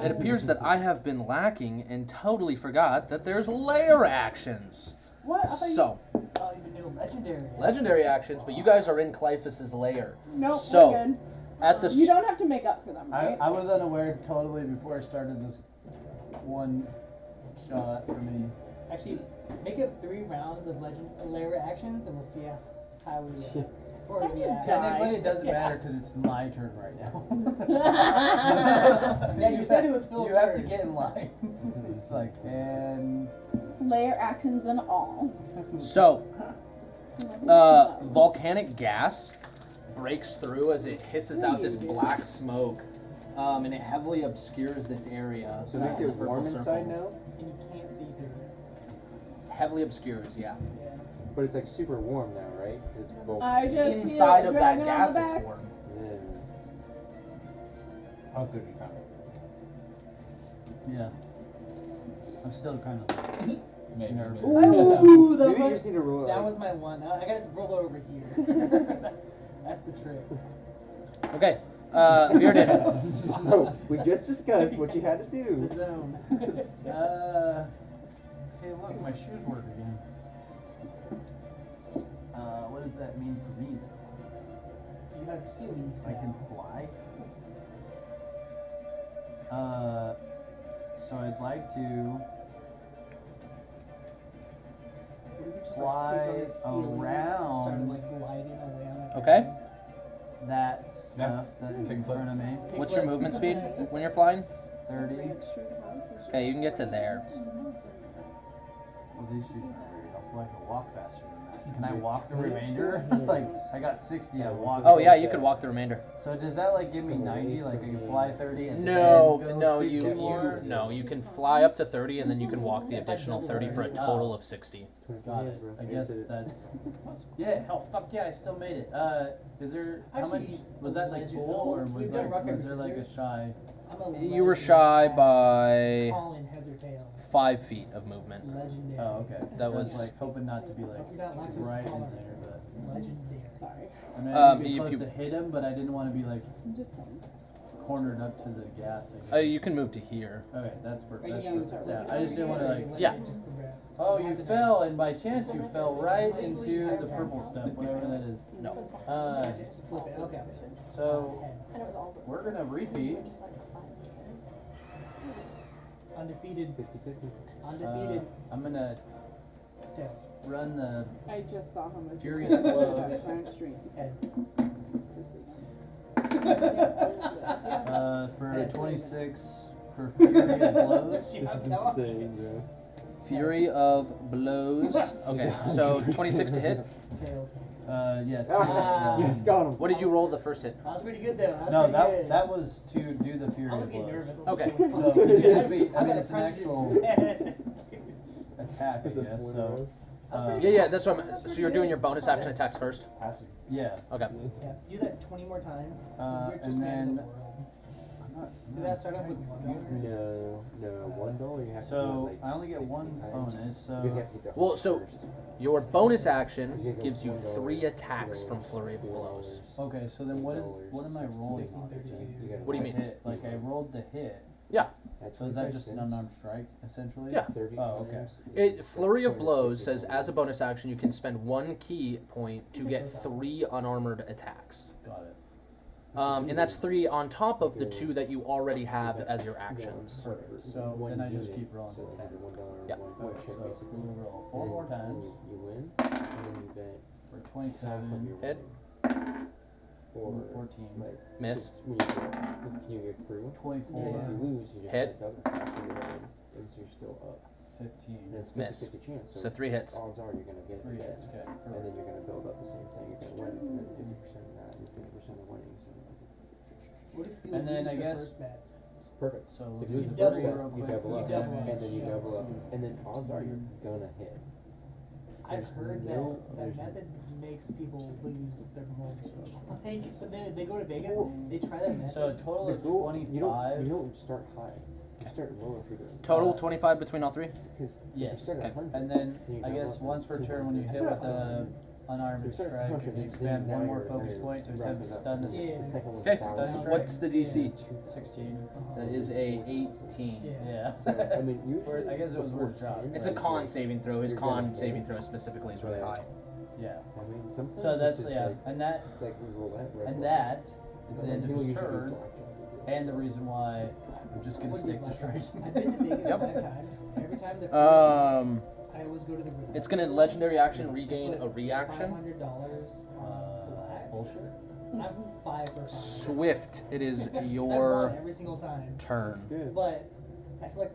S2: it appears that I have been lacking and totally forgot that there's layer actions.
S5: What? I thought
S2: So,
S1: Oh, you can do legendary.
S2: legendary actions, but you guys are in Clyphus's lair.
S5: Nope,
S2: So,
S5: we're good.
S2: At the
S5: You don't have to make up for them, right?
S7: I was unaware totally before I started this one shot for me.
S1: Actually, make it 3 rounds of layer actions, and we'll see how we. Or
S5: I
S1: we
S5: just
S1: act.
S7: Technically, it doesn't
S1: Yeah.
S7: matter because it's my turn right now.
S1: Yeah, you said it was Phil's
S7: You have to
S1: turn.
S7: get in line. It's like, and
S5: Layer actions and all.
S2: So, volcanic gas breaks through as it hisses out this black smoke, and it heavily obscures this area.
S3: So it makes it
S2: Purple
S3: warm
S2: circle.
S3: inside now?
S1: And you can't see through it.
S2: Heavily obscures, yeah.
S1: Yeah.
S3: But it's like super warm now, right? It's both.
S5: I just
S2: Inside
S5: feel
S2: of
S5: it
S2: that
S5: dragging
S2: gas,
S5: on the
S2: it's
S5: back.
S2: warm.
S7: how could we found it? Yeah. I'm still kind of nervous.
S1: Ooh, that
S3: Maybe you
S1: was,
S3: just need to roll it.
S1: that
S3: like-
S1: was my one. I got it roll over here. that's the trick.
S2: Okay, Bearded.
S3: No, we just discussed what you had to
S1: The
S3: do.
S1: zone.
S7: Hey, look, my shoes work again. What does that mean for me, though?
S1: You have Heelys
S7: I can
S1: now.
S7: fly? So I'd like to
S1: Or you could just,
S7: fly
S1: like, click on his Heelys and start
S7: around.
S1: like gliding away on the
S2: Okay.
S1: ground.
S7: that stuff that's in front of me.
S2: What's your movement speed when you're flying?
S7: 30.
S2: Okay, you can get to there.
S7: Well, these shoes are weird. I feel like I walk faster than that. Can I walk the remainder? Like, I got 60, I walk.
S2: Oh yeah, you could walk the remainder.
S7: So does that like give me 90? Like I can fly 30 and
S2: No,
S7: then go
S2: no,
S7: 60 more?
S2: you can fly up to 30 and then you can walk the additional 30 for a total of 60.
S7: Got it. I guess that's. Yeah. Hell, fuck yeah! I still made it. Is there how much
S1: Actually,
S7: was that like
S1: legend-
S7: full or
S1: we've
S7: was
S1: done rock, paper,
S7: was there like a
S1: scissors.
S7: shy?
S1: I'm a
S2: You were
S1: legend
S2: shy
S1: at
S2: by
S1: calling heads or tails.
S2: 5 feet of movement.
S1: Legendary.
S7: Oh, okay.
S2: That
S7: I was
S2: was-
S7: like hoping not to be like
S1: You got lactose
S7: right in
S1: intolerant.
S7: there, but
S1: Legendary.
S5: Sorry.
S7: I mean I
S2: Um,
S7: didn't get
S2: if
S7: close
S2: you-
S7: to hit him, but I didn't want to be like
S5: I'm just saying.
S7: cornered up to the gas. I guess.
S2: You can move to here.
S7: Okay, that's perfect.
S1: Are
S7: That's
S1: you
S7: perfect.
S1: like,
S7: Yeah, I just didn't want to like.
S2: Yeah.
S1: Just the rest.
S7: Oh, you fell, and by chance you fell right into the purple stuff, whatever that is.
S2: No.
S1: Just flip it. Okay.
S7: So
S1: Heads.
S7: we're gonna repeat.
S1: Undefeated.
S3: 50-50.
S1: Undefeated.
S7: I'm gonna
S1: Tails.
S7: run the
S5: I just saw how much
S7: Furious
S5: you
S7: blows.
S5: got my stream
S1: Heads.
S5: this weekend.
S7: for 26 for Fury of Blows.
S3: This is insane, bro.
S2: Fury of blows. Okay, so 26 to hit.
S1: Tails.
S7: Yeah.
S1: Ah.
S3: Yes, got him.
S2: What did you roll the first hit?
S1: That was pretty good though. That was
S7: No,
S1: pretty good.
S7: that was to do the Fury
S1: I was
S7: of
S1: getting
S7: Blows.
S1: nervous.
S2: Okay.
S7: So it would be, I mean, it's an actual attack, I
S3: Is it
S7: guess.
S3: full
S7: So
S2: Yeah, that's what I'm. So you're doing your bonus action attacks first.
S3: Passive.
S7: yeah.
S2: Okay.
S1: Yeah, do that 20 more times.
S7: Uh,
S1: You're just
S7: and
S1: man of the
S7: then-
S1: world.
S7: I'm not,
S1: Do that start off with $1.
S3: No, $1 you have to do
S7: so
S3: it, like
S7: I only get
S3: 60
S7: one
S3: times.
S7: bonus.
S3: Because you
S7: So
S3: have to get the
S2: Well,
S3: heart
S2: so-
S3: first.
S2: Your bonus action gives you 3 attacks from Flurry of Blows.
S7: okay. So then what am I rolling?
S1: $16,
S7: on?
S1: $32.
S2: What do you
S7: To
S2: mean?
S7: hit, like I rolled the hit.
S2: Yeah.
S3: At
S7: So is that
S3: 25
S7: just an
S3: cents,
S7: unarmed strike essentially?
S2: Yeah.
S3: 30
S7: Oh, okay.
S3: times
S2: It,
S3: is
S2: Flurry of
S3: 250
S2: Blows says
S3: dollars.
S2: as a bonus action you can spend 1 key point to get 3 unarmored attacks.
S7: Got it.
S2: And that's 3 on top of the 2 that you already have as your actions.
S7: Perfect. So then I just keep rolling
S3: So
S7: to 10.
S3: $1
S2: Yeah.
S3: one
S7: Okay,
S3: check
S7: so
S3: basically.
S7: we'll roll 4
S3: And
S7: more
S3: then
S7: times
S3: you win, and then you bet
S7: for
S3: half of
S7: 27
S3: your
S2: Hit.
S3: winning. Or
S7: 14.
S3: like
S2: Miss.
S3: when you get through. And if
S7: 24,
S3: you lose, you just
S2: Hit.
S3: bet double half of your winning, and so you're still up.
S7: 15.
S3: And it's
S2: Miss.
S3: 50-50 chance.
S2: So 3 hits.
S3: odds are you're gonna get
S7: 3
S3: the bet.
S7: hits. Okay.
S3: And then
S7: Perfect.
S3: you're gonna build up the same thing. You're gonna win, and then 50% of that, and 50% of winning. So
S1: What if you
S7: And then
S1: lose
S7: I
S1: the
S7: guess-
S1: first bet?
S3: it's perfect.
S7: So
S3: So
S7: we'll
S3: if
S7: do
S3: you
S7: the
S3: lose the
S1: double
S3: first
S1: up,
S3: bet, you
S7: quick.
S3: double
S1: You
S3: up,
S1: double
S3: and then you
S1: up.
S3: double up, and then odds are you're gonna hit.
S1: I've
S3: There's
S1: heard
S3: no-
S1: that
S3: there's-
S1: method makes people lose their homes. Like, they go to Vegas, they try that method.
S7: So a total
S3: The
S7: of
S3: goal,
S7: 25.
S3: you don't start high. You start lower if you're doing
S2: Total 25 between all 3?
S3: because if you
S7: Yes.
S3: start at
S2: Okay.
S3: 100,
S7: And then
S3: you
S7: I
S3: go
S7: guess
S3: up
S7: once per turn when you hit
S3: to
S7: with the unarmed
S3: There's
S7: strike.
S3: not-
S7: If you expend one more focus point to attempt to stun this.
S1: Yeah.
S3: The second one's
S2: Okay,
S3: 1,000.
S7: Stun
S2: what's the DC?
S7: 16.
S2: That is a 18.
S1: Yeah.
S7: Yeah.
S3: So, I mean, usually
S7: I guess it was
S3: before
S7: worth a shot.
S3: 10,
S2: It's a
S3: like,
S2: con saving throw. His
S3: you're
S2: con
S3: gonna
S2: saving
S3: hit.
S2: throw specifically is really
S3: Right.
S2: high.
S7: Yeah.
S3: I mean, sometimes
S7: So that's
S3: it's just
S7: yeah,
S3: like,
S7: and that
S3: it's like we roll that red
S7: and
S3: one.
S7: that is the
S3: And
S7: end of
S3: he'll
S7: his
S3: usually do
S7: turn,
S3: blackjack.
S7: and the reason why I'm just gonna stick to striking.
S1: I've been to Vegas
S2: Yep.
S1: 5 times. Every time the first I always go to the roulette.
S2: It's gonna legendary action regain a reaction.
S1: $500 black.
S2: Bullshit.
S1: I'm 5 for 5.
S2: Swift, it is
S1: I've
S2: your
S1: won every single time.
S2: turn.
S3: That's good.
S1: But I feel like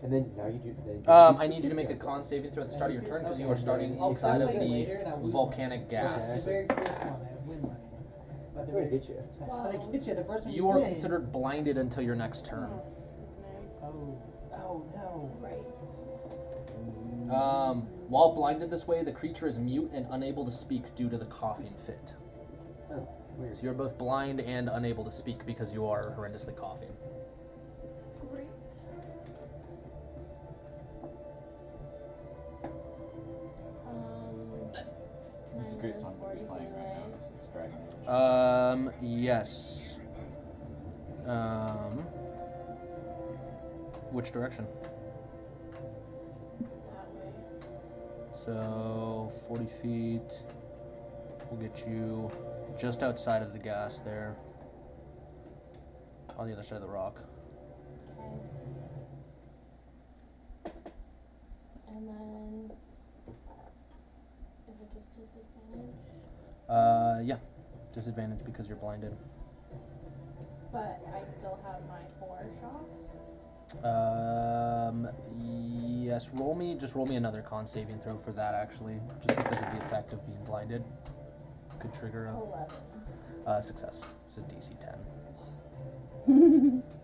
S3: And then now you do. Then
S2: I need you to make a con saving throw at the start of your turn because you are starting
S1: I'll
S2: inside of
S1: play it
S2: the
S1: later and I'll lose
S2: volcanic
S1: money.
S2: gas.
S1: The very first one, I win money. But
S3: That's
S1: the
S3: what I
S1: very-
S3: get you.
S1: That's what I get you. The first one
S2: You are
S1: win.
S2: considered blinded until your next turn.
S1: Oh. Oh no.
S6: Right.
S2: While blinded this way, the creature is mute and unable to speak due to the coughing fit.
S3: Oh, weird.
S2: So you're both blind and unable to speak because you are horrendously coughing.
S6: Great.
S4: This is based on what you're playing right now, because it's Dragon Age.
S2: Yes. Which direction?
S6: That way.
S2: So 40 feet will get you just outside of the gas there. On the other side of the rock.
S6: Okay. And then, is it just disadvantage?
S2: Yeah. Disadvantage because you're blinded.
S6: But I still have my 4 shock.
S2: Yes, just roll me another con saving throw for that actually. Just because of the effect of being blinded. Could trigger
S6: 11.
S2: a success. It's a DC 10.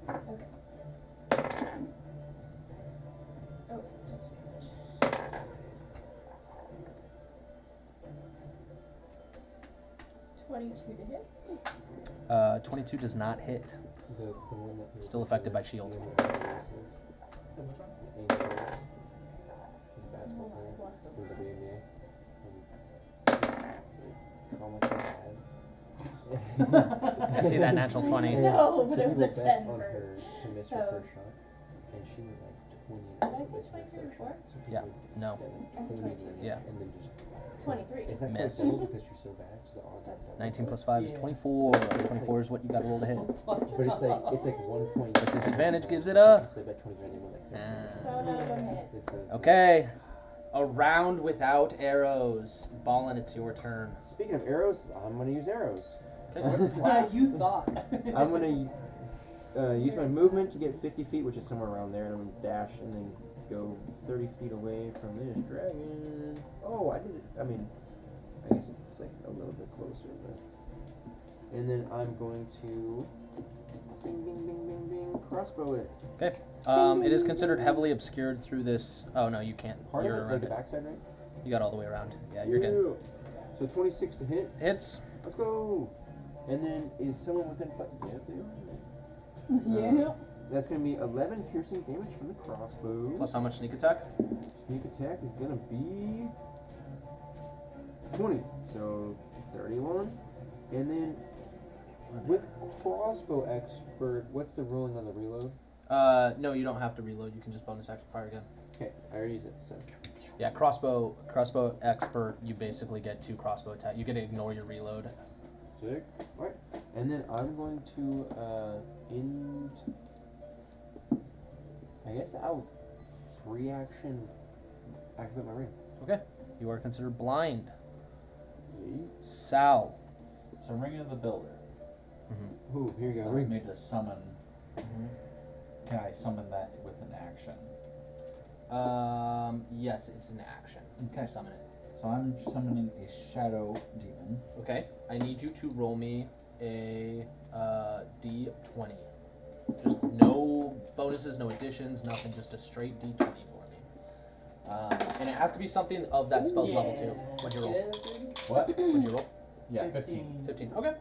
S6: Okay. Oh, disadvantage. 22 to hit.
S2: 22 does not hit.
S3: The one that you're
S2: Still affected by shield.
S3: the one
S1: The
S3: that
S1: which one?
S3: Angels. He's a basketball player.
S6: Plus the
S3: From the WNBA. And oh my god.
S2: I see that natural 20.
S6: No, but
S3: So
S6: it
S3: he
S6: was a
S3: will bet
S6: 10
S3: on
S6: first.
S3: her to miss
S6: So-
S3: her first shot, and she was like 20.
S6: Did I say 23 before?
S2: Yeah. No.
S6: I said 22.
S2: Yeah.
S3: And then just
S6: 23.
S3: it's not
S2: Miss.
S3: quite double because you're so bad. So the odds are
S6: That's
S2: 19 plus 5 is 24. 24 is what you got to roll to hit.
S3: But it's like 1 point.
S2: But disadvantage gives it a-
S3: So I bet 20 grand. They won like 30.
S6: So none of them hit.
S3: It says.
S2: Okay. A round without arrows. Ballin, it's your turn.
S3: Speaking of arrows, I'm gonna use arrows.
S1: You thought.
S3: I'm gonna use my movement to get 50 feet, which is somewhere around there, and I'm gonna dash and then go 30 feet away from this dragon. Oh, I did it. I mean, I guess it's like a little bit closer, but. And then I'm going to. Bing, bing, bing, bing, bing. Crossbow it.
S2: Okay. It is considered heavily obscured through this. Oh no, you can't.
S3: Part
S2: You're
S3: of it, like
S2: around
S3: the
S2: it.
S3: backside, right?
S2: You got all the way around. Yeah, you're good.
S3: So 26 to hit.
S2: Hits.
S3: Let's go. And then is someone within fight? Yeah, they are.
S5: Yeah.
S3: That's gonna be 11 piercing damage from the crossbow.
S2: Plus how much sneak attack?
S3: Sneak attack is gonna be 20, so 31. And then with crossbow expert, what's the ruling on the reload?
S2: No, you don't have to reload. You can just bonus action fire again.
S3: Okay, I already used it. So
S2: Yeah, crossbow expert. You basically get 2 crossbow attack. You get to ignore your reload.
S3: sick. All right, and then I'm going to I guess I'll free action activate my ring.
S2: Okay. You are considered blind.
S3: Yay.
S2: Sal.
S4: So Ring of the Builder.
S2: Mm-hmm.
S3: Ooh, here you go.
S4: I was
S3: Ring.
S4: made to summon. Can I summon that with an action?
S2: Yes, it's an action.
S4: Okay.
S2: Summon it.
S4: So I'm summoning a shadow demon.
S2: Okay. I need you to roll me a D20. Just no bonuses, no additions, nothing. Just a straight D20 for me. And it has to be something of that spell's level too. What'd you roll?
S4: What?
S2: What'd you roll?
S4: Yeah, 15.
S2: 15. Okay.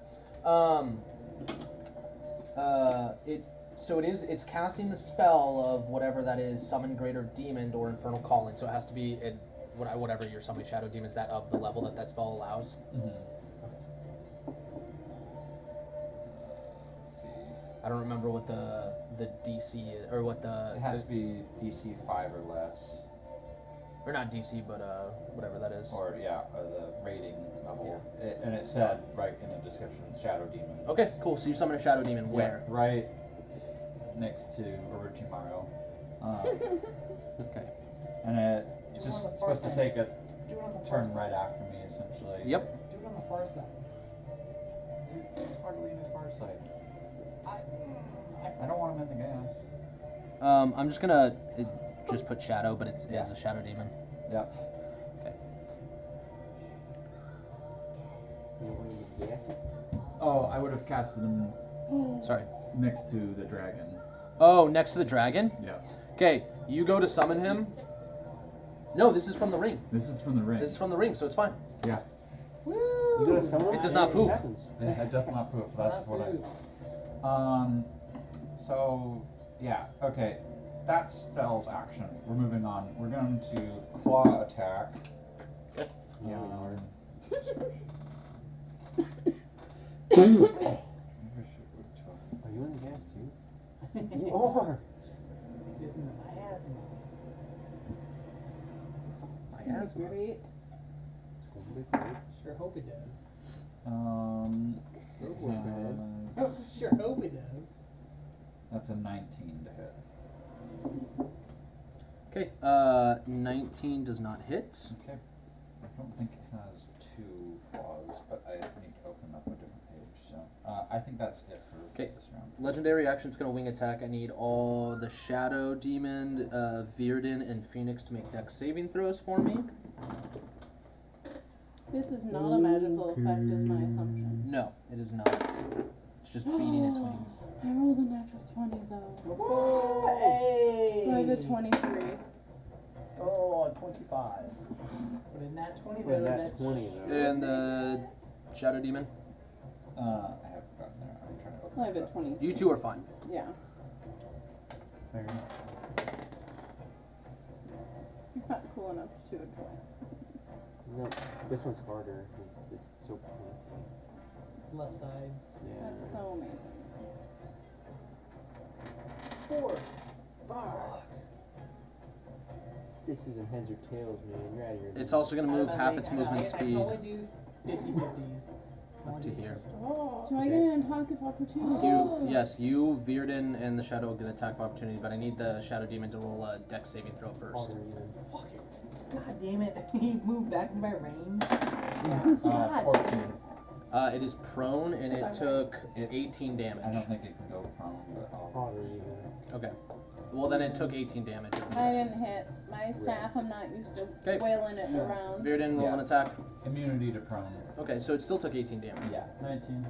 S2: It's casting the spell of whatever that is, summon greater demon or infernal calling. So it has to be whatever your summoning shadow demon is, that of the level that spell allows.
S4: Mm-hmm. Let's see.
S2: I don't remember what the DC is, or what the
S4: It has to be DC 5 or less,
S2: or not DC, but whatever that is.
S4: or the rating level. And it said right in the description, Shadow Demon.
S2: Okay, cool. So you summon a shadow demon where?
S4: Yeah, right next to Orochimaru.
S2: Okay.
S4: And it's just supposed to take a turn right after me, essentially.
S2: Yep.
S7: Do it on the far side.
S4: It's hardly in the far side. I don't want him in the gas.
S2: I'm just gonna just put shadow, but it's
S4: Yeah.
S2: as a shadow demon.
S4: Yep.
S2: Okay.
S3: You want to gas it?
S4: Oh, I would have casted him
S2: Sorry.
S4: next to the dragon.
S2: Oh, next to the dragon.
S4: Yeah.
S2: Okay, you go to summon him. No, this is from the ring.
S4: This is from the ring.
S2: This is from the ring, so it's fine.
S4: Yeah.
S3: You go to someone?
S2: It does not poof.
S4: Yeah, it does not proof. That's what I. So yeah. Okay. That's spell's action. We're moving on. We're going to claw attack.
S3: Yeah, we are. Are you in the gas too? You are.
S1: Getting my ass in.
S5: That's great.
S3: It's going to be great.
S1: Sure hope it does.
S4: Has-
S1: Sure hope it does.
S4: That's a 19 to hit.
S2: Okay, 19 does not hit.
S4: Okay. I don't think it has 2 claws, but I need to open up a different page. So I think that's it for
S2: 'Kay.
S4: this round.
S2: Legendary action's gonna wing attack. I need all the Shadow Demon, Virden, and Phoenix to make dex saving throws for me.
S5: This is not a magical effect, is my assumption.
S2: No, it is not. It's just beating its wings.
S5: I rolled a natural 20 though.
S1: Let's go. Hey.
S5: So I have a 23.
S1: Oh, 25. But in that 20
S3: Well,
S1: though,
S3: that 20 though.
S2: And the Shadow Demon.
S4: I haven't gotten there. I'm trying to open
S5: I have
S4: it
S5: a
S4: up.
S5: 23.
S2: You two are fine.
S5: Yeah.
S7: Very nice.
S5: You're not cool enough to do it twice.
S3: No, this one's harder because it's so pointy.
S1: less sides.
S3: Yeah.
S5: That's so amazing.
S1: 4. Fuck.
S3: This isn't heads or tails, man. You're out of your.
S2: It's also gonna move half its movement
S1: I
S2: speed
S1: can only do 50-50s.
S2: up to here.
S5: Do I get an attack of opportunity?
S2: Yes, you, Virden, and the Shadow get attack of opportunity, but I need the Shadow Demon to roll a dex saving throw first.
S3: Harder even.
S1: Fuck it. God damn it. He moved back in my range.
S5: Yeah.
S4: 14.
S2: It is prone, and it took 18 damage.
S4: I don't think it can go prone, but I'll.
S3: Harder even.
S2: Okay. Well, then it took 18 damage. at
S5: I
S2: least.
S5: didn't hit. My staff, I'm not used to
S2: 'Kay.
S5: wailing it around.
S2: Virden, roll an
S4: Yeah.
S2: attack.
S4: Immunity to prone.
S2: Okay, so it still took 18 damage.
S4: Yeah.
S7: 19.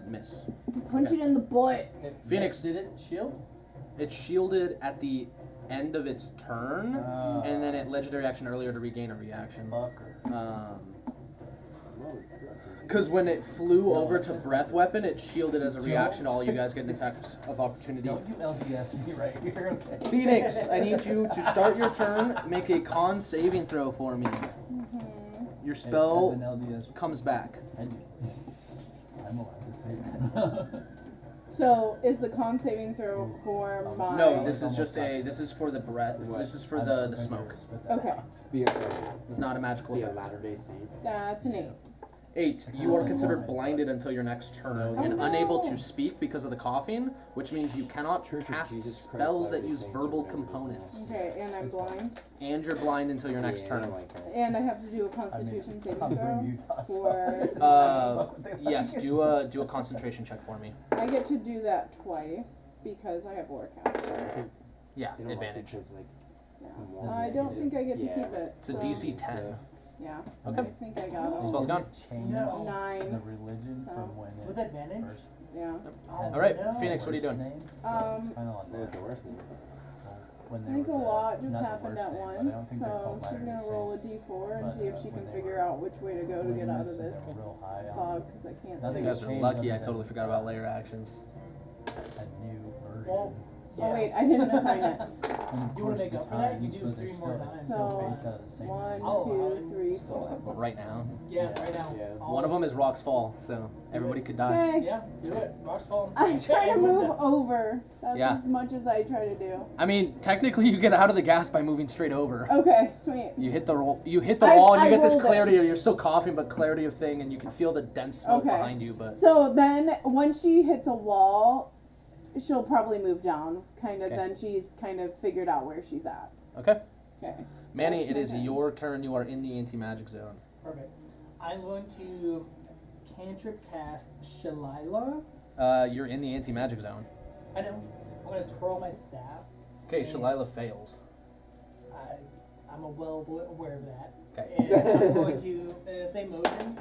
S2: Miss.
S5: Punch it in the butt.
S2: Phoenix.
S7: Did it shield?
S2: It's shielded at the end of its turn,
S7: Oh.
S2: and then it legendary action earlier to regain a reaction.
S7: Fucker.
S2: Because when it flew over to breath weapon, it shielded as a reaction. All you guys get an attack of opportunity.
S7: Don't you LDS me right here, okay?
S2: Phoenix, I need you to start your turn. Make a con saving throw for me. Your
S7: As an
S2: spell
S7: LDS,
S2: comes back.
S7: I do. I'm allowed to say that.
S5: So, is the con saving throw for my...
S2: No, this is just a. This is for the breath. This is for
S7: I
S2: the
S7: don't think
S2: smoke.
S7: I spit that
S5: Okay.
S7: out.
S3: Be
S2: It's not a magical
S3: a
S2: effect.
S3: Latter-day Saint.
S5: That's an 8.
S2: 8. You are considered blinded until your next turn and
S5: Oh, no.
S2: unable to speak because of the coughing, which means you cannot
S3: Church of
S2: cast
S3: Jesus Christ
S2: spells that
S3: Latter-day
S2: use
S3: Saints
S2: verbal
S3: or whatever it is now.
S2: components.
S5: Okay, and I'm blind.
S2: And you're blind until your next
S3: Yeah, I
S2: turn.
S3: don't like that.
S5: And I have to do a constitution saving
S7: I'm from
S5: throw
S7: Utah, so
S5: for...
S2: Yes, do a concentration check for me.
S5: I get to do that twice because I have Warcaster.
S2: Yeah,
S3: They don't
S2: advantage.
S3: Like it 'cause, like,
S5: Yeah.
S3: more
S5: I don't
S3: negative.
S5: think I get to
S3: Yeah.
S5: keep it.
S2: It's a
S5: so-
S2: DC 10.
S5: Yeah.
S2: Okay.
S5: I think I got it.
S2: Spell's gone.
S7: Change
S1: No.
S7: the
S5: 9.
S7: religion
S5: So-
S7: from when
S1: With
S7: it
S1: advantage?
S7: first
S5: Yeah.
S1: Oh,
S2: All right,
S1: no.
S2: Phoenix, what are you doing?
S7: Name?
S5: Um,
S7: Kind of like
S3: What was
S7: that.
S3: the worst name?
S7: When
S5: I
S7: they
S5: think a
S7: were the-
S5: lot just
S7: not the
S5: happened
S7: worst
S5: at
S7: name, but I
S5: once,
S7: don't think they're
S5: so
S7: called
S5: she's
S7: Latter-day
S5: gonna roll a
S7: Saints.
S5: d4 and
S7: But,
S5: see if she
S7: when
S5: can
S7: they
S5: figure
S7: were
S5: out which way to go to get out of
S7: Luminous and
S5: this
S7: they were real high on
S5: fog, because I can't
S7: Nothing
S2: You
S5: see.
S2: guys are
S7: changed
S2: lucky.
S7: other
S2: I totally
S7: than-
S2: forgot about layer actions.
S7: a new version.
S1: Well,
S5: Oh wait, I didn't assign it.
S7: And of
S1: You wanna
S7: course
S1: make
S7: the
S1: up for that? You
S7: times,
S1: do
S7: but they're
S1: 3 more
S7: still,
S1: times.
S7: it's still
S5: So,
S7: based out of the same.
S5: 1,
S1: Oh,
S5: 2, 3,
S7: Still
S5: 4.
S2: But right now,
S1: Yeah, right now.
S3: Yeah.
S1: All-
S2: one of them is Rocks Fall, so everybody could die.
S5: Okay.
S1: Yeah, do it. Rocks fall.
S5: I try to
S1: Everyone
S5: move over. That's
S2: Yeah.
S5: as much as I try to do.
S2: I mean, technically, you get out of the gas by moving straight over.
S5: Okay, sweet.
S2: You hit the roll. You hit the
S5: I-
S2: wall, and you
S5: I
S2: get this
S5: rolled it.
S2: clarity. You're still coughing, but clarity of thing, and you can feel the dense smoke
S5: Okay.
S2: behind you. But
S5: So then, once she hits a wall, she'll probably move down. Kind of.
S2: Okay.
S5: Then she's kind of figured out where she's at.
S2: okay,
S5: Okay.
S2: Manny,
S5: That's
S2: it
S5: my
S2: is
S5: turn.
S2: your turn. You are in the anti-magic zone.
S1: Perfect. I'm going to cantrip cast Shalila.
S2: You're in the anti-magic zone.
S1: I know. I'm going to twirl my staff.
S2: Okay,
S1: Okay.
S2: Shalila fails.
S1: I'm well aware of that.
S2: Okay.
S1: And I'm going to, in the same motion,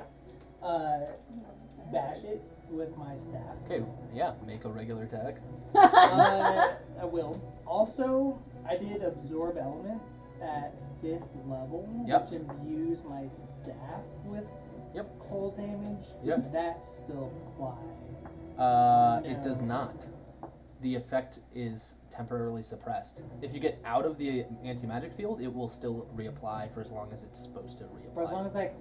S1: bash it with my staff.
S2: Okay, yeah, make a regular attack.
S1: I will. Also, I did absorb element at 5th level,
S2: Yep.
S1: which imbues my staff with
S2: Yep.
S1: cold damage.
S2: Yep.
S1: Does that still apply?
S2: It does
S1: No.
S2: not. The effect is temporarily suppressed. If you get out of the anti-magic field, it will still reapply for as long as it's supposed to reapply.
S1: For as long as I can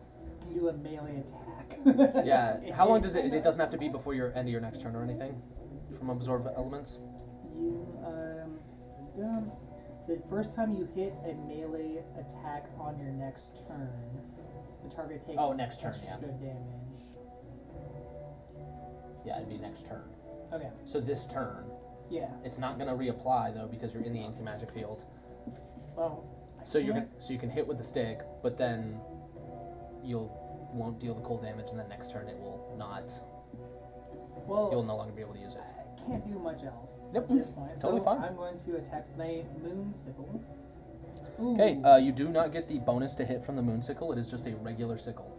S1: do a melee attack.
S2: Yeah. How long does it? It doesn't have to be before your end of your next turn or anything. From absorb elements.
S1: The first time you hit a melee attack on your next turn, the target takes
S2: Next turn,
S1: extra
S2: yeah.
S1: damage.
S2: Yeah, it'd be next turn.
S1: Okay.
S2: So this turn,
S1: Yeah.
S2: it's not gonna reapply though because you're in the anti-magic field.
S1: Well. I
S2: So
S1: can't-
S2: you can hit with the stick, but then won't deal the cold damage, and then next turn it will not.
S1: Well,
S2: You'll no longer be able to use it.
S1: I can't do much else
S2: Yep.
S1: at this point.
S2: Totally
S1: so
S2: fine.
S1: I'm going to attack my moon sickle. Ooh.
S2: Okay, you do not get the bonus to hit from the moon sickle. It is just a regular sickle.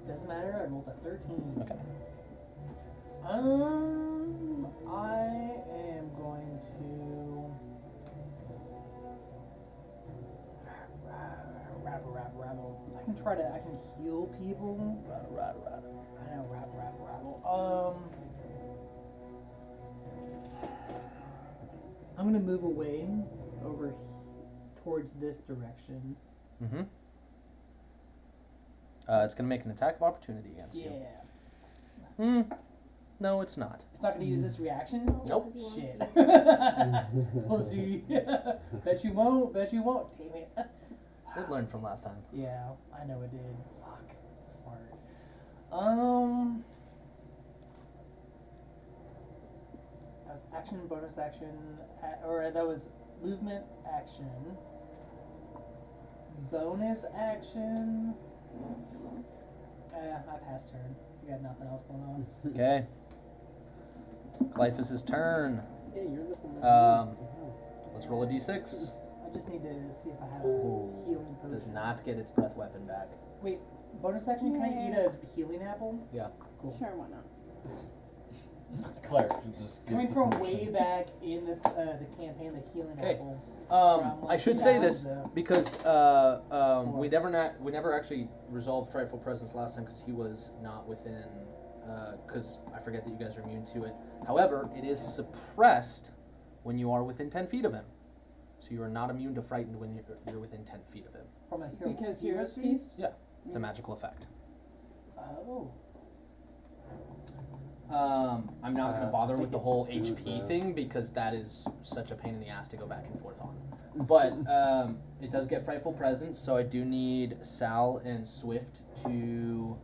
S1: Doesn't matter. I rolled a 13.
S2: Okay.
S1: I am going to rabble. I can heal people.
S2: Rattle.
S1: I know, rabble. I'm gonna move away over towards this direction.
S2: Mm-hmm. It's gonna make an attack of opportunity against you.
S1: Yeah.
S2: No, it's not.
S1: It's not gonna use this reaction?
S2: Nope.
S1: Shit. Pussy. Bet you won't. Damn it.
S2: It learned from last time.
S1: Yeah, I know it did. Fuck. Smart. That was action, bonus action, or that was movement action. Bonus action. I passed turn. We got nothing else going on.
S2: Okay. Glyphus' turn.
S3: Hey, you're looking
S2: Let's roll a d6.
S1: I just need to see if I have
S2: Ooh.
S1: a healing potion.
S2: Does not get its breath weapon back.
S1: Wait, bonus action? Can I eat a healing apple?
S2: Yeah.
S1: Cool.
S5: Sure, why not?
S4: Claire just
S1: Coming
S4: gives
S1: from
S4: the
S1: way
S4: permission.
S1: back in this the campaign, the healing
S2: Okay.
S1: apple.
S2: I should say this
S1: Yeah.
S2: because we never actually resolved Frightful Presence last time because he was not within. Because I forget that you guys are immune to it. However, it is suppressed when you are within 10 feet of him. So you are not immune to frightened when you're within 10 feet of him.
S1: From a hero.
S5: Because Hero's Feast?
S2: Yeah, it's a magical effect.
S1: Oh.
S2: I'm not going to bother
S3: I
S2: with
S3: think
S2: the
S3: it's
S2: whole
S3: food,
S2: HP
S3: though.
S2: thing because that is such a pain in the ass to go back and forth on. But it does get Frightful Presence, so I do need Sal and Swift to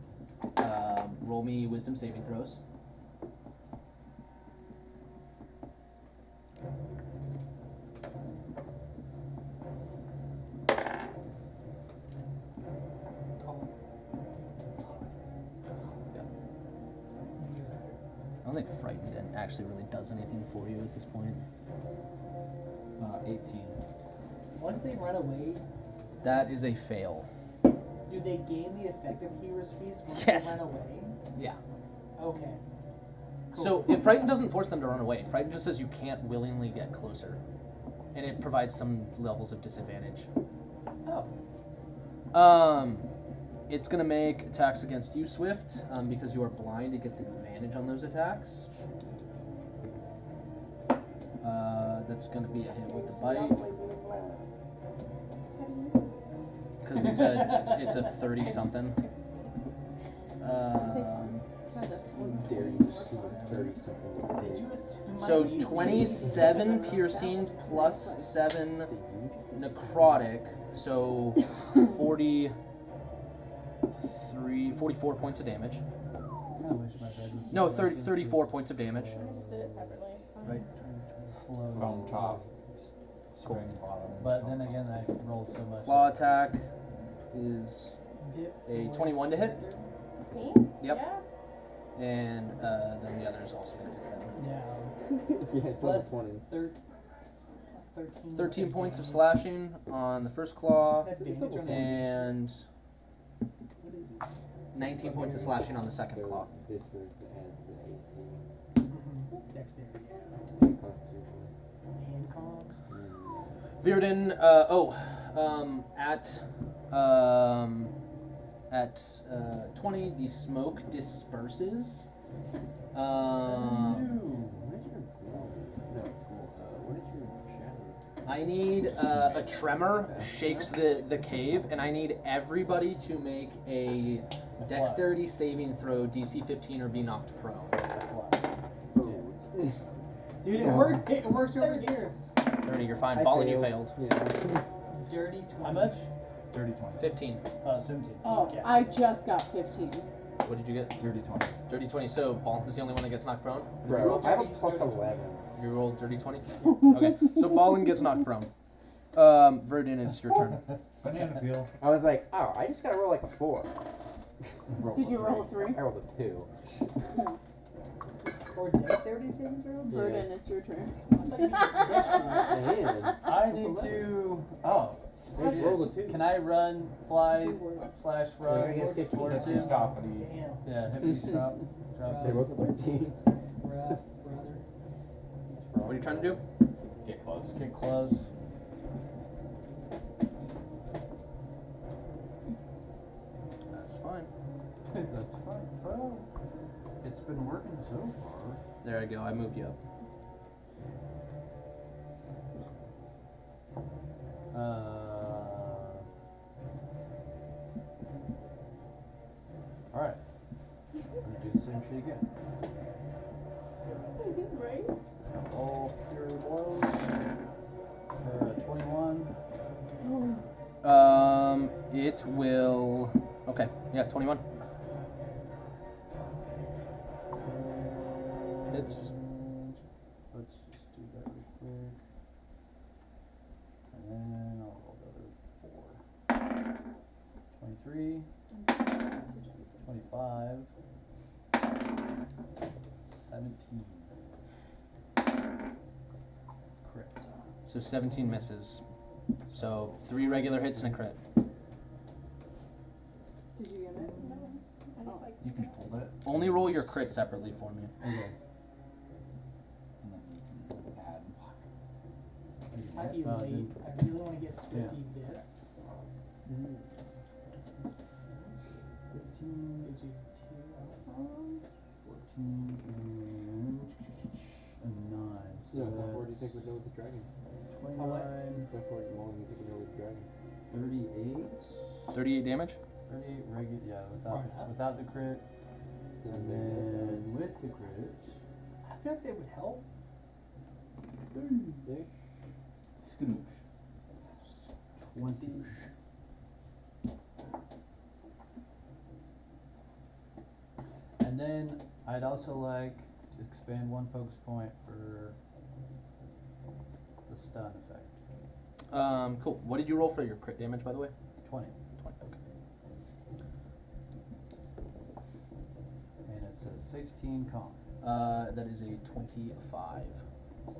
S2: roll me wisdom saving throws. I don't think Frightened actually really does anything for you at this point.
S4: 18.
S1: Once they run away,
S2: That is a fail.
S1: do they gain the effect of Hero's Feast when
S2: Yes.
S1: they run away?
S2: Yeah.
S1: Okay. Cool.
S2: So if Frightened doesn't force them to run away, Frightened just says you can't willingly get closer. And it provides some levels of disadvantage.
S1: Oh.
S2: It's gonna make attacks against you, Swift, because you are blind. It gets advantage on those attacks. That's gonna be a hit with the bite. Because it's a 30 something.
S3: Dare you see 30 something.
S2: So 27 piercing plus 7 necrotic, so 44 points of damage.
S7: I wish my bed was
S2: No,
S7: just
S2: 34 points of damage.
S6: I just did it separately. It's fine.
S2: Right.
S7: slow.
S4: Foam top, spring bottom.
S7: But
S4: foam
S7: then
S4: top.
S7: again, I rolled so much.
S2: Claw attack is a 21 to hit,
S6: Me?
S2: Yep.
S6: Yeah.
S2: and then the other is also going to hit them.
S1: Yeah.
S3: Yeah, it's level
S1: Plus
S3: 20.
S1: Plus 13.
S2: 13 points of slashing on the first claw,
S1: That's damage on
S2: and
S1: What is it?
S2: 19 points of slashing on the second
S3: So
S2: claw.
S3: this goes to as the AC
S1: Dexterity.
S3: and Constitution.
S1: And con.
S2: Virden, at 20, the smoke disperses.
S3: What is your glow? No, what is your shadow?
S2: I need a tremor shakes the cave, and I need everybody to make a dexterity saving throw, DC 15, or be knocked prone.
S1: Dude, it worked. It works over here.
S2: 30, you're fine.
S3: I
S2: Ballin, you
S3: failed.
S2: failed.
S3: Yeah.
S1: Dirty 20.
S7: How much?
S4: Dirty 20.
S2: 15.
S7: 17.
S5: Oh,
S1: Okay.
S5: I just got 15.
S2: What did you get?
S4: Dirty 20.
S2: Dirty 20. So Ballin is the only one that gets knocked prone.
S3: Bro, I have a plus 11.
S2: You rolled dirty 20? Okay, so Ballin gets knocked prone. Verdun, it's your turn.
S4: Banana peel.
S3: I was like, oh, I just gotta roll like a 4.
S5: Did you roll a 3?
S3: I rolled a 2.
S1: Or dexterity saving throw?
S5: Burden, it's your turn.
S3: Man.
S7: I need to. Oh.
S3: I just rolled a 2.
S7: Can I run, fly, slash
S3: I
S7: run?
S3: get 15.
S7: towards
S4: Hippie
S7: you?
S4: stoppity.
S1: Damn.
S7: Yeah, hippie stop. Drop
S3: So I rolled a 13.
S1: Rough, brother.
S2: What are you trying to do?
S4: Get close.
S7: Get close.
S2: That's fine.
S7: That's fine. Well, it's been working so far.
S2: There I go, I moved you up.
S7: Alright. I'm gonna do the same shit again.
S6: Right?
S7: All fury blows. 21.
S2: It will. Okay, yeah, 21. Hits.
S7: Let's just do that real quick. And then I'll roll the other 4. 23. 25. 17. Crit.
S2: So 17 misses. So 3 regular hits and a crit.
S5: Did you get it?
S6: No. I just like.
S4: You can hold it,
S2: Only roll your crit separately for me.
S7: Okay.
S4: and then you can add.
S1: I really want to get Swifty this.
S7: 15,
S1: Gives you
S7: 14, and 9. So
S3: So how far do you
S7: that's
S3: think we go with the dragon?
S7: 29,
S3: How far long do you think we go with the dragon?
S7: 38.
S2: 38 damage?
S7: 38 regular, yeah,
S1: Far enough.
S7: without the crit. And then with the crit,
S1: I feel like they would help.
S4: Skadoosh.
S7: 20. And then I'd also like to expand one focus point for the stun effect.
S2: Cool. What did you roll for your crit damage, by the way?
S7: 20.
S2: 20. Okay.
S7: And it says 16 con.
S2: That is a 25.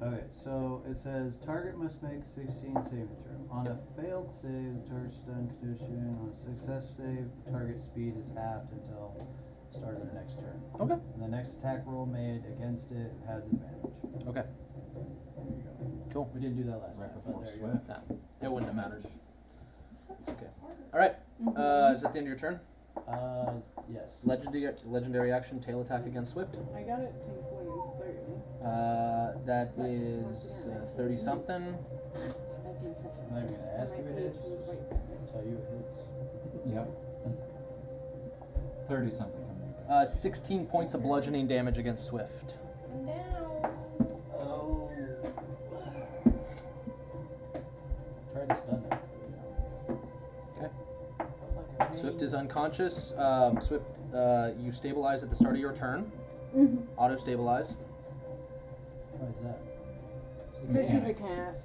S7: Okay, so it says target must make 16 saving throw. On a failed save, the target stun condition. On a success save, target speed is halved until start of the next turn.
S2: Okay.
S7: And the next attack roll made against it has advantage.
S2: Okay.
S7: There you go.
S2: Cool.
S7: We didn't do that last
S4: Right
S7: time.
S4: before
S7: but there you
S4: Swift.
S2: Nah, it wouldn't have mattered. It's okay. Alright. Is that the end of your turn?
S7: go. Yes.
S2: Legendary action, tail attack against Swift.
S5: I got it thankfully in 30.
S2: That is 30 something.
S7: I'm not even gonna ask if it hits. I'll tell you it hits.
S4: Yep. 30 something.
S2: 16 points of bludgeoning damage against Swift.
S6: I'm down.
S7: Oh. Try to stun it.
S2: Swift is unconscious. Swift, you stabilize at the start of your turn. Auto stabilize.
S7: Why is that?
S5: Because she's a cat.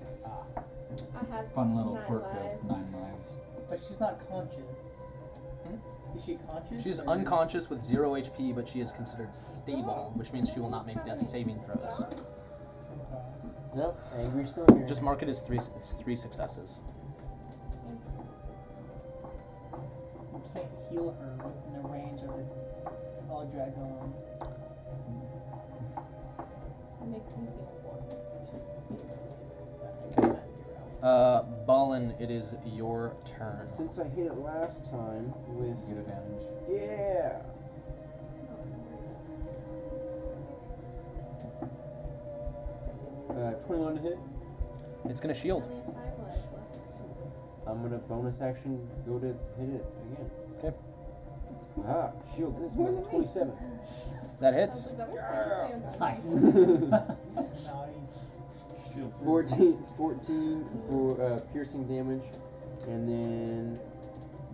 S6: I have
S4: Fun little
S6: 9
S4: quirk
S6: lives.
S4: of 9 lives.
S1: But she's not conscious. Is she conscious?
S2: She's
S1: or-
S2: unconscious with 0 HP, but she is considered stable, which means she will not make death saving throws.
S3: Nope, angry still here.
S2: Just mark it as three successes.
S1: You can't heal her in the range of the dragon.
S6: It makes me feel warm.
S2: Ballin, it is your turn.
S3: Since I hit it last time with
S4: Good advantage.
S3: yeah. Uh, 21 to hit.
S2: It's gonna
S6: I
S2: shield.
S6: only have 5 lives left.
S3: I'm gonna bonus action go to hit it again.
S2: Okay.
S3: Ah, shield. This one 27.
S2: That
S6: I was
S2: hits.
S6: like, that was
S1: Nice.
S6: nice.
S1: Nice.
S3: 14 for piercing damage, and then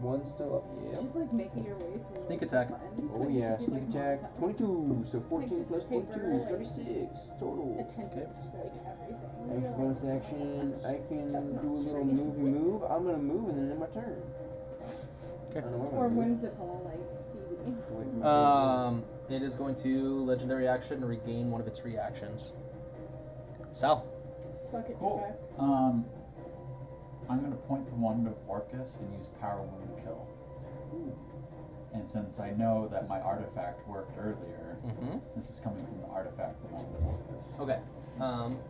S3: one still up. Yep.
S5: She's like making your way through.
S2: Sneak attack.
S5: friends,
S3: Oh
S5: so you
S3: yeah,
S5: should be,
S3: sneak
S5: like,
S3: attack.
S5: more
S3: 22, so 14
S5: just
S3: plus
S5: paper,
S3: 22,
S5: like,
S3: 36 total.
S5: attentive to like everything.
S3: Extra bonus action. I can
S5: That's not
S3: do a little
S5: straight.
S3: move. I'm gonna move and then end my turn.
S2: Okay.
S3: I don't know what I'm
S5: Or
S3: gonna do.
S5: whimsical, like Phoebe.
S3: Wait, my
S2: It is going to legendary action and regain one of its reactions. Sal.
S5: Suck it,
S4: Cool.
S5: Trebek.
S4: I'm gonna point the wand of Orcus and use power wound kill. And since I know that my artifact worked earlier,
S2: Mm-hmm.
S4: this is coming from the artifact, the wand of Orcus.
S2: Okay.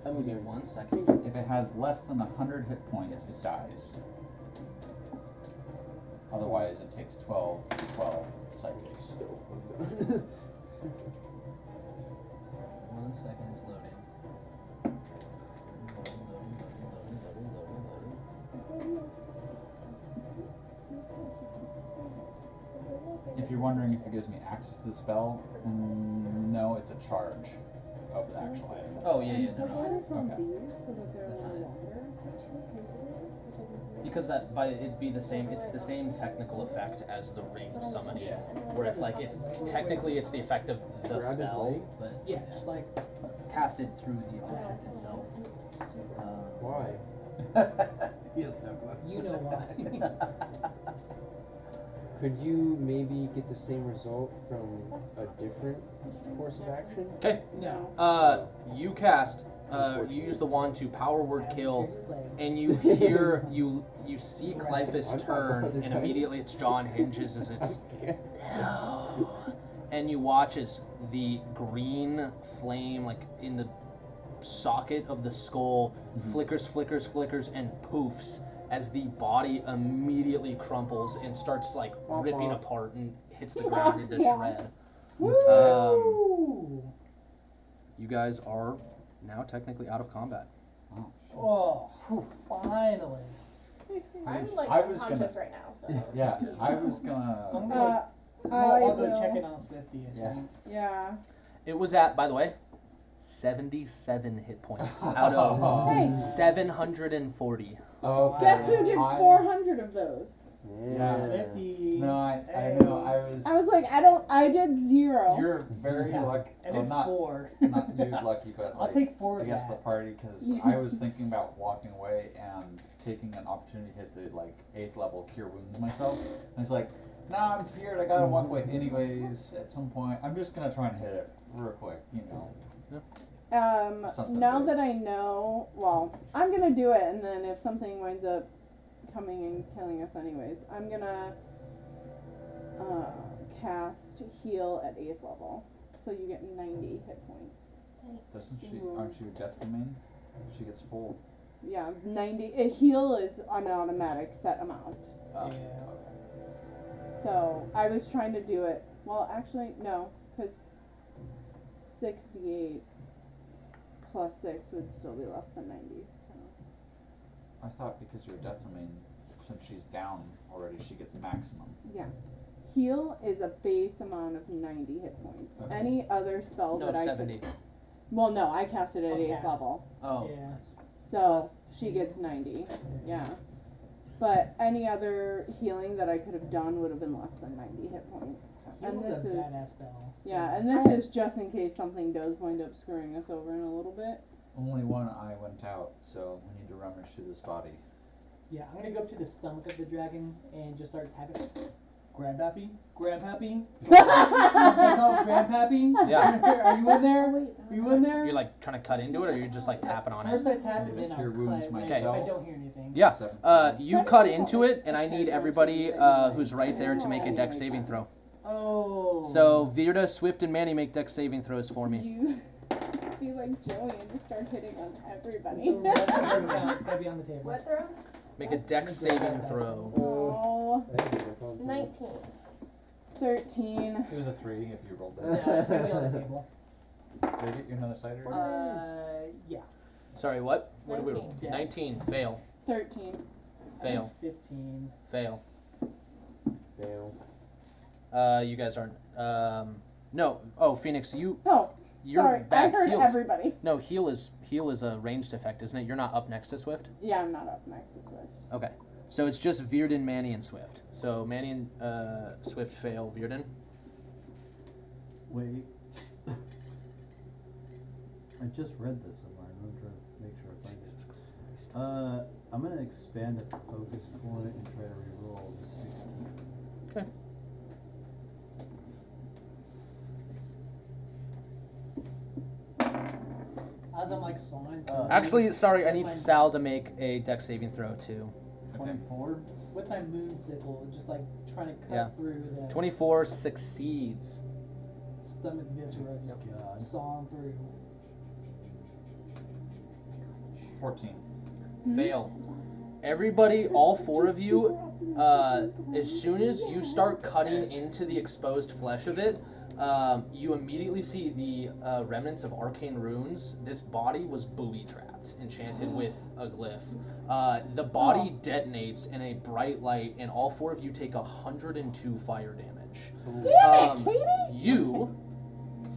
S2: Give me 1 second.
S4: If it has less than 100 hit points, it dies. Otherwise, it takes 12 psychic.
S3: still fucked up.
S2: 1 second, it's loading.
S4: If you're wondering if it gives me access to the spell, no, it's a charge of the actual item.
S2: Oh, yeah,
S5: So
S2: no,
S5: how
S2: no.
S5: do from
S4: Okay.
S5: these so that they're
S2: That's
S5: a little
S2: fine.
S5: longer?
S2: Because that by it'd be the same. It's the same technical effect as the ring summoning, where it's like it's technically it's the effect of the
S3: Grab his
S2: spell,
S3: leg?
S2: but
S1: Yeah, just like
S2: casted through the object itself.
S3: Why?
S7: He has no clue.
S1: you know why.
S3: Could you maybe get the same result from a different course of action?
S2: Okay.
S1: No.
S2: You cast. You use the wand to power word kill, and you hear you see Clyphus turn, and immediately its jaw hinges as it's. And you watch as the green flame, like in the socket of the skull, flickers, and poofs as the body immediately crumples and starts like ripping apart and hits the ground into shred. You guys are now technically out of combat.
S4: Oh, shit.
S1: Oh, finally.
S6: I'm like
S4: I was
S6: unconscious
S4: gonna-
S6: right now, so.
S4: Yeah, I was gonna.
S1: I'm gonna, I'll go check in on Swifty.
S3: Yeah.
S5: Yeah.
S2: It was at, by the way, 77 hit points out of
S5: Nice.
S2: 740.
S4: Okay.
S5: Guess who did 400 of those?
S3: Yeah.
S1: 50.
S4: No, I know.
S5: I was like, I did 0.
S4: You're very
S1: Yeah.
S4: lucky.
S1: I
S4: Well,
S1: did
S4: not
S1: 4.
S4: not you lucky, but
S1: I'll
S4: like,
S1: take 4
S4: I
S1: of
S4: guess
S1: that.
S4: the party, because I was thinking about walking away and taking an opportunity hit to like 8th level cure wounds myself. And it's like, nah, I'm feared. I gotta walk away anyways. At some point, I'm just gonna try and hit it real quick. You know. Something
S5: Now
S4: big.
S5: that I know, well, I'm gonna do it, and then if something winds up coming and killing us anyways, I'm gonna cast heal at 8th level, so you get 90 hit points.
S4: Doesn't she? Aren't you a death domain? She gets full.
S5: Yeah, 90. A heal is an automatic set amount.
S2: Oh.
S1: Yeah.
S5: So I was trying to do it. Well, actually, no, because 68 plus 6 would still be less than 90. So
S4: I thought because you're death remain, since she's down already, she gets maximum.
S5: yeah. Heal is a base amount of 90 hit points.
S4: Okay.
S5: Any other spell
S2: No,
S5: that I
S2: 70.
S5: could. Well, no, I cast it at
S1: Oh,
S5: 8th
S1: cast.
S5: level.
S4: Oh.
S1: Yeah.
S5: So
S1: Plus
S5: she
S1: 2.
S5: gets 90. Yeah. But any other healing that I could have done would have been less than 90 hit points.
S1: He
S5: And
S1: was
S5: this
S1: a
S5: is
S1: badass spell.
S5: yeah, and this is just in case something does wind up screwing us over in a little bit.
S4: Only one eye went out, so we need to rummage through this body.
S1: Yeah, I'm gonna go up to the stomach of the dragon and just start tapping. Grab happy, grab happy. No, grab happy.
S2: Yeah.
S1: Are you in there? Are you in there?
S2: You're like trying to cut into it, or you're just like tapping on
S1: First
S2: it?
S1: I tap and then
S4: Cure
S1: I'll
S4: wounds
S1: cut. If
S4: myself.
S1: I don't hear anything.
S2: Yeah.
S4: 7
S2: You
S5: Try to
S2: cut
S5: keep
S2: into
S5: all
S2: it, and I need everybody who's right there to make a dex saving throw.
S1: Oh.
S2: So Virta, Swift, and Manny make dex saving throws for me.
S5: You be like Joey and just start hitting on everybody.
S1: It doesn't count. It's gotta be on the table.
S6: What throw?
S2: Make a dex saving throw.
S5: Oh,
S6: 19.
S5: 13.
S4: It was a 3 if you rolled
S1: Yeah,
S4: that.
S1: it's gonna be on the table.
S4: Did I get you another cider?
S1: Yeah.
S2: Sorry, what? What did we
S6: 19.
S2: roll? 19. Fail.
S5: 13.
S2: Fail.
S1: 15.
S2: Fail.
S3: Fail.
S2: You guys aren't. No. Oh, Phoenix,
S5: Oh,
S2: you're
S5: sorry. I
S2: back.
S5: heard
S2: Healed.
S5: everybody.
S2: No, heal is a ranged effect, isn't it? You're not up next to Swift.
S5: Yeah, I'm not up next to Swift.
S2: Okay. So it's just Virden, Manny, and Swift. So Manny and Swift fail. Virden.
S7: Wait. I just read this somewhere. I'm gonna try to make sure I find it. I'm gonna expand the focus point and try to reroll the 16.
S2: Okay.
S1: As I'm like sawing.
S2: Actually, sorry, I need Sal to make a dex saving throw too.
S7: 24.
S1: With my moon sickle, just like trying to cut
S2: Yeah.
S1: through the
S2: 24 succeeds.
S1: stomach viscera, just
S7: God.
S1: sawing through.
S4: 14.
S2: Fail. Everybody, all four of you, as soon as you start cutting into the exposed flesh of it, you immediately see the remnants of arcane runes. This body was booby trapped, enchanted with a glyph. The body detonates in a bright light, and all four of you take 102 fire damage.
S5: Damn it, Katie!
S2: You,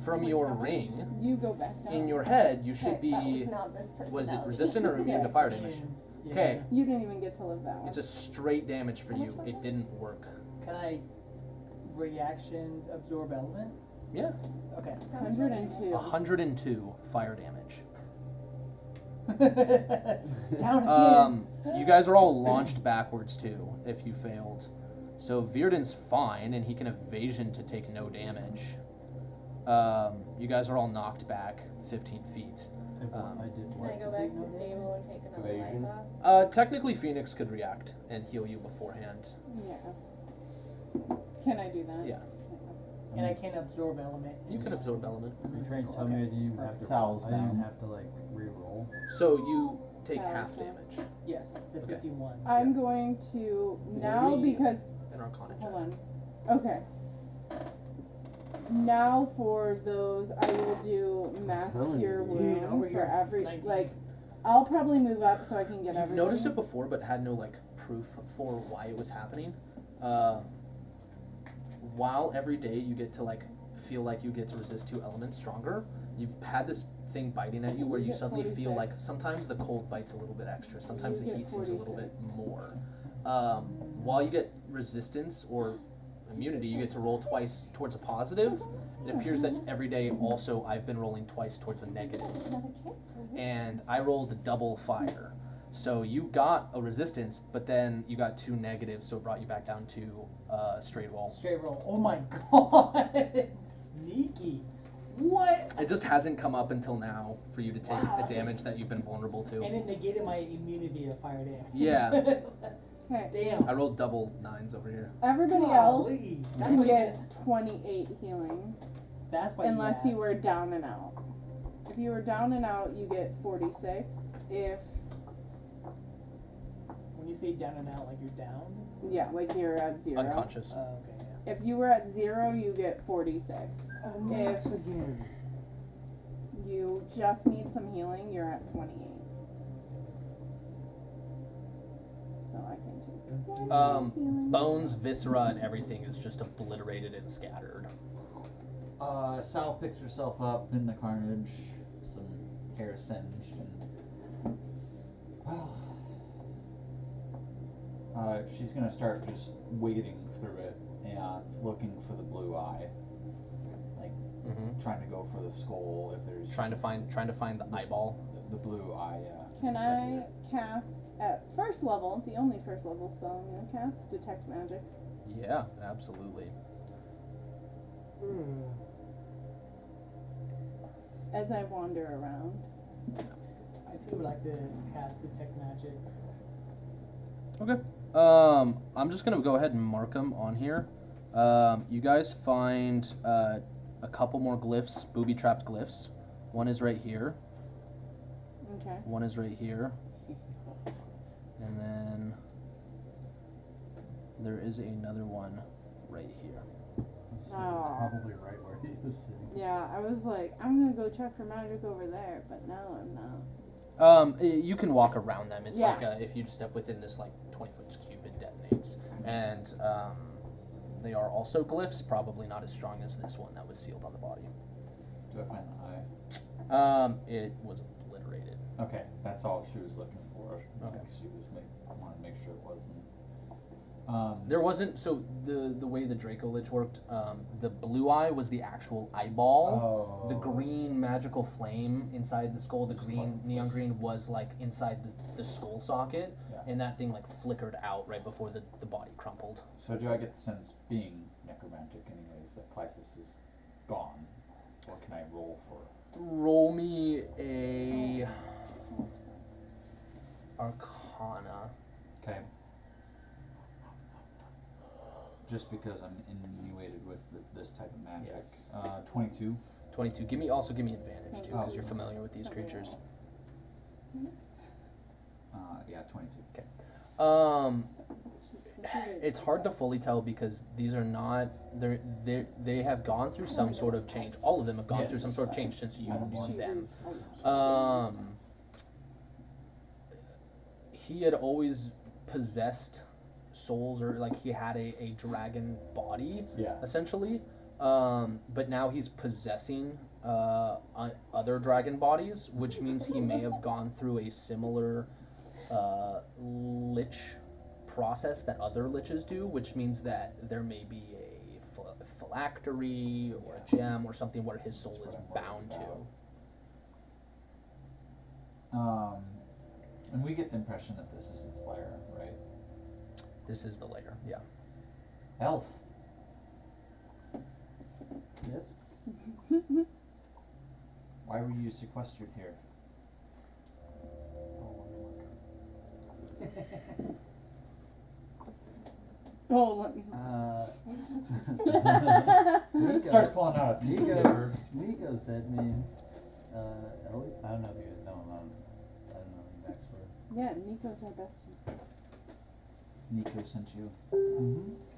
S2: from your ring,
S5: You go back down.
S2: in your head, you should
S6: That
S2: be.
S6: was not this
S2: Was it
S6: personality.
S2: resistant or immune to fire damage?
S1: Yeah.
S2: Okay.
S5: You didn't even get to live that one.
S2: It's a straight damage for
S5: How much
S2: you.
S5: was
S2: It
S5: that?
S2: didn't work.
S1: Can I reaction absorb element?
S2: Yeah.
S1: Okay.
S5: 102.
S2: 102 fire damage.
S1: Down again.
S2: You guys are all launched backwards too, if you failed. So Virden's fine, and he can evasion to take no damage. You guys are all knocked back 15 feet.
S7: I did
S6: Can
S7: what
S6: I go
S7: to
S6: back
S7: take
S6: to
S7: no
S6: stable and take another
S3: Evasion.
S6: life off?
S2: Technically, Phoenix could react and heal you beforehand.
S5: Yeah. Can I do that?
S2: Yeah.
S1: And I can't absorb element.
S2: You can absorb element.
S7: You're trying to tell me I didn't even have to.
S3: Sal's
S7: I didn't
S3: down.
S7: have to like re-roll.
S2: So you take
S5: Sal's
S2: half
S5: down.
S2: damage.
S1: Yes, to
S2: Okay.
S1: 51.
S5: I'm going to now
S2: Usually-
S5: because
S2: An Arcana check.
S5: hold on. Okay. Now for those, I will do mass
S3: Telling
S5: cure
S3: you.
S1: Dude,
S5: wound
S1: over
S5: for
S1: here.
S5: every
S1: 19.
S5: like. I'll probably move up so I can get
S2: You've
S5: everybody.
S2: noticed it before, but had no like proof for why it was happening. While every day you get to like feel like you get to resist 2 elements stronger, you've had this thing biting at you where you
S5: get
S2: suddenly feel
S5: 46.
S2: like sometimes the cold bites a little bit extra, sometimes
S5: You
S2: the
S5: get
S2: heat seems a little bit
S5: 46.
S2: more. While you get resistance or immunity, you get to roll twice towards a positive. It appears that every day also I've been rolling twice towards a negative.
S6: Another chance for me.
S2: And I rolled double fire. So you got a resistance, but then you got 2 negatives, so it brought you back down to straight roll.
S1: Straight roll. Oh my god. Sneaky. What?
S2: It just hasn't come up until now for you to take
S1: Wow,
S2: a
S1: that's
S2: damage that you've been vulnerable to.
S1: And it negated my immunity to fire damage.
S2: Yeah.
S5: Okay.
S1: Damn.
S2: I rolled double 9s over here.
S5: Everybody else
S1: Golly. That's
S5: can
S1: why you
S5: get 28 healing
S1: That's why
S5: unless you
S1: asked.
S5: were down and out. If you were down and out, you get 46. If
S1: When you say down and out, like you're down?
S5: yeah, like you're at 0.
S2: Unconscious.
S1: Oh, okay, yeah.
S5: If you were at 0, you get 46. If you just need some healing, you're at 28. So I can take 20 healing.
S2: Bones, viscera, and everything is just obliterated and scattered.
S4: Sal picks herself up in the carnage, some hair singed, and she's gonna start just wading through it and looking for the blue eye, like trying to go for the skull if there's
S2: trying to find the eyeball.
S4: The blue eye. Yeah.
S5: Can I cast at first level, the only first level spell I'm gonna cast, detect magic?
S2: Yeah, absolutely.
S5: As I wander around.
S1: I too would like to cast detect magic.
S2: Okay. I'm just gonna go ahead and mark them on here. You guys find a couple more glyphs, booby-trapped glyphs. One is right here.
S5: Okay.
S2: One is right here. And then there is another one right here.
S7: It's
S5: Oh.
S7: probably right where he was sitting.
S5: Yeah, I was like, I'm gonna go check for magic over there, but now I'm not.
S2: You can walk around them. It's
S5: Yeah.
S2: like if you step within this like 20-foot cube, it detonates. And they are also glyphs, probably not as strong as this one that was sealed on the body.
S4: Do I find the eye?
S2: It was obliterated.
S4: Okay, that's all she was looking for.
S2: Okay.
S4: She was wanted to make sure it wasn't.
S2: There wasn't, so the way the Draco Lich worked, the blue eye was the actual eyeball.
S4: Oh.
S2: The green magical flame inside the skull, the green neon green was like inside the skull socket,
S4: Yeah.
S2: and that thing like flickered out right before the body crumpled.
S4: So do I get the sense, being necromantic anyways, that Clyphus is gone? Or can I roll for
S2: Roll me a Arcana.
S4: Okay. Just because I'm innuated with this type of magic.
S2: Yes.
S4: 22.
S2: 22. Give me advantage too, because
S4: Oh.
S2: you're familiar with these creatures.
S4: Yeah, 22.
S2: It's hard to fully tell because these are not they have gone through some sort of change. All of them have gone through some sort of change since you knew them. He had always possessed souls, or like he had a dragon body,
S4: Yeah.
S2: essentially. But now he's possessing other dragon bodies, which means he may have gone through a similar lich process that other liches do, which means that there may be a phylactery or a gem or something where his soul is bound to.
S4: And we get the impression that this is its lair, right?
S2: This is the layer, yeah.
S4: Elf.
S7: Yes?
S4: Why were you sequestered here?
S5: Oh, let me.
S7: Nico,
S4: Starts pulling out a piece of paper.
S7: Nico said me, Ellie, I don't know if you know him, I don't know the backstory.
S5: Yeah, Nico's our bestie.
S4: Nico sent you.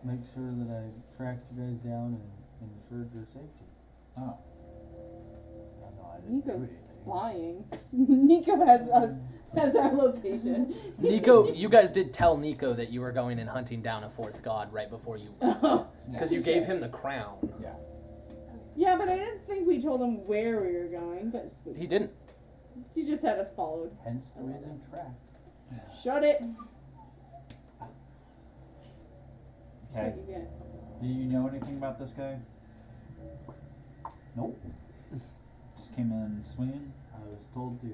S7: Make sure that I tracked you guys down and ensured your safety.
S4: Oh.
S7: I know I didn't do
S5: Nico's
S7: anything.
S5: spying. Nico has our location.
S2: Nico, you guys did tell Nico that you were going and hunting down a fourth god right before you left. Because you gave him the crown.
S4: Yeah.
S5: Yeah, but I didn't think we told him where we were going, but
S2: He didn't.
S5: you just had us followed.
S7: Hence the reason track.
S5: Shut it.
S4: Okay.
S5: What you get?
S4: Do you know anything about this guy?
S7: Nope.
S4: Just came in swinging.
S7: I was told to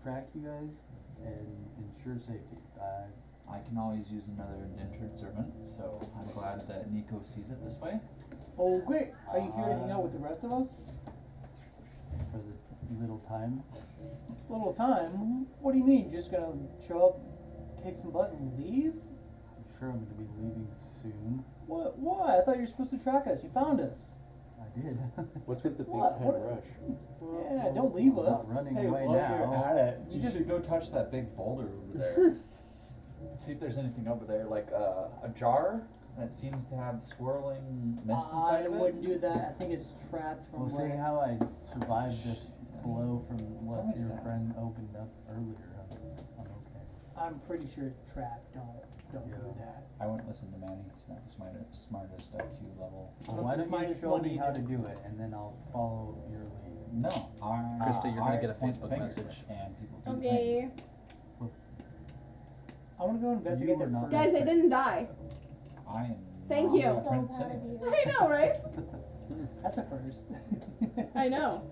S7: track you guys and ensure safety.
S4: I can always use another indentured servant, so I'm glad that Nico sees it this way.
S1: Oh, great. Are you here to hang out with the rest of us?
S7: For the little time.
S1: Little time? What do you mean? Just gonna show up, kick some butt, and leave?
S7: I'm sure I'm going to be leaving soon.
S1: What? Why? I thought you were supposed to track us. You found us.
S7: I did.
S3: What's with the big
S1: What?
S3: time
S1: What-
S3: rush?
S1: Yeah, don't leave
S7: I'm
S1: us.
S7: not running
S4: Hey,
S7: away
S4: while
S7: now.
S4: you're at it, you
S1: just-
S4: should go touch that big boulder over there. See if there's anything over there, like a jar. that seems to have swirling mist inside
S1: I
S4: of it?
S1: wouldn't do that. I think it's trapped from
S7: We'll see
S1: where.
S7: how I survived this blow from what
S4: Somebody's
S7: your
S4: got it.
S7: friend opened up earlier. I'm okay.
S1: I'm pretty sure it's trapped. Don't do
S7: Yeah.
S1: that.
S4: I wouldn't listen to Manny. He's not the smartest IQ level.
S1: Not
S7: Why
S1: the
S7: don't you
S1: smartest
S7: show
S1: one
S7: me how
S1: either.
S7: to do it, and then I'll follow your lead.
S4: No,
S2: Krista, you're gonna get a
S4: point
S2: Facebook
S4: fingers
S2: message.
S4: And people do
S5: Okay.
S4: things.
S1: I want to go investigate
S7: You
S1: the
S7: are not
S5: Guys, I didn't die.
S4: I am.
S5: Thank
S4: not
S5: you.
S4: a
S6: So
S4: prince
S6: proud of
S4: anyways.
S6: you.
S5: I know, right?
S1: That's a first.
S5: I know.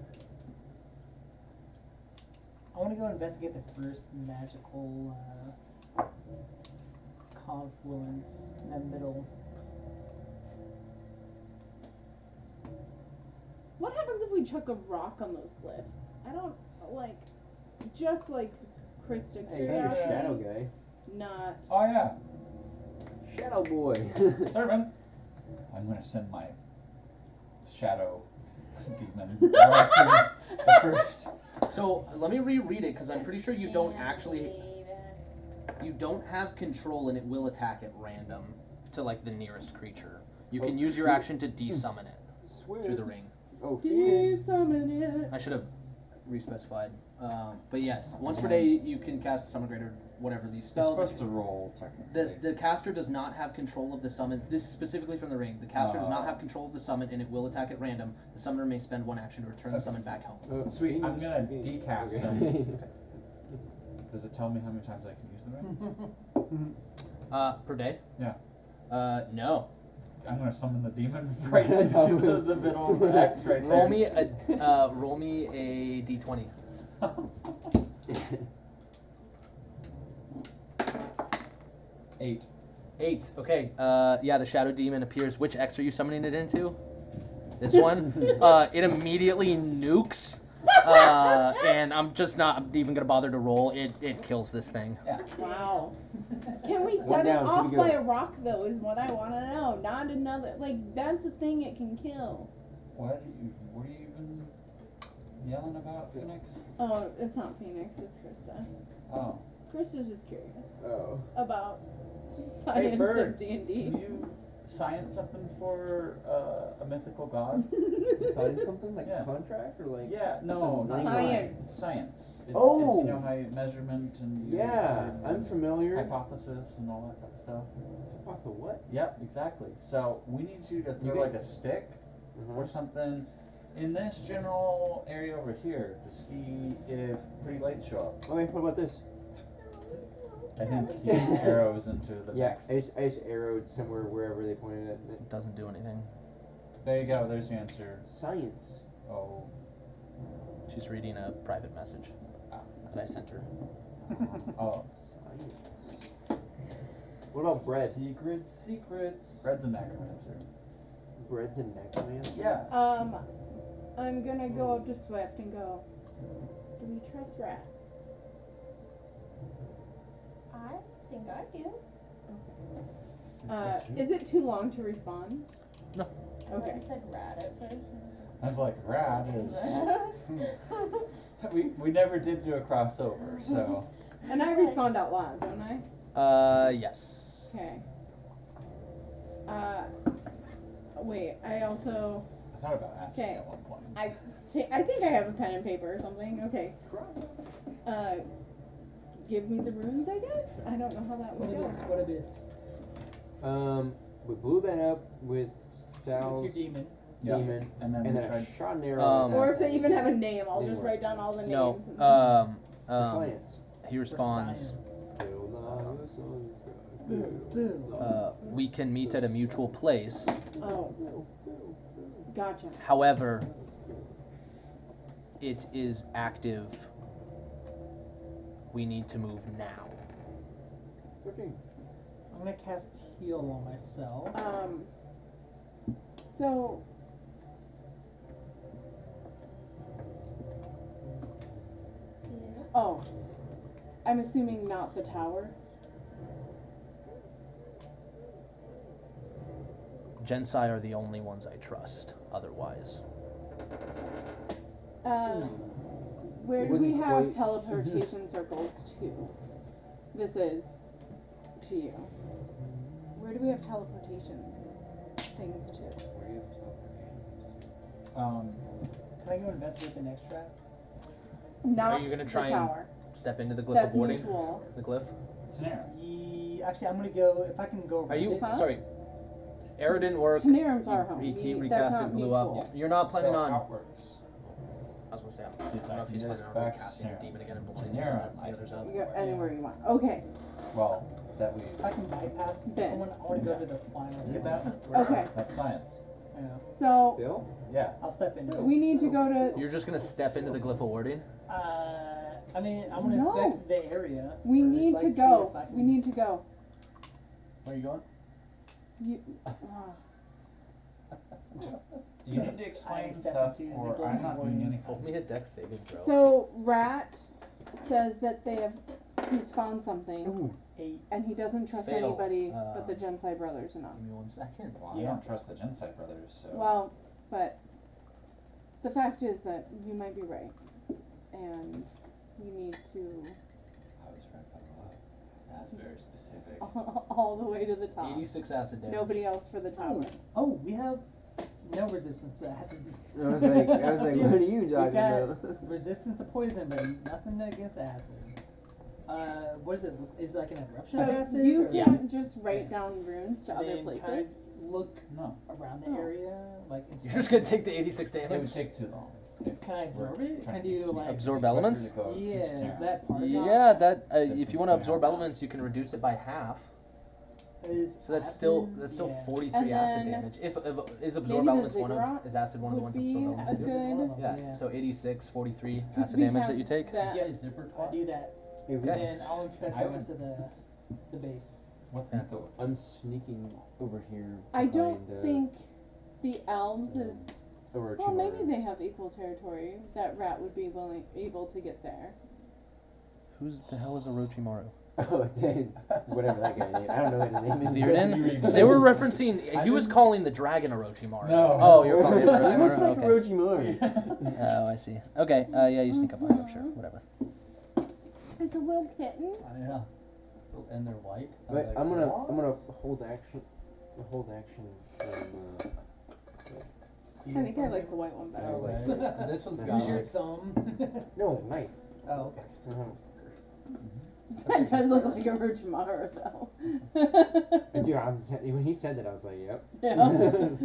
S1: I want to go investigate the first magical confluence in the middle.
S5: What happens if we chuck a rock on those glyphs? I don't like. Just like Krista.
S3: Hey, you're a shadow guy.
S5: Not.
S4: Oh yeah,
S3: Shadow boy.
S4: servant. I'm gonna send my shadow demon right through the first.
S2: So let me reread it because I'm pretty sure you don't actually.
S6: Baby.
S2: You don't have control and it will attack at random to like the nearest creature. You can use your action to desummon it
S3: Swear.
S2: through the ring.
S3: Oh, Phoenix.
S5: Summon it.
S2: I should have respecified. But yes, once per day you can cast Summon Greater, whatever these
S4: It's
S2: spells.
S4: supposed to roll technically.
S2: The caster does not have control of the summon. This is specifically from the ring. The caster does not have control of the summon and it will attack at random. The summoner may spend one action to return the summon back home.
S4: Sweet, I'm gonna
S3: Phoenix.
S4: decast
S3: Okay.
S4: him. Does it tell me how many times I can use the ring?
S2: Per day?
S4: Yeah.
S2: No.
S4: I'm gonna summon the demon right into the middle of the X right there.
S2: Roll me a d20.
S4: 8.
S2: 8. Okay. Yeah, the shadow demon appears. Which X are you summoning it into? This one. It immediately nukes. And I'm just not even gonna bother to roll. It kills this thing.
S4: Yeah.
S5: Wow. Can we
S3: One
S5: set it
S3: down, two
S5: off
S3: to
S5: by
S3: go.
S5: a rock though? Is what I want to know. Not another. Like that's the thing it can kill.
S4: What are you even yelling about, Phoenix?
S5: Oh, it's not Phoenix. It's Krista.
S4: Oh.
S5: Krista's just curious
S3: Oh.
S5: about science
S3: bird.
S5: of D&D.
S4: Can you science something for a mythical god?
S3: Sign something like
S4: Yeah.
S3: a contract or like.
S4: Yeah, no,
S3: some
S4: not
S5: Science.
S4: Science. It's,
S3: Oh.
S4: it's, you know how you measurement and you
S3: Yeah,
S4: say
S3: I'm familiar.
S4: hypothesis and all that type of stuff.
S3: Hypotho what?
S4: Yep, exactly. So we need you to throw
S3: get-
S4: like a stick or something in this general area over here to see if pretty lights show up.
S3: Okay, what about this?
S4: I think he used arrows into the
S3: Yeah,
S4: next.
S3: I just arrowed somewhere wherever they pointed at me.
S2: It doesn't do anything.
S4: There you go. There's the answer.
S3: Science.
S4: Oh.
S2: She's reading a private message that I sent her.
S4: Oh.
S3: Science. What about bread?
S4: Secrets. Bread's a necromancer.
S3: Bread's a necromancer?
S4: Yeah.
S5: I'm gonna go up to Swift and go. Do we trust Rat?
S6: I think I do.
S5: Is it too long to respond?
S2: No.
S5: Okay.
S6: I said rat at first.
S4: I was like, rad is. we never did do a crossover, so.
S5: And I respond out loud, don't I?
S2: Yes.
S5: Okay. Wait. I also.
S4: I thought about asking
S5: Okay.
S4: at one point.
S5: I think I have a pen and paper or something. Okay. Give me the runes, I guess. I don't know how that would go.
S1: What it is.
S3: We blew that up with
S1: With
S3: Sal's
S1: your demon.
S4: Yeah.
S3: demon,
S4: And then
S3: and
S4: we
S3: then
S4: tried.
S3: I shot an arrow.
S5: Or if they even have a name, I'll
S3: They
S5: just
S3: were.
S5: write down all the names.
S2: No.
S5: and
S3: Science.
S2: He responds.
S1: Science.
S5: Boo.
S2: We can meet at a mutual place.
S5: Oh. Gotcha.
S2: However, it is active. We need to move now.
S1: I'm gonna cast heal on myself.
S5: So.
S6: Yes.
S5: Oh. I'm assuming not the tower.
S2: Gensai are the only ones I trust. Otherwise,
S5: Where
S3: It
S5: do we
S3: wasn't
S5: have
S3: quite-
S5: teleportation circles to? This is to you. Where do we have teleportation things to?
S4: Where do you have teleportation things to?
S1: Can I go investigate the next trap?
S5: Not
S2: you gonna
S5: the
S2: try and-
S5: tower.
S2: Step into the glyph
S5: That's
S2: of warding.
S5: mutual.
S2: The glyph.
S4: Tanera.
S1: Actually, I'm gonna go. If I can go.
S2: Are you
S1: around it.
S5: Huh?
S2: sorry? Arrow didn't work.
S5: Tanarum's our home.
S2: He
S5: That's
S2: recast
S5: not
S2: it, blew
S5: mutual.
S2: up. You're not planning
S4: so
S2: on.
S4: outwards.
S2: I was gonna say, I
S4: Yes,
S2: don't know
S4: I
S2: if he's
S4: can
S2: planning
S4: just
S2: on
S4: back to
S2: recasting your
S4: Tanera.
S2: demon again and blowing
S4: Tanera,
S2: the others up.
S5: You go anywhere you want. Okay.
S4: Well, that we
S1: If I can bypass the
S5: Ben.
S1: second one, I want to go to the final.
S4: look at that.
S5: Okay.
S4: That's science.
S1: Yeah.
S5: So
S3: Bill?
S4: Yeah.
S1: I'll step into it.
S5: we need to go to.
S2: You're just gonna step into the glyph of warding.
S1: I mean, I want to
S5: No.
S1: inspect the area.
S5: We
S1: first,
S5: need
S1: like,
S5: to
S1: see
S5: go.
S1: if I can-
S5: We need to go.
S7: Where are you going?
S5: You.
S4: You need
S1: Yes,
S4: to
S1: I
S4: explain
S1: step
S4: stuff,
S1: into the
S4: or
S1: glyph
S4: I'm
S1: of
S4: not
S1: warding.
S4: doing anything.
S2: Hold me a dex saving throw.
S5: So Rat says that he's found something,
S3: Ooh.
S1: 8.
S5: and he doesn't trust
S2: Fail.
S5: anybody but the Gensai brothers and us.
S2: Give me 1 second.
S4: Well, I
S1: Yeah.
S4: don't trust the Gensai brothers, so.
S5: Well, but the fact is that you might be right, and you need to
S4: I was right by a lot. That's very specific.
S5: all the way to the top.
S2: 86 acid damage.
S5: Nobody else for the tower.
S1: Oh, we have no resistance to acid.
S3: I was like, what are you
S1: We
S3: talking
S1: got
S3: about?
S1: resistance to poison, but nothing against acid. What is it? Is it like an eruption
S5: So
S1: of acid?
S5: you
S1: or-
S5: can't just write
S1: Yeah.
S5: down runes to
S1: And
S5: other
S1: then
S5: places.
S1: kind of look
S4: No,
S1: around the
S5: Oh.
S1: area, like
S2: You're just gonna take the 86
S4: it would
S2: damage.
S4: take too long.
S1: Can I absorb
S4: We're
S1: it? Can
S4: trying
S1: I
S4: to
S1: do
S4: make
S1: like
S2: Absorb
S4: quicker
S2: elements?
S4: to go to
S1: Yeah, is
S4: Tanera.
S1: that part of it?
S2: Yeah, that if you
S4: Difference
S2: want to
S4: may
S2: absorb
S4: happen.
S2: elements, you can reduce it by half.
S1: Is
S2: So that's
S1: acid-
S2: still
S1: yeah.
S2: 43
S5: And
S2: acid
S5: then
S2: damage. If is
S5: maybe
S2: absorb
S5: the
S2: elements one
S5: ziggurat
S2: of is acid one of the
S5: would
S2: ones
S5: be
S2: absorb elements
S5: as
S2: do?
S1: Acid is one of
S5: good.
S1: them,
S2: Yeah. So 86, 43
S5: 'Cause
S2: acid
S5: we
S2: damage
S5: have
S2: that you take.
S5: that-
S7: Yeah, zipper
S1: I do that,
S3: Hey,
S1: and
S2: Okay.
S1: then I'll inspect
S4: I
S1: the
S4: would-
S1: rest of the base.
S4: What's
S2: Yeah.
S4: Nico?
S3: I'm sneaking over here.
S5: I don't
S3: behind,
S5: think the elves is.
S3: Orochimaru.
S5: Well, maybe they have equal territory. That Rat would be able to get there.
S2: Who's the hell is Orochimaru?
S3: Oh, dang. Whatever that guy name. I don't know what his name is.
S2: Theoden? They were referencing. He was calling the dragon Orochimaru.
S4: No.
S2: Oh, you're calling him
S3: He looks like
S2: Orochimaru. Okay.
S3: Orochimaru.
S2: Oh, I see. Okay. Yeah, you sneak up behind him. Sure. Whatever.
S5: It's a little kitten.
S7: Yeah. So, and they're white. I was
S3: Wait,
S7: like,
S3: I'm gonna
S7: what?
S3: hold action. Hold action.
S5: I think I like the white one better.
S7: Oh, right. This one's got
S1: Use your
S7: like,
S1: thumb.
S3: No, knife.
S1: Oh,
S5: That does look like a Orochimaru, though.
S3: Dude, when he said that, I was like, yep.
S5: Yeah.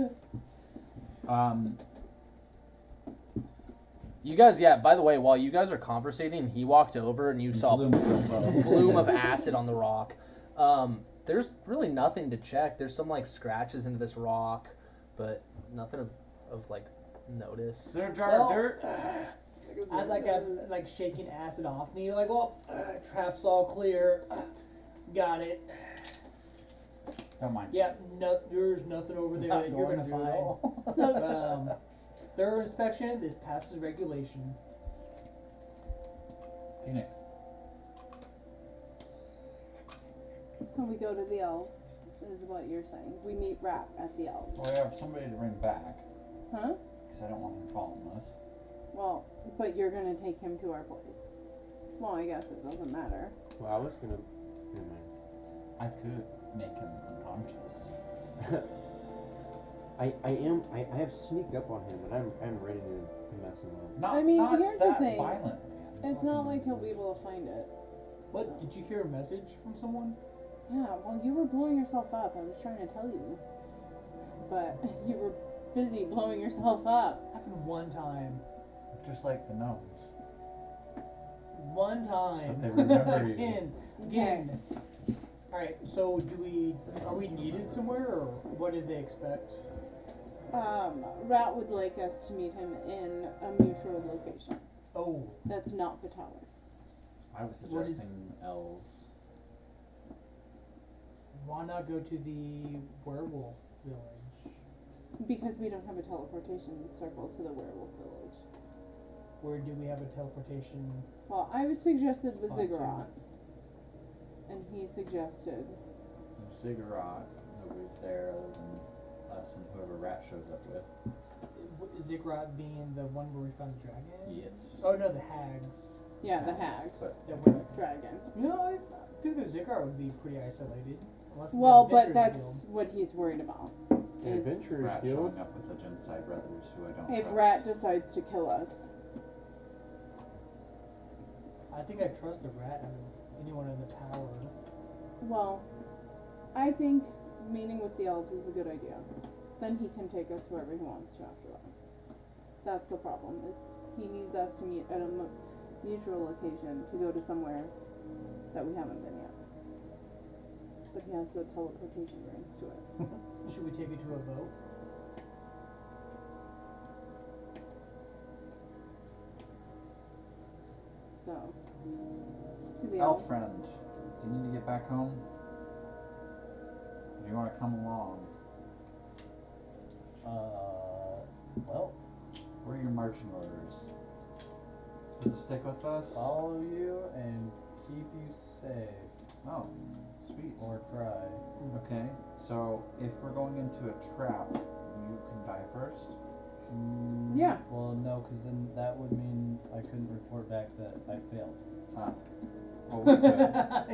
S2: You guys, yeah. By the way, while you guys are conversating, he walked over and you saw
S4: Blew himself up.
S2: a bloom of acid on the rock. There's really nothing to check. There's some like scratches into this rock, but nothing of like notice.
S4: Is there a jar
S1: Well-
S4: of dirt?
S1: as I got like shaking acid off me, like, well, trap's all clear. Got it.
S4: Don't mind.
S1: Yeah, no, there's nothing over there
S7: Not
S1: that you're
S7: going
S1: gonna
S7: to at
S1: find.
S7: all.
S5: So,
S1: Thorough inspection. This passes regulation.
S4: Phoenix.
S5: so we go to the elves, is what you're saying. We meet Rat at the elves.
S4: Well, I have somebody to bring back,
S5: Huh?
S4: because I don't want him following us.
S5: Well, but you're gonna take him to our place. Well, I guess it doesn't matter.
S3: Well, I was gonna. Never mind.
S4: I could make him unconscious.
S3: I have sneaked up on him, and I'm ready to mess him up.
S4: Not,
S5: I mean,
S4: not
S5: here's the
S4: that
S5: thing.
S4: violently. I'm
S5: It's not
S4: talking
S5: like he'll be able to find it.
S1: What? Did you hear a message from someone?
S5: Yeah, well, you were blowing yourself up. I was trying to tell you. But you were busy blowing yourself up.
S1: Happened one time.
S4: Just like the gnomes.
S1: One time.
S4: But they remember you.
S1: Again. Alright, so are we needed somewhere, or what did they expect?
S5: Rat would like us to meet him in a mutual location.
S1: Oh,
S5: That's not the tower.
S4: I was
S1: What is-
S4: suggesting elves.
S1: why not go to the werewolf village?
S5: Because we don't have a teleportation circle to the werewolf village.
S1: Where do we have a teleportation?
S5: Well, I was suggested the
S1: Spot to.
S5: ziggurat. And he suggested.
S4: Ziggurat. Nobody's there other than us and whoever Rat shows up with.
S1: Ziggurat being the one where we found the dragon?
S4: Yes.
S1: Oh no, the hags.
S5: Yeah, the
S4: Hags,
S5: hags.
S4: but-
S1: That were,
S5: Dragon.
S1: you know, I think the ziggurat would be pretty isolated. Unless
S5: Well,
S1: the
S5: but
S1: Adventurers
S5: that's
S1: Guild.
S5: what he's worried about.
S3: The
S5: Is
S3: Adventurers
S4: Rat
S3: Guild.
S4: showing up with the Gensai brothers who I don't
S5: if
S4: trust.
S5: Rat decides to kill us.
S1: I think I trust the rat out of anyone in the tower.
S5: Well, I think meeting with the elves is a good idea. Then he can take us wherever he wants to after that. That's the problem, is he needs us to meet at a mutual location to go to somewhere that we haven't been yet. But he has the teleportation rings to it.
S1: Should we take it to a vote?
S5: So, to the
S4: Elf
S5: elves.
S4: friend, do you need to get back home? Or do you want to come along?
S7: Well,
S4: What are your marching orders? Supposed to stick with us?
S7: follow you and keep you safe.
S4: Oh, sweet.
S7: Or try.
S4: Okay, so if we're going into a trap, you can die first.
S5: Yeah.
S7: Well, no, because then that would mean I couldn't report back that I failed.
S4: Ah. Well,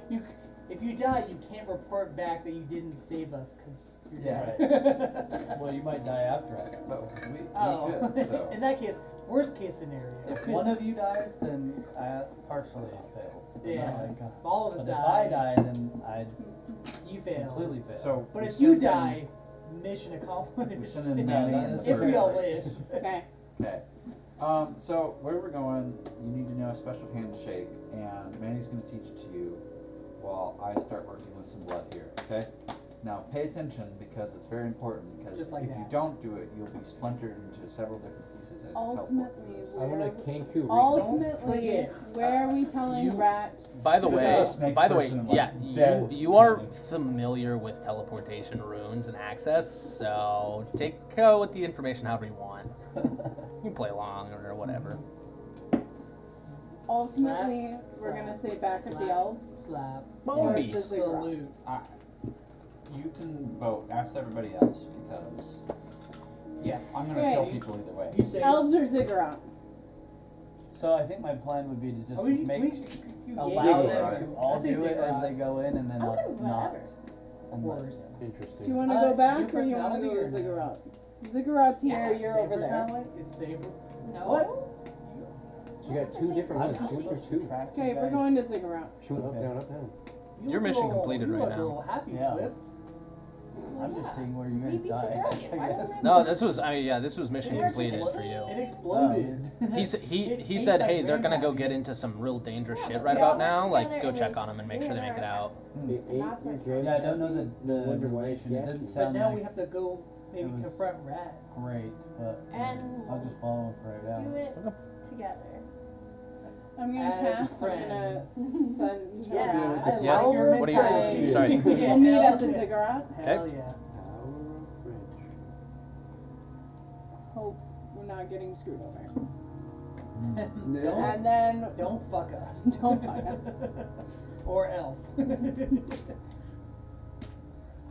S4: we could.
S1: If you die, you can't report back that you didn't save us because you're
S7: Yeah.
S1: dead.
S7: Well, you might die after I die.
S4: But
S7: So.
S4: we
S1: Oh,
S4: could, so.
S1: in that case, worst case scenario.
S7: If one of you dies, then I partially failed. But
S1: Yeah.
S7: not like,
S1: If all of us
S7: but if
S1: die,
S7: I die, then I
S1: you fail.
S7: completely fail.
S4: So
S1: But
S4: we
S1: if you
S4: send in-
S1: die, mission accomplished.
S4: we send in
S7: Yeah,
S4: Manny
S7: that
S4: and
S7: is
S1: if we all
S7: correct.
S1: live.
S5: Okay.
S4: Okay. So where we're going, you need to know a special handshake, and Manny's going to teach it to you while I start working with some blood here. Okay. Now pay attention because it's very important. Because
S1: Just like
S4: if you
S1: that.
S4: don't do it, you'll be splintered into several different pieces as you teleport
S5: Ultimately,
S4: through this.
S3: I want a Kenku.
S5: Ultimately,
S1: forget.
S5: where are we telling
S2: you-
S5: Rat?
S2: By the
S4: This is
S2: way,
S4: a snake
S2: by the way,
S4: person, like,
S2: yeah,
S4: dead
S2: you are
S4: Manny.
S2: familiar with teleportation runes and access, so take with the information however you want. You can play along or whatever.
S5: Ultimately,
S1: Slap,
S5: we're gonna
S1: slap,
S5: say back at
S1: slap,
S5: the elves.
S1: Slap.
S5: Or
S2: Bombies.
S5: the ziggurat.
S1: Salute.
S4: You can vote. Ask everybody else because
S1: Yeah.
S4: I'm going to
S5: Okay.
S4: kill people either way.
S1: You say.
S5: Elves or ziggurat?
S7: So I think my plan would be to just make
S1: you
S7: allow
S4: Ziggurat.
S7: them to all
S1: I say
S7: do it as
S1: ziggurat.
S7: they go in, and then
S6: I'm
S7: I'll
S6: good with
S7: not.
S6: whatever.
S1: Of course.
S3: Interesting.
S5: Do you want to
S1: Uh,
S5: go back
S1: your
S5: or you want to
S1: personality
S5: go
S1: or
S5: with
S1: no?
S5: ziggurat? Ziggurat's here.
S1: Yeah,
S5: You're over
S1: Saber's
S5: there.
S1: that way? It's Saber.
S6: No.
S1: What?
S3: So you got two different
S7: I'm
S3: ones.
S7: just
S3: Shoot or
S7: supposed to
S3: two.
S7: track you
S5: Okay, we're
S7: guys.
S5: going to ziggurat.
S3: Shoot up,
S7: Okay.
S3: down, up, down.
S1: You
S2: Your
S1: look a
S2: mission
S1: little-
S2: completed
S1: you
S2: right
S1: look
S2: now.
S1: a little happy,
S7: Yeah.
S1: Swift.
S7: I'm just seeing where you
S6: We
S7: guys
S6: beat the
S7: die.
S6: dragon.
S7: I
S6: Why
S7: guess.
S6: don't
S2: No, this was mission
S6: There's
S2: completed
S6: the
S2: for you.
S1: It exploded.
S2: He
S1: It
S2: said,
S1: ate my
S2: hey, they're gonna go
S1: grandpappy.
S2: get into some real dangerous
S6: Yeah,
S2: shit
S6: but
S2: right
S6: we all
S2: about now.
S6: work
S2: Like,
S6: together
S2: go
S6: and
S2: check
S6: it's
S2: on them and make sure they make it out.
S3: It ate
S6: That's
S3: your
S6: what-
S3: grandpappy.
S7: Yeah, I don't know the
S3: Wonder why it's
S7: relation. It
S3: gassy.
S7: didn't
S1: But
S7: sound
S1: now
S7: like
S1: we have to go maybe
S7: it was-
S1: confront Rat.
S7: great, but
S6: And
S7: I'll just follow him for right now.
S6: do it together.
S5: I'm gonna
S1: As
S5: pass. I'm gonna
S1: friends.
S5: send him
S6: Yeah.
S5: back.
S1: I
S2: Yes.
S1: like your
S2: What are you-
S1: mentality.
S2: sorry.
S5: We'll meet at the ziggurat.
S1: Hell yeah.
S3: Power of French.
S5: Hope we're not getting screwed over.
S1: Don't,
S5: And then
S1: don't fuck us.
S5: don't fuck us.
S1: Or else.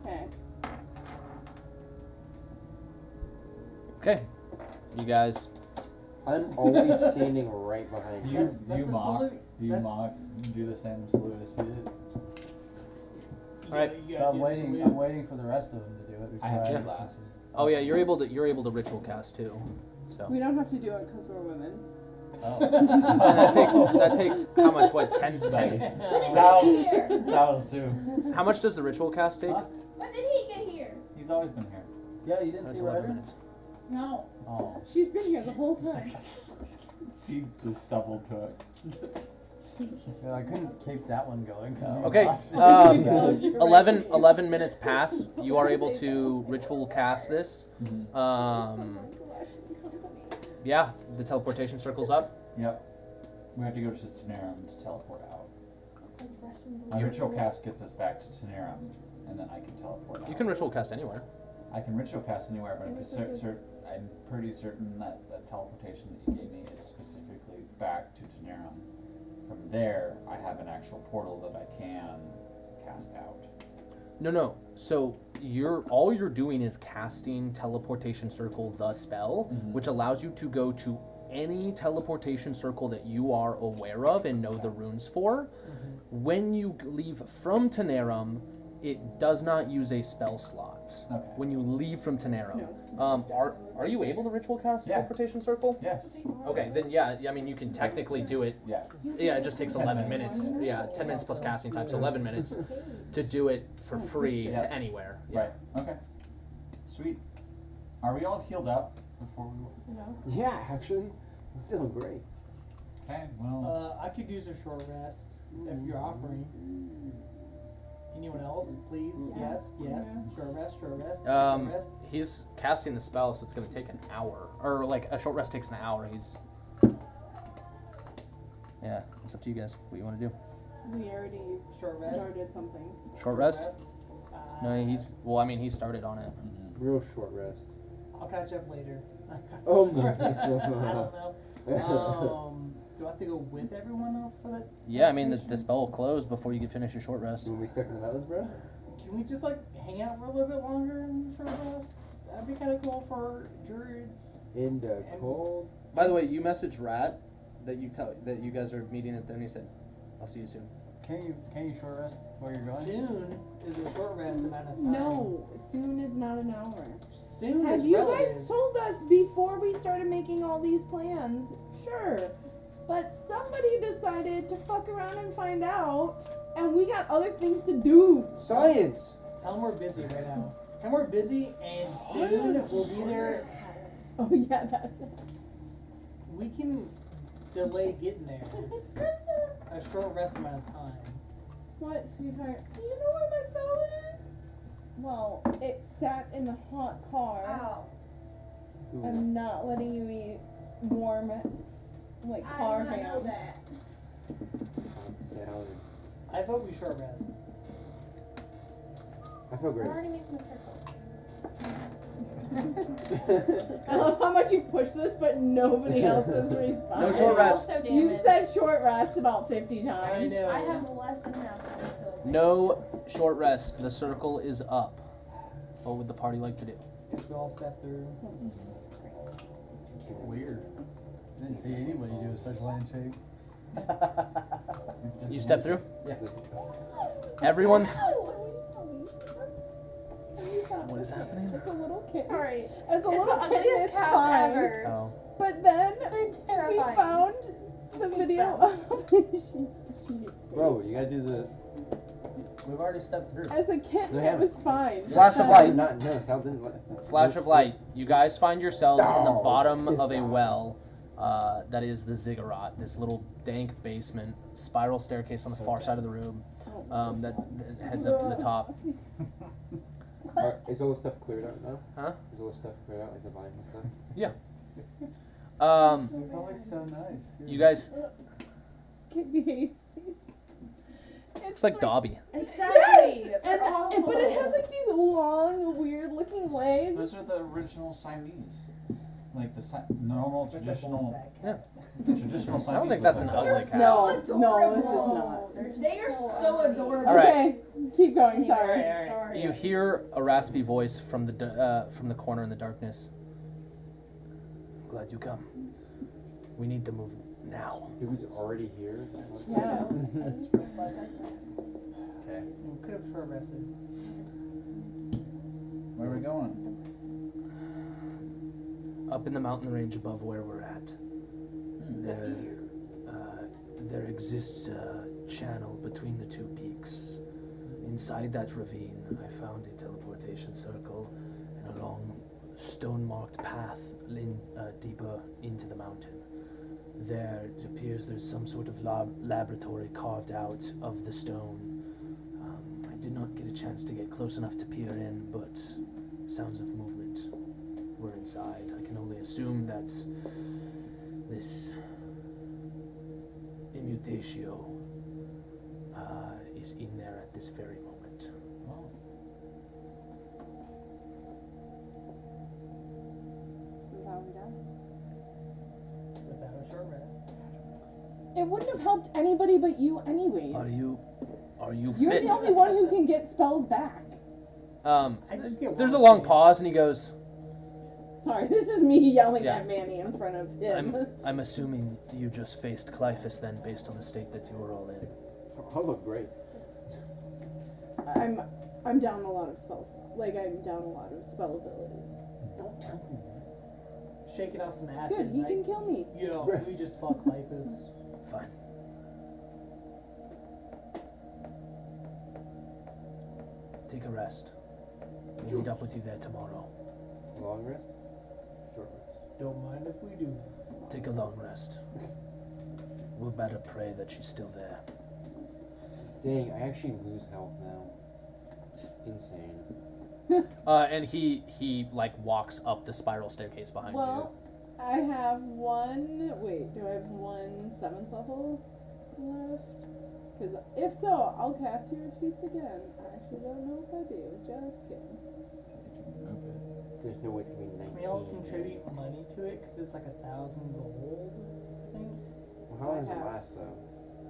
S5: Okay.
S2: Okay, you guys.
S3: I'm always standing right behind
S4: Do
S3: you.
S4: you
S1: That's-
S4: do
S1: that's
S4: you
S1: the
S4: mock?
S1: salute.
S4: Do you
S1: That's-
S4: mock? Do the same salute as he did?
S1: You
S2: Alright.
S1: gotta- you
S7: So
S1: gotta
S7: I'm
S1: do the
S7: waiting.
S1: salute.
S7: I'm waiting for the rest of them to do it. Before
S4: I have
S2: Yeah.
S4: to last.
S2: Oh yeah, you're able to ritual cast too. So
S5: We don't have to do it because we're women.
S7: Oh.
S2: and that takes how much? What 10
S4: Nice.
S6: When did
S4: Sal's-
S6: he get here?
S4: Sal's too.
S2: How much does the ritual cast take?
S7: Huh?
S6: When did he get here?
S4: He's always been here.
S7: Yeah, you didn't
S2: That's
S7: see
S2: 11
S7: Ryder?
S2: minutes.
S5: No,
S7: Oh.
S5: she's been here the whole time.
S4: She just double took.
S7: Yeah, I couldn't keep that one going. 'cause you
S2: Okay,
S7: lost it.
S2: 11 minutes pass. You are able to ritual cast this. Yeah, the teleportation circle's up.
S4: Yep. We have to go to Tenerum to teleport out. My ritual cast gets us back to Tenerum, and then I can teleport out.
S2: You can ritual cast anywhere.
S4: I can ritual cast anywhere, but I'm pretty certain that the teleportation that you gave me is specifically back to Tenerum. From there, I have an actual portal that I can cast out.
S2: No. So all you're doing is casting teleportation circle the spell,
S4: Mhm.
S2: which allows you to go to any teleportation circle that you are aware of and know the runes for. When you leave from Tenerum, it does not use a spell slot.
S4: Okay.
S2: When you leave from Tenero.
S5: No.
S2: Are you able to ritual cast
S4: Yeah.
S2: teleportation circle?
S4: Yes.
S2: Okay, then yeah, I mean you can technically do it.
S4: Yeah.
S2: Yeah, it just takes
S4: 10
S2: 11
S4: minutes.
S2: minutes. Yeah, 10 minutes plus casting time, so 11 minutes to do it for free
S4: Yeah.
S2: to anywhere. Yeah.
S4: Right. Okay. Sweet. Are we all healed up before we?
S6: No.
S3: Yeah, actually, I'm feeling great.
S4: Okay. Well.
S1: I could use a short rest if you're offering. Anyone else, please?
S6: Yeah.
S1: Yes.
S6: Yeah.
S1: Short rest. Short rest.
S2: He's casting the spell, so it's gonna take an hour, or like a short rest takes an hour. He's. Yeah, it's up to you guys. What you want to do?
S5: We already
S1: Short rest.
S5: started something.
S2: Short rest? No, he's. Well, I mean, he started on it.
S3: Real short rest.
S1: I'll catch up later.
S3: Oh
S1: I don't know. Do I have to go with everyone else for that?
S2: Yeah, I mean, the spell will close before you can finish your short rest.
S3: When we stuck in the mountains, bro?
S1: Can we just like hang out for a little bit longer in short rest? That'd be kind of cool for druids.
S3: In the cold.
S2: By the way, you messaged Rat that you guys are meeting at there, and he said, "I'll see you soon."
S7: Can you short rest while you're going?
S1: Soon is a short rest amount of time.
S5: No, soon is not an hour.
S1: Soon
S5: Have
S1: is
S5: you
S1: relative.
S5: guys told us before we started making all these plans? Sure. But somebody decided to fuck around and find out, and we got other things to do.
S3: Science!
S1: Tell them we're busy right now. Tell them we're busy, and soon we'll be there.
S5: Oh yeah, that's it.
S1: We can delay getting there.
S5: Krista!
S1: A short rest amount of time.
S5: What, sweetheart? Do you know where my salad is? Well, it sat in the hot car.
S3: Ooh.
S5: I'm not letting you eat warm, like car ham.
S3: Hot salad.
S1: I vote we short rest.
S3: I feel
S6: We're
S3: great.
S6: already making a circle.
S5: I love how much you've pushed this, but nobody else has responded.
S2: No short rest.
S6: Also
S5: You've
S6: damaged.
S5: said short rest about 50 times.
S1: I know.
S6: I have less than half of this still.
S2: No short rest. The circle is up. What would the party like to do?
S1: Guess we all step through.
S7: Weird. Didn't see anybody do a special handshake.
S2: You step through?
S7: Yeah.
S2: Everyone's.
S5: What
S2: is happening?
S5: It's a little kid.
S6: Sorry.
S5: As a
S6: It's
S5: little
S6: the
S5: kid,
S6: ugliest
S5: it's
S6: cats
S5: fine.
S6: ever.
S2: Oh.
S5: But then
S6: They're
S5: we
S6: terrifying.
S5: found the video of she
S3: Bro, you gotta do the.
S7: We've already stepped through.
S5: As a kid,
S3: No,
S5: it
S3: haven't.
S5: was fine.
S2: Flash of
S3: I
S2: light.
S3: did not know. Sal didn't let.
S2: Flash of light. You guys find yourselves in the
S3: Oh,
S2: bottom
S3: this
S2: of a
S3: guy.
S2: well. That is the ziggurat, this little dank basement, spiral staircase on the far side of the room that heads up to the top.
S3: Is all the stuff cleared out now?
S2: Huh?
S3: Is all the stuff cleared out, like the vines and stuff?
S2: Yeah.
S7: They're always so nice, too.
S2: You guys,
S5: Kid hates these.
S2: it's like Dobby.
S6: Exactly.
S5: Yes! And but it has like these long, weird looking legs.
S4: Those are the original Siamese. Like the normal
S1: That's a
S4: traditional.
S1: bull sack.
S4: The traditional Siamese.
S2: I don't think
S4: look
S2: that's an
S4: like
S2: ugly
S4: that.
S2: cat.
S5: No, this is not.
S6: They are so adorable.
S2: All right.
S5: Okay, keep going. Sorry.
S6: Sorry.
S2: You hear a raspy voice from the corner in the darkness. Glad you come. We need to move now.
S3: Dude's already here.
S5: Yeah.
S4: Okay.
S1: We could have short rested.
S4: Where are we going?
S2: Up in the mountain range above where we're at, there exists a channel between the two peaks. Inside that ravine, I found a teleportation circle and a long stone-marked path deeper into the mountain. There, it appears there's some sort of laboratory carved out of the stone. I did not get a chance to get close enough to peer in, but sounds of movement were inside. I can only assume that this immutatio is in there at this very moment.
S4: Oh.
S5: This is how we die.
S1: Without a short rest.
S5: It wouldn't have helped anybody but you, anyways.
S2: Are you
S5: You're
S2: fit?
S5: the only one who can get spells back.
S1: I just get
S2: There's a
S1: one
S2: long
S1: thing.
S2: pause, and he goes,
S5: Sorry, this is me yelling
S2: Yeah.
S5: at Manny in front of him.
S2: I'm assuming you just faced Clyphus then, based on the state that you were all in.
S3: I'll look great.
S5: I'm I'm down a lot of spells. Like, I'm down a lot of spell abilities.
S3: Don't tell me.
S1: Shaking off some acid.
S5: Good, he
S1: like,
S5: can kill me.
S1: Yo, we just fuck Lifus.
S2: Fine. Take a rest. We'll meet up with you there tomorrow.
S3: Long rest? Short rest.
S1: Don't mind if we do.
S2: Take a long rest. We'll better pray that she's still there.
S3: Dang, I actually lose health now. Insane.
S2: And he like walks up the spiral staircase behind
S5: Well, I have one. Wait, do I have one 7th level left? Because if so, I'll cast Hero's Feast again. I actually don't know if I do. Just kidding.
S3: There's no way it's gonna be 19.
S1: Can we all contribute money to it? Because it's like 1,000 gold, I think.
S3: Well, how long does it last though?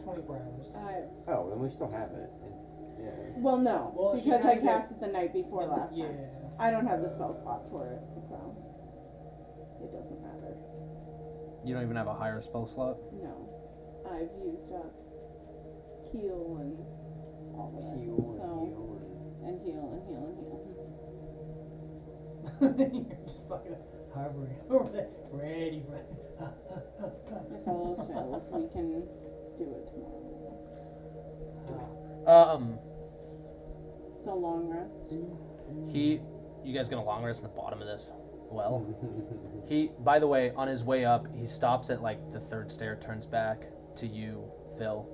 S1: 24 hours.
S3: Oh, then we still have it. Yeah.
S5: Well, no,
S1: Well, she
S5: because
S1: has
S5: I
S1: to get-
S5: cast it the night before last
S1: Yeah.
S5: time. I don't have the spell slot for it, so it doesn't matter.
S2: you. You don't even have a higher spell slot.
S5: No, I've used up heal and all of it.
S3: Heal
S5: and heal and heal and heal.
S1: You're just fucking hovering over there, ready for
S5: If all else fails, we can do it tomorrow. So long rest.
S2: You guys gonna long rest in the bottom of this well? By the way, on his way up, he stops at like the 3rd stair, turns back to you, Phil.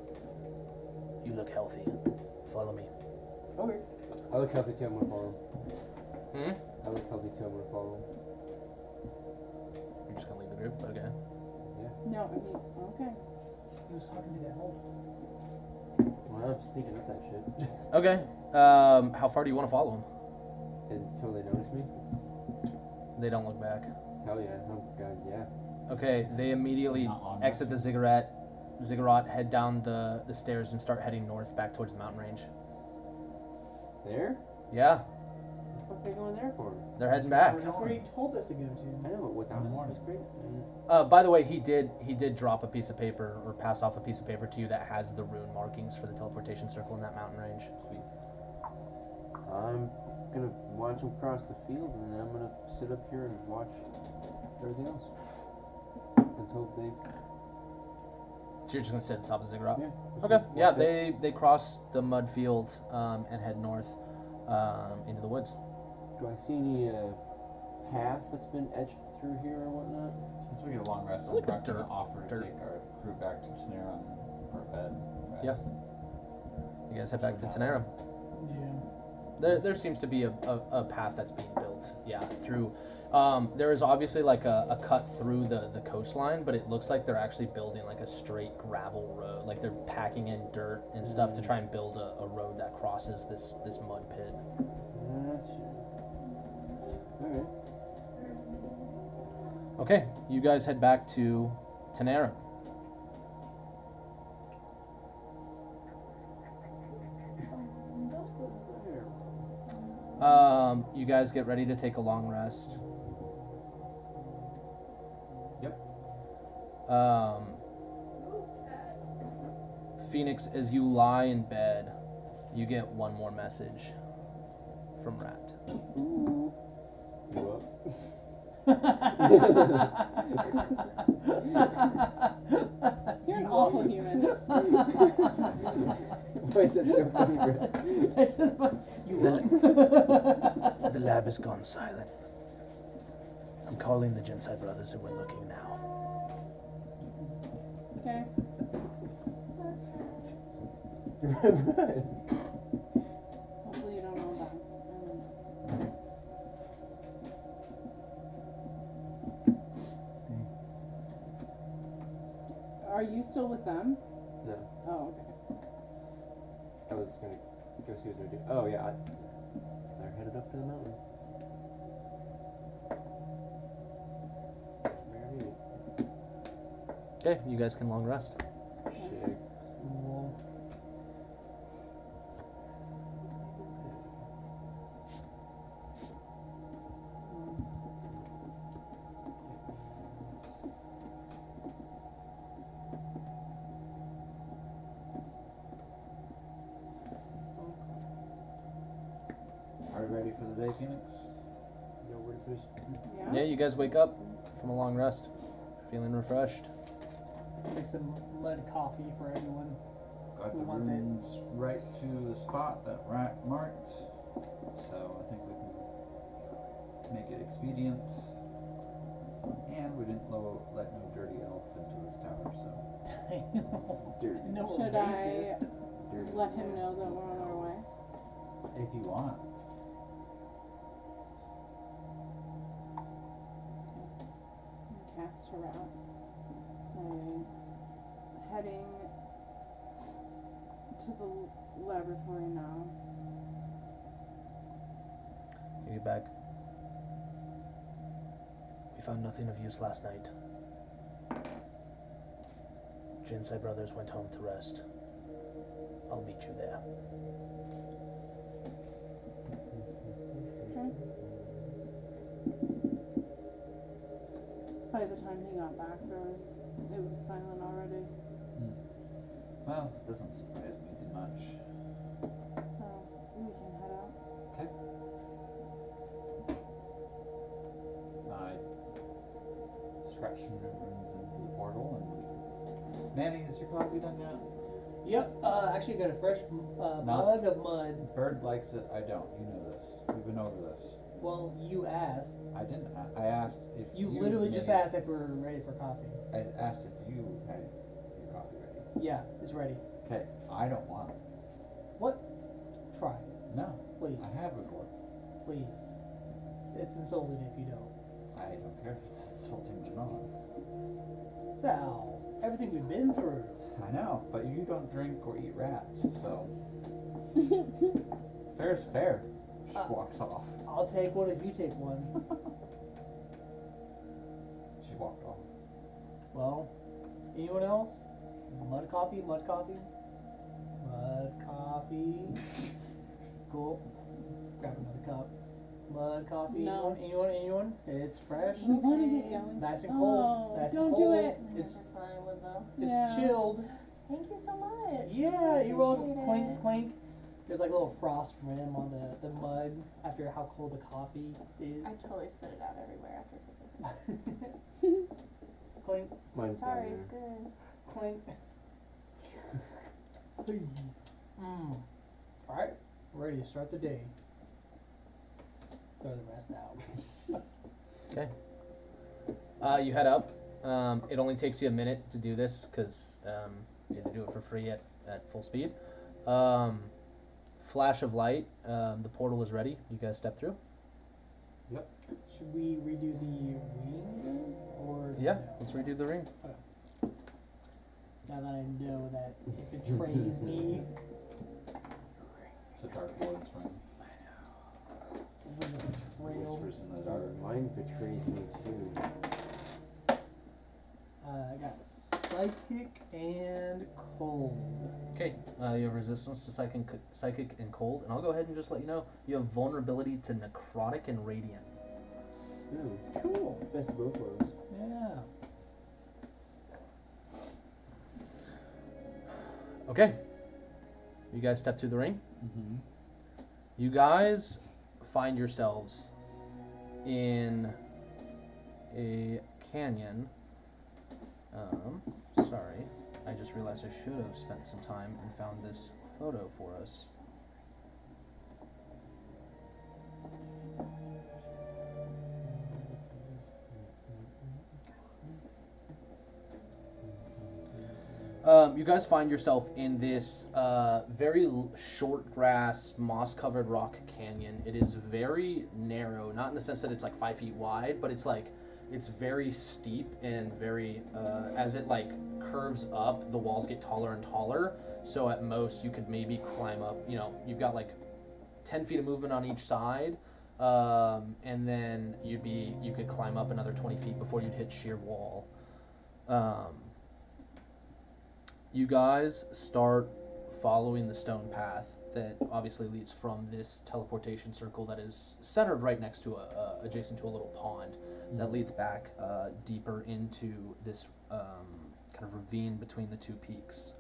S2: You look healthy. Follow me.
S3: Okay. I look healthy too, I'm gonna follow.
S2: Hmm?
S3: I look healthy too, I'm gonna follow.
S2: You're just gonna leave the group? Okay.
S5: No, I mean, okay.
S1: He was talking to the elf.
S3: Well, I'm sneaking up that shit.
S2: Okay. How far do you want to follow him?
S3: Until they notice me?
S2: They don't look back.
S3: Hell yeah. Oh god, yeah.
S2: Okay, they immediately
S4: Not on
S2: exit the ziggurat, head down the stairs, and start heading north back towards the mountain range.
S3: There?
S2: Yeah,
S3: What the fuck are they going there for?
S2: they're heading back.
S1: That's where he told us to go to.
S3: I know, but what
S4: In the morning.
S3: is great.
S2: By the way, he did drop a piece of paper, or pass off a piece of paper to you that has the rune markings for the teleportation circle in that mountain range.
S3: Sweet. I'm gonna watch them cross the field, and then I'm gonna sit up here and watch everything else until they.
S2: So you're just gonna sit at the top of the ziggurat?
S3: Yeah.
S2: Okay. Yeah, they cross the mud field and head north into the woods.
S3: Do I see any path that's been etched through here or whatnot?
S4: Since we get a long rest, I'm
S2: Look at
S4: going to
S2: dirt.
S4: offer to
S2: Dirt.
S4: take our crew back to Taneron for a bed.
S2: Yep.
S4: Rest.
S2: You guys head back to Tanerum.
S1: Yeah.
S2: There seems to be a path that's being built. Yeah, through. There is obviously like a cut through the coastline, but it looks like they're actually building like a straight gravel road. Like they're packing in dirt and stuff to try and build a road that crosses this mud pit.
S3: Gotcha. Okay.
S2: Okay, you guys head back to Tanerum. You guys get ready to take a long rest.
S3: Yep.
S2: Phoenix, as you lie in bed, you get one more message from Rat.
S3: Ooh. You up?
S5: You're an awful human.
S3: Why is that so funny, Brett?
S1: That's just fun. You what?
S2: The lab has gone silent. I'm calling the Gensai brothers and we're looking now.
S5: Okay. Hopefully you don't know that. Are you still with them?
S3: No.
S5: Oh, okay.
S3: I was gonna go see what they're doing. Oh yeah, they're headed up to the mountain. Very
S2: Okay, you guys can long rest.
S3: shit.
S4: we ready for the day, Phoenix?
S3: No, we're finished.
S5: Yeah.
S2: Yeah, you guys wake up from a long rest, feeling refreshed.
S1: Make some mud coffee for anyone.
S4: Got
S1: Who
S4: the
S1: wants it?
S4: runes right to the spot that Rack marked, so I think we can make it expedient. And we didn't let no dirty elf into this tower, so.
S3: Dirty.
S1: No, we're
S5: Should I
S1: racist.
S3: Dirty.
S5: let him know that we're on our way?
S4: If you want.
S5: Cast her out. Say, heading to the laboratory now.
S2: You get back. We found nothing of use last night. Jinsei brothers went home to rest. I'll meet you there.
S5: Okay. By the time he got back, it was silent already.
S4: Well, it doesn't surprise me too much.
S5: So we can head out.
S4: Okay. I scratch some new runes into the portal and Manny, is your coffee done yet?
S1: Yep. Actually, got a fresh mug of mud.
S4: Bird likes it, I don't. You know this. We've been over this.
S1: Well, you asked.
S4: I didn't. I asked if
S1: You literally just
S4: made-
S1: asked if we're ready for coffee.
S4: I asked if you had your coffee ready.
S1: Yeah, it's ready.
S4: Okay, I don't want it.
S1: What? Try.
S4: No,
S1: Please.
S4: I have before.
S1: Please. It's insulting if you don't.
S4: I don't care if it's insulting or not.
S1: Sal, everything we've been through.
S4: I know, but you don't drink or eat rats, so fair's fair. She walks off.
S1: I'll take one if you take one.
S4: She walked off.
S1: Well, anyone else? Mud coffee, mud coffee. Mud coffee. Cool. Grab another cup. Mud coffee.
S5: No.
S1: Anyone? It's fresh.
S5: We want to get going.
S1: Nice and cold.
S5: Oh,
S1: Nice
S5: don't
S1: and
S5: do
S1: cold.
S5: it.
S1: It's
S6: silent though.
S1: it's chilled.
S6: Thank you so much.
S1: Yeah, you're welcome.
S6: Appreciate
S1: Clink,
S6: it.
S1: clink. There's like a little frost rim on the mug after how cold the coffee is.
S6: I totally spit it out everywhere after taking a sip.
S1: Clink,
S3: Mine's down
S6: Sorry,
S3: there.
S6: it's good.
S1: clink. Alright, we're ready to start the day. Throw the rest out.
S2: Okay. You head up. It only takes you a minute to do this because you had to do it for free at full speed. Flash of light. The portal is ready. You guys step through.
S1: Should we redo the ring? Or
S2: Yeah, let's redo the ring.
S1: now that I know that it betrays me.
S4: It's a dark lord's ring.
S1: Betrayal.
S4: Whispers in the dark.
S3: Mine betrays me too.
S1: I got psychic and cold.
S2: Okay, you have resistance to psychic and cold, and I'll go ahead and just let you know you have vulnerability to necrotic and radiant.
S3: Ooh,
S1: Cool.
S3: best of both worlds.
S1: Yeah.
S2: Okay, you guys step through the ring.
S4: Mm-hmm.
S2: You guys find yourselves in a canyon. Sorry, I just realized I should have spent some time and found this photo for us. You guys find yourself in this very short grass, moss-covered rock canyon. It is very narrow, not in the sense that it's like 5 feet wide, but it's very steep and very, as it like curves up, the walls get taller and taller. So at most you could maybe climb up, you've got like 10 feet of movement on each side. And then you could climb up another 20 feet before you'd hit sheer wall. You guys start following the stone path that obviously leads from this teleportation circle that is centered right next to adjacent to a little pond that leads back deeper into this kind of ravine between the two peaks.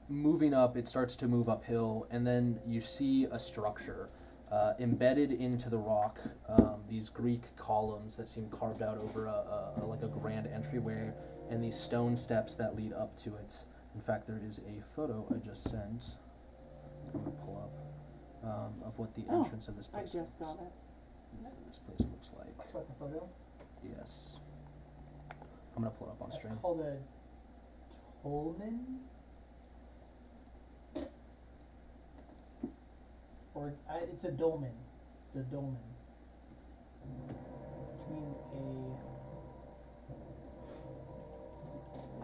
S2: moving up, it starts to move uphill, and then you see a structure embedded into the rock. These Greek columns that seem carved out over a like a grand entryway, and these stone steps that lead up to it. In fact, there is a photo I just sent. I'm gonna pull up of what the
S5: Oh,
S2: entrance of this
S5: I
S2: place.
S5: just got it.
S2: This place looks like.
S1: Looks like the photo.
S2: Yes. I'm gonna pull it up on
S1: That's
S2: stream.
S1: called a Tolman? Or, it's a dolmen. It's a dolmen. Which means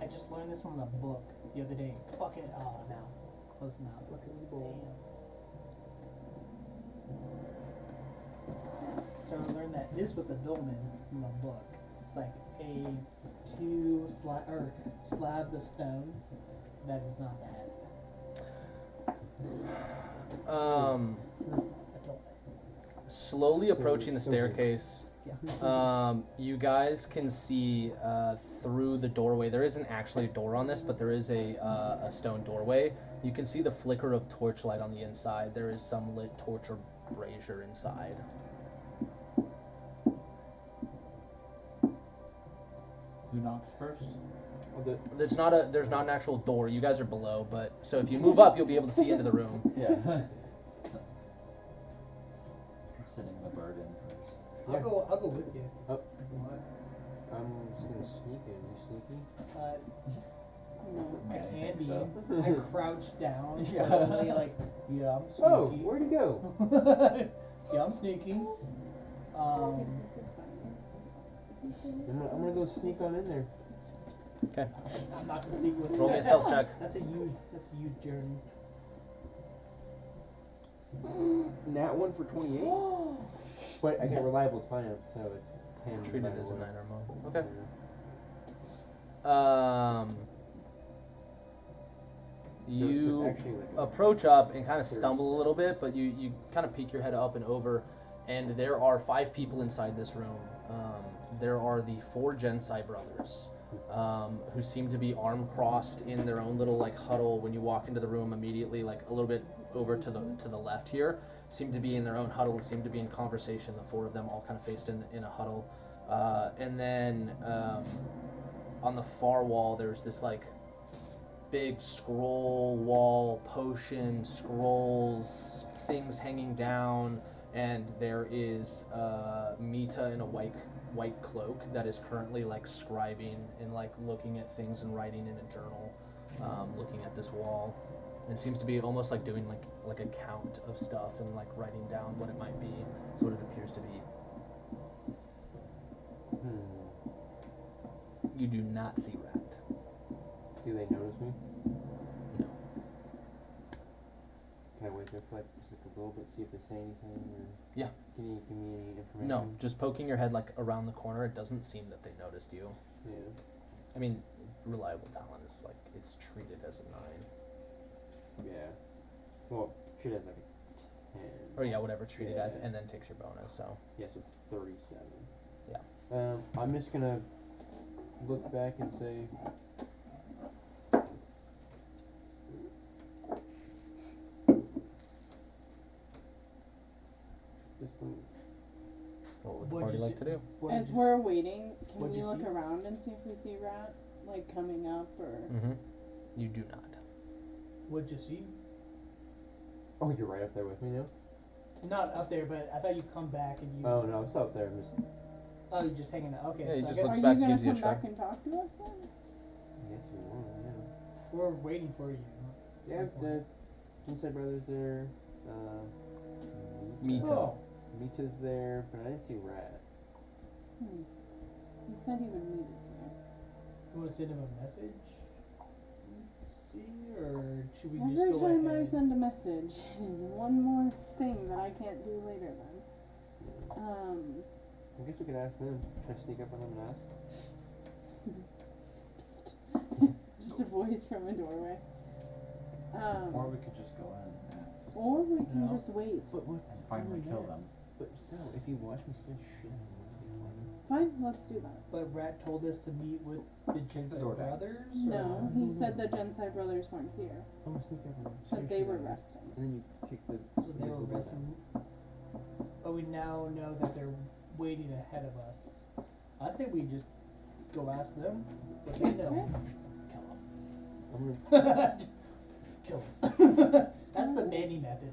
S1: I just learned this from a book the other day. Fucking, no. Close enough. Damn. So I learned that this was a dolmen from a book. It's like two slabs of stone. That is not that. A dolmen.
S2: Slowly approaching the
S3: so good.
S2: staircase,
S1: Yeah.
S2: you guys can see through the doorway. There isn't actually a door on this, but there is a stone doorway. You can see the flicker of torchlight on the inside. There is some lit torch or brazier inside.
S4: Who knocks first?
S2: There's not an actual door. You guys are below, but so if you move up, you'll be able to see into the room.
S4: Yeah. I'm sending the bird in first.
S1: I'll go with you.
S3: Oh.
S1: If you want.
S3: I'm just gonna sneak in. You sneaky?
S5: No.
S1: I
S4: Yeah, I
S1: can
S4: think
S1: be.
S4: so.
S1: I crouch down.
S4: Yeah.
S1: Slowly, like, yeah, I'm sneaky.
S3: Oh, where'd he go?
S1: Yeah, I'm sneaky.
S3: I'm gonna go sneak on in there.
S2: Okay.
S1: I'm not gonna sneak with you.
S2: Roll me a stealth check.
S1: That's a huge journey.
S3: Nat 1 for 28. But I get reliable triumph, so it's 10.
S2: Treat it
S3: by
S2: as a
S3: the way.
S2: 9 or more. Okay.
S3: So
S2: You
S3: it's actually like a
S2: approach up and kind of stumble a
S3: 37.
S2: little bit, but you kind of peek your head up and over, and there are 5 people inside this room. There are the 4 Gensai brothers, who seem to be arm crossed in their own little like huddle. When you walk into the room, immediately like a little bit over to the left here, seem to be in their own huddle and seem to be in conversation. The 4 of them all kind of faced in a huddle, and then on the far wall there's this like big scroll wall, potion, scrolls, things hanging down, and there is Mita in a white cloak that is currently like scribing and like looking at things and writing in a journal, looking at this wall, and seems to be almost like doing like a count of stuff and like writing down what it might be. That's what it appears to be. You do not see Rat.
S3: Do they notice me?
S2: No.
S3: Can I wait there for like just like a little bit, see if they say anything, or
S2: Yeah.
S3: can you give me any information?
S2: No, just poking your head like around the corner. It doesn't seem that they noticed you.
S3: Yeah.
S2: I mean, reliable talent is like it's treated as a 9.
S3: Yeah. Well, treat it as like a 10.
S2: Or yeah, whatever treated as,
S3: Yeah.
S2: and then takes your bonus. So
S3: Yeah, so 37.
S2: Yeah.
S3: I'm just gonna look back and say. Just going.
S2: what would the
S1: What'd
S2: party
S1: you
S2: like
S1: see?
S2: to do?
S5: As we're waiting, can
S1: What'd
S5: we
S1: you
S5: look
S1: see?
S5: around and see if we see Rat, like coming up or?
S2: Mm-hmm. You do not.
S1: What'd you see?
S3: Oh, you're right up there with me now?
S1: Not up there, but I thought you'd come back and you.
S3: Oh, no, I'm still up there. I'm just.
S1: Oh, you're just hanging out. Okay,
S2: Yeah, he
S1: so I
S2: just
S1: guess
S2: looks
S5: Are
S2: back,
S5: you gonna
S2: gives you a
S5: come back
S2: shrug.
S5: and talk to us then?
S3: I guess if you want, yeah.
S1: we're waiting for you.
S3: Yeah,
S1: Some point.
S3: the Jinsei brothers there.
S2: Mita.
S1: Oh,
S3: Mita's there, but I didn't see Rat.
S5: He said he would meet us here.
S1: you want to send him a message? See, or should we just
S5: Every
S1: go
S5: time
S1: ahead?
S5: I send a message is one more thing that I can't do later then.
S3: I guess we could ask them. Should I sneak up on them and ask?
S5: Just a voice from a doorway.
S4: Or we could just go in and ask.
S5: Or we can
S1: No.
S5: just wait.
S3: But what's
S4: And finally kill them.
S3: But so, if you watch me still shit, what's be funny?
S5: Fine, let's do that.
S1: But Rat told us to meet with the Genocide
S3: door down.
S1: brothers?
S5: No, he said the Genocide brothers weren't here.
S3: I'm gonna sneak up on them.
S5: Said they were resting.
S3: And then you kick the.
S1: So they were resting. But we now know that they're waiting ahead of us. I say we just go ask them what they know.
S3: I'm
S1: Kill
S3: gonna.
S1: them. Kill them. That's the nanny method.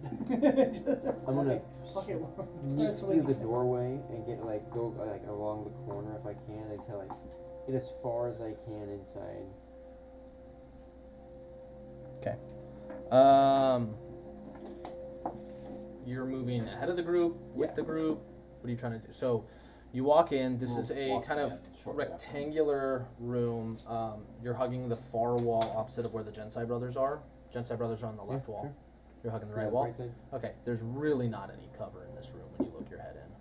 S3: I'm gonna
S1: Okay, well,
S3: sneak
S1: start
S3: through
S1: swinging.
S3: the doorway and get go like along the corner if I can, and try like get as far as I can inside.
S2: You're moving ahead of the group, with the group. What are you trying to do? So, you walk in. This is a
S4: Walk
S2: kind of
S4: in shortly after.
S2: rectangular room. You're hugging the far wall opposite of where the Genocide brothers are. Genocide brothers are on the left wall.
S3: Sure.
S2: You're hugging the
S3: Yeah,
S2: right wall.
S3: right side.
S2: Okay. There's really not any cover in this room when you look your head in.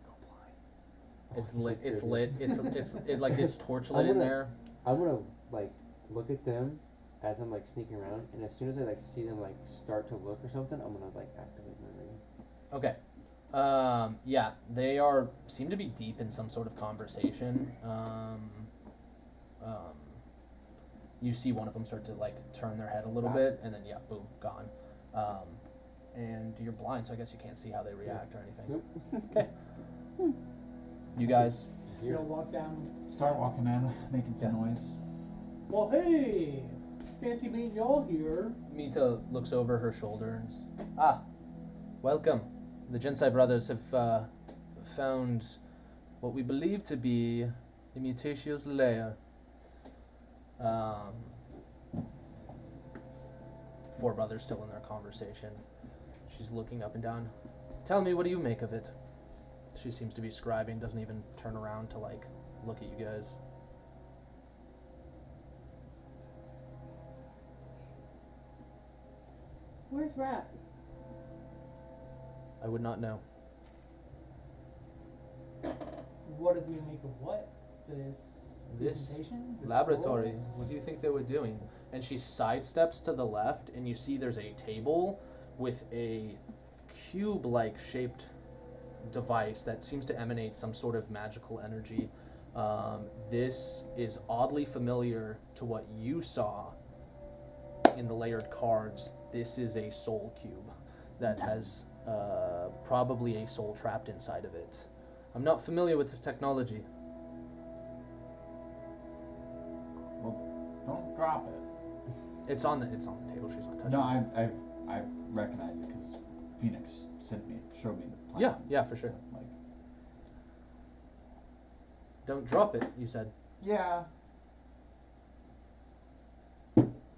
S4: Go blind.
S2: It's
S3: Oh,
S2: lit.
S3: it's
S2: It's
S3: so
S2: lit. It's torchlit
S3: I'm
S2: in
S3: gonna-
S2: there.
S3: I'm gonna like look at them as I'm like sneaking around, and as soon as I like see them like start to look or something, I'm gonna like activate my ring.
S2: Okay. Yeah, they seem to be deep in some sort of conversation. You see one of them start to like turn their head a little bit, and then boom, gone. And you're blind, so I guess you can't see how they react or anything.
S3: Nope.
S2: Okay. You guys.
S1: You're gonna walk down.
S4: Start walking in, making some noise.
S1: Well, hey, fancy meeting y'all here.
S2: Mita looks over her shoulder and welcome. The Genocide brothers have found what we believe to be the Mutatio's lair. Four brothers still in their conversation. She's looking up and down. Tell me, what do you make of it? She seems to be scribing, doesn't even turn around to like look at you guys.
S5: Where's Rat?
S2: I would not know.
S1: What did we make of what? This presentation? This
S2: Laboratory.
S1: scrolls?
S2: What do you think they were doing? And she sidesteps to the left, and you see there's a table with a cube-like shaped device that seems to emanate some sort of magical energy. This is oddly familiar to what you saw in the layered cards. This is a soul cube that has probably a soul trapped inside of it. I'm not familiar with this technology.
S4: Well, don't drop it.
S2: It's on the table. She's not touching.
S4: No,
S2: it.
S4: I recognize it because Phoenix showed me the plans.
S2: Yeah, for sure.
S4: So, like,
S2: Don't drop it, you said.
S4: yeah.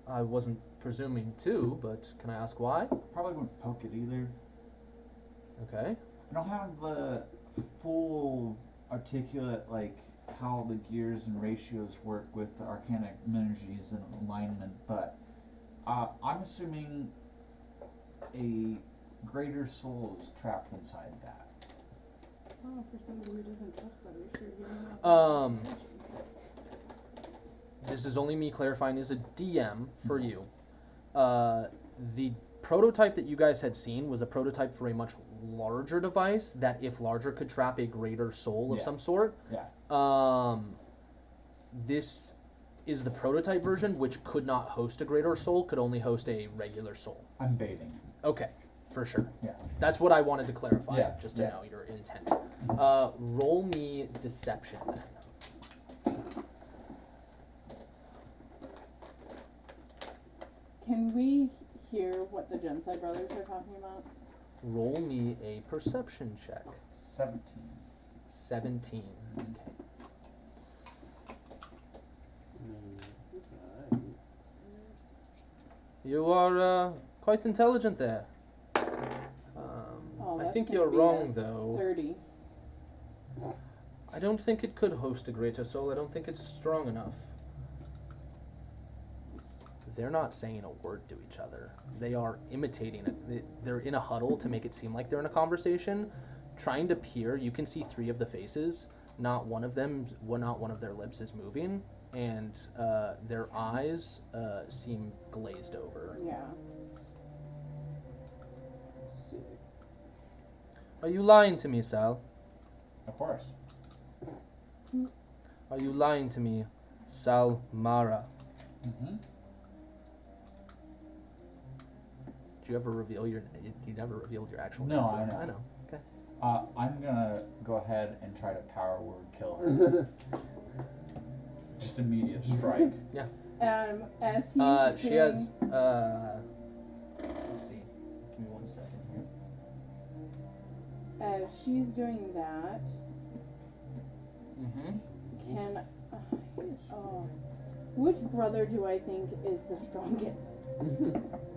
S2: I wasn't presuming to, but can I ask why?
S4: Probably wouldn't poke it either.
S2: Okay.
S4: I don't have the full articulate like how the gears and ratios work with the arcanic energies and alignment, but I'm assuming a greater soul is trapped inside that.
S5: Oh, for somebody who doesn't trust that, we should give him
S2: This is only me clarifying as a DM for you. The prototype that you guys had seen was a prototype for a much larger device that, if larger, could trap a greater soul of
S4: Yeah.
S2: some sort.
S4: Yeah.
S2: This is the prototype version, which could not host a greater soul, could only host a regular soul.
S4: I'm baiting.
S2: Okay, for sure.
S4: Yeah.
S2: That's what I wanted to clarify,
S4: Yeah,
S2: just to
S4: yeah.
S2: know your intent. Roll me deception.
S5: Can we hear what the Genocide brothers are talking about?
S2: Roll me a perception check.
S4: 17.
S2: 17. Okay. You are quite intelligent there.
S5: Oh,
S2: I
S5: that's
S2: think
S5: gonna
S2: you're
S5: be
S2: wrong,
S5: a
S2: though.
S5: 30.
S2: I don't think it could host a greater soul. I don't think it's strong enough. They're not saying a word to each other. They are imitating it. They're in a huddle to make it seem like they're in a conversation, trying to peer. You can see three of the faces. Not one of them, not one of their lips is moving, and their eyes seem glazed over.
S5: Yeah.
S3: Sick.
S2: Are you lying to me, Sal?
S4: Of course.
S2: Are you lying to me, Salmara?
S4: Mm-hmm.
S2: Did you ever reveal your? You never revealed your actual
S4: No,
S2: name. to
S4: I
S2: her.
S4: know.
S2: I know. Okay.
S4: I'm gonna go ahead and try to power word kill her. Just immediate strike.
S5: As he's
S2: She
S5: doing,
S2: has. Let's see. Give me 1 second here.
S5: as she's doing that,
S2: Mm-hmm.
S5: can which brother do I think is the strongest?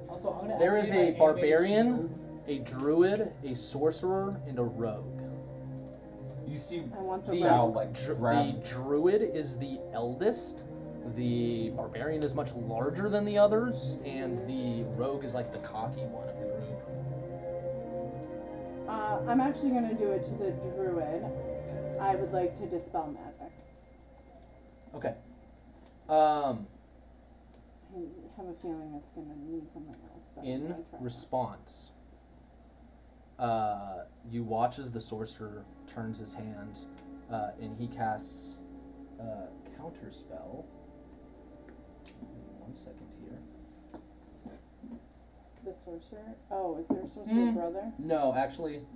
S1: Also, I'm gonna
S2: There is
S1: activate
S2: a
S1: my
S2: barbarian,
S1: animated
S2: a druid, a sorcerer, and a rogue.
S4: You see
S5: I want the
S4: Sal
S5: rogue.
S4: like
S2: The
S4: grab.
S2: druid is the eldest. The barbarian is much larger than the others, and the rogue is like the cocky one of the group.
S5: I'm actually gonna do it to the druid. I would like to dispel magic.
S2: Okay.
S5: I have a feeling it's gonna need something else, but I'm
S2: In
S5: gonna try.
S2: response, you watch as the sorcerer turns his hand, and he casts counter spell. 1 second here.
S5: The sorcerer? Oh, is there a sorcerer brother?
S2: No, actually,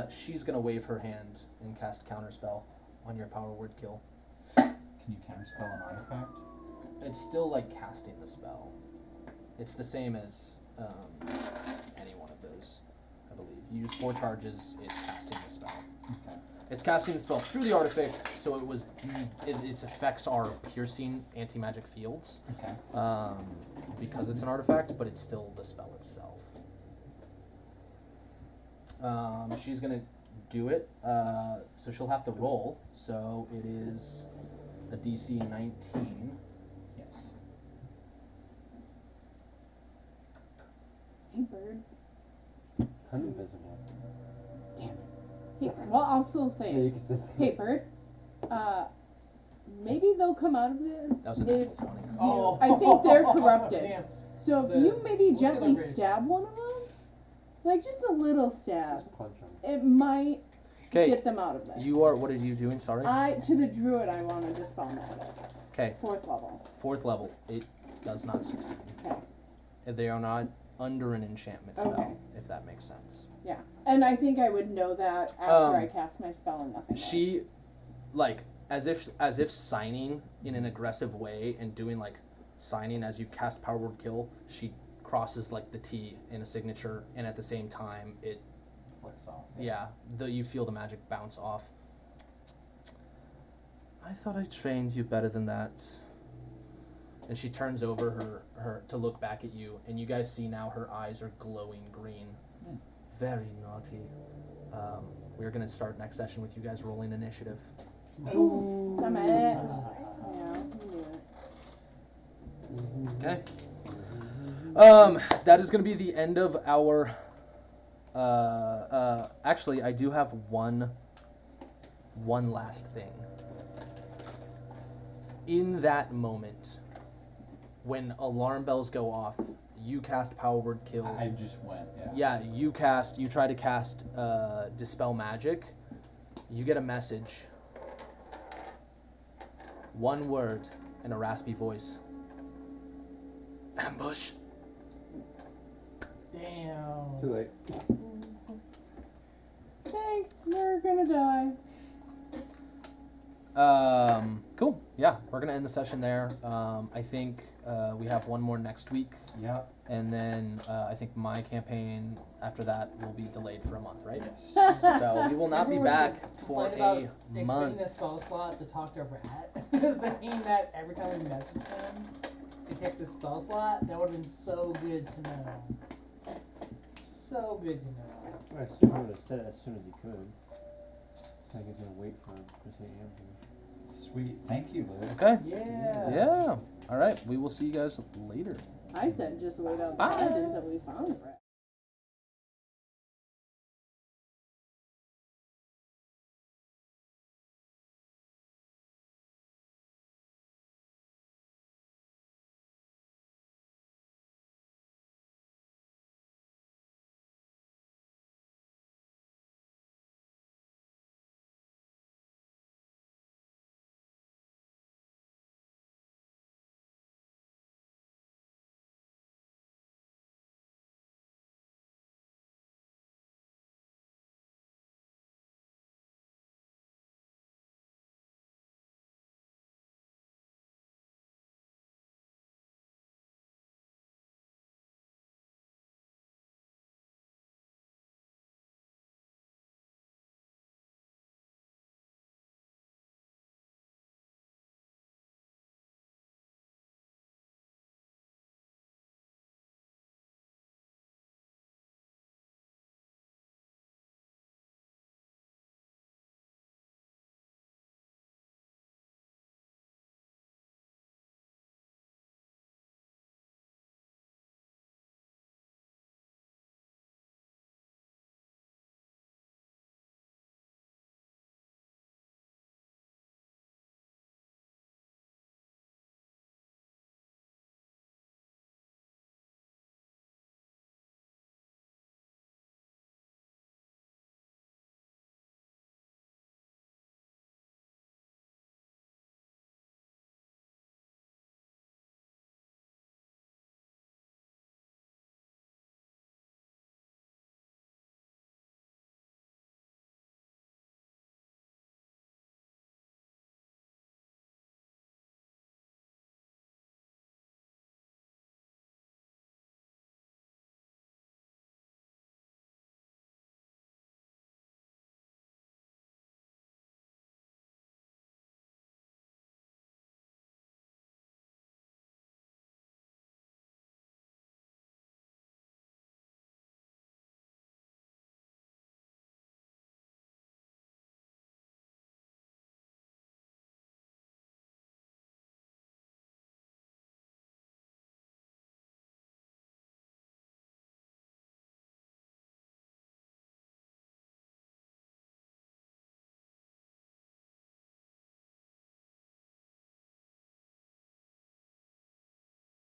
S2: she's gonna wave her hand and cast counter spell on your power word kill.
S4: Can you counterspell an artifact?
S2: It's still like casting the spell. It's the same as any one of those, I believe. You use 4 charges, it's casting the spell.
S4: Okay.
S2: It's casting the spell through the artifact, so its effects are piercing anti-magic fields,
S4: Okay.
S2: because it's an artifact, but it's still the spell itself. She's gonna do it, so she'll have to roll, so it is a DC 19.
S4: Yes.
S5: Hey, bird.
S3: I'm invisible.
S5: Damn it. Hey, well, I'll still say
S3: Yeah, you
S5: it.
S3: can still say
S5: Hey, bird. Maybe they'll come out of this
S2: That was a
S5: if
S2: natural 20.
S1: Oh,
S5: I think they're corrupted.
S1: Damn.
S5: So if
S1: The
S5: you maybe
S1: look at
S5: gently
S1: the wrist.
S5: stab one of them, like just a little stab,
S3: Just punch him.
S5: it might
S2: Okay,
S5: get them out of this.
S2: you are. What are you doing? Sorry.
S5: To the druid, I want to dispel magic.
S2: Okay,
S5: 4th level.
S2: 4th level. It does not succeed.
S5: Okay.
S2: They are not under an enchantment spell,
S5: Okay.
S2: if that makes sense.
S5: Yeah, and I think I would know that after I
S2: Um,
S5: cast my spell and nothing. else.
S2: She, like, as if signing in an aggressive way and doing like signing as you cast power word kill. She crosses like the T in a signature, and at the same time it,
S4: Flicks off.
S2: you feel the magic bounce off. I thought I trained you better than that. And she turns over her to look back at you, and you guys see now her eyes are glowing green.
S4: Mm.
S2: Very naughty. We're gonna start next session with you guys rolling initiative.
S5: Ooh, damn it. Yeah, I knew it.
S2: Okay. That is gonna be the end of our. Actually, I do have one last thing. In that moment, when alarm bells go off, you cast power word kill.
S4: I just went. Yeah.
S2: Yeah, you try to cast Dispel Magic. You get a message. One word in a raspy voice. Ambush.
S1: Damn.
S3: Too late.
S5: Thanks, we're gonna die.
S2: Cool. Yeah, we're gonna end the session there. I think we have one more next week,
S4: Yeah.
S2: and then I think my campaign after that will be delayed for a month, right?
S4: Yes.
S2: So we will not be
S1: Everyone
S2: back for
S1: complained about
S2: a
S1: expanding
S2: month.
S1: the spell slot to talk to a rat, saying that every time we messaged him, it takes a spell slot. That would have been so good to know. So good to know.
S3: I assume he would have said it as soon as he could. It's like he's gonna wait for him to say ambush.
S4: Sweet. Thank you, Liz.
S2: Okay.
S1: Yeah.
S2: Yeah. All right. We will see you guys later.
S5: I said just wait outside
S2: Bye.
S5: until we found it.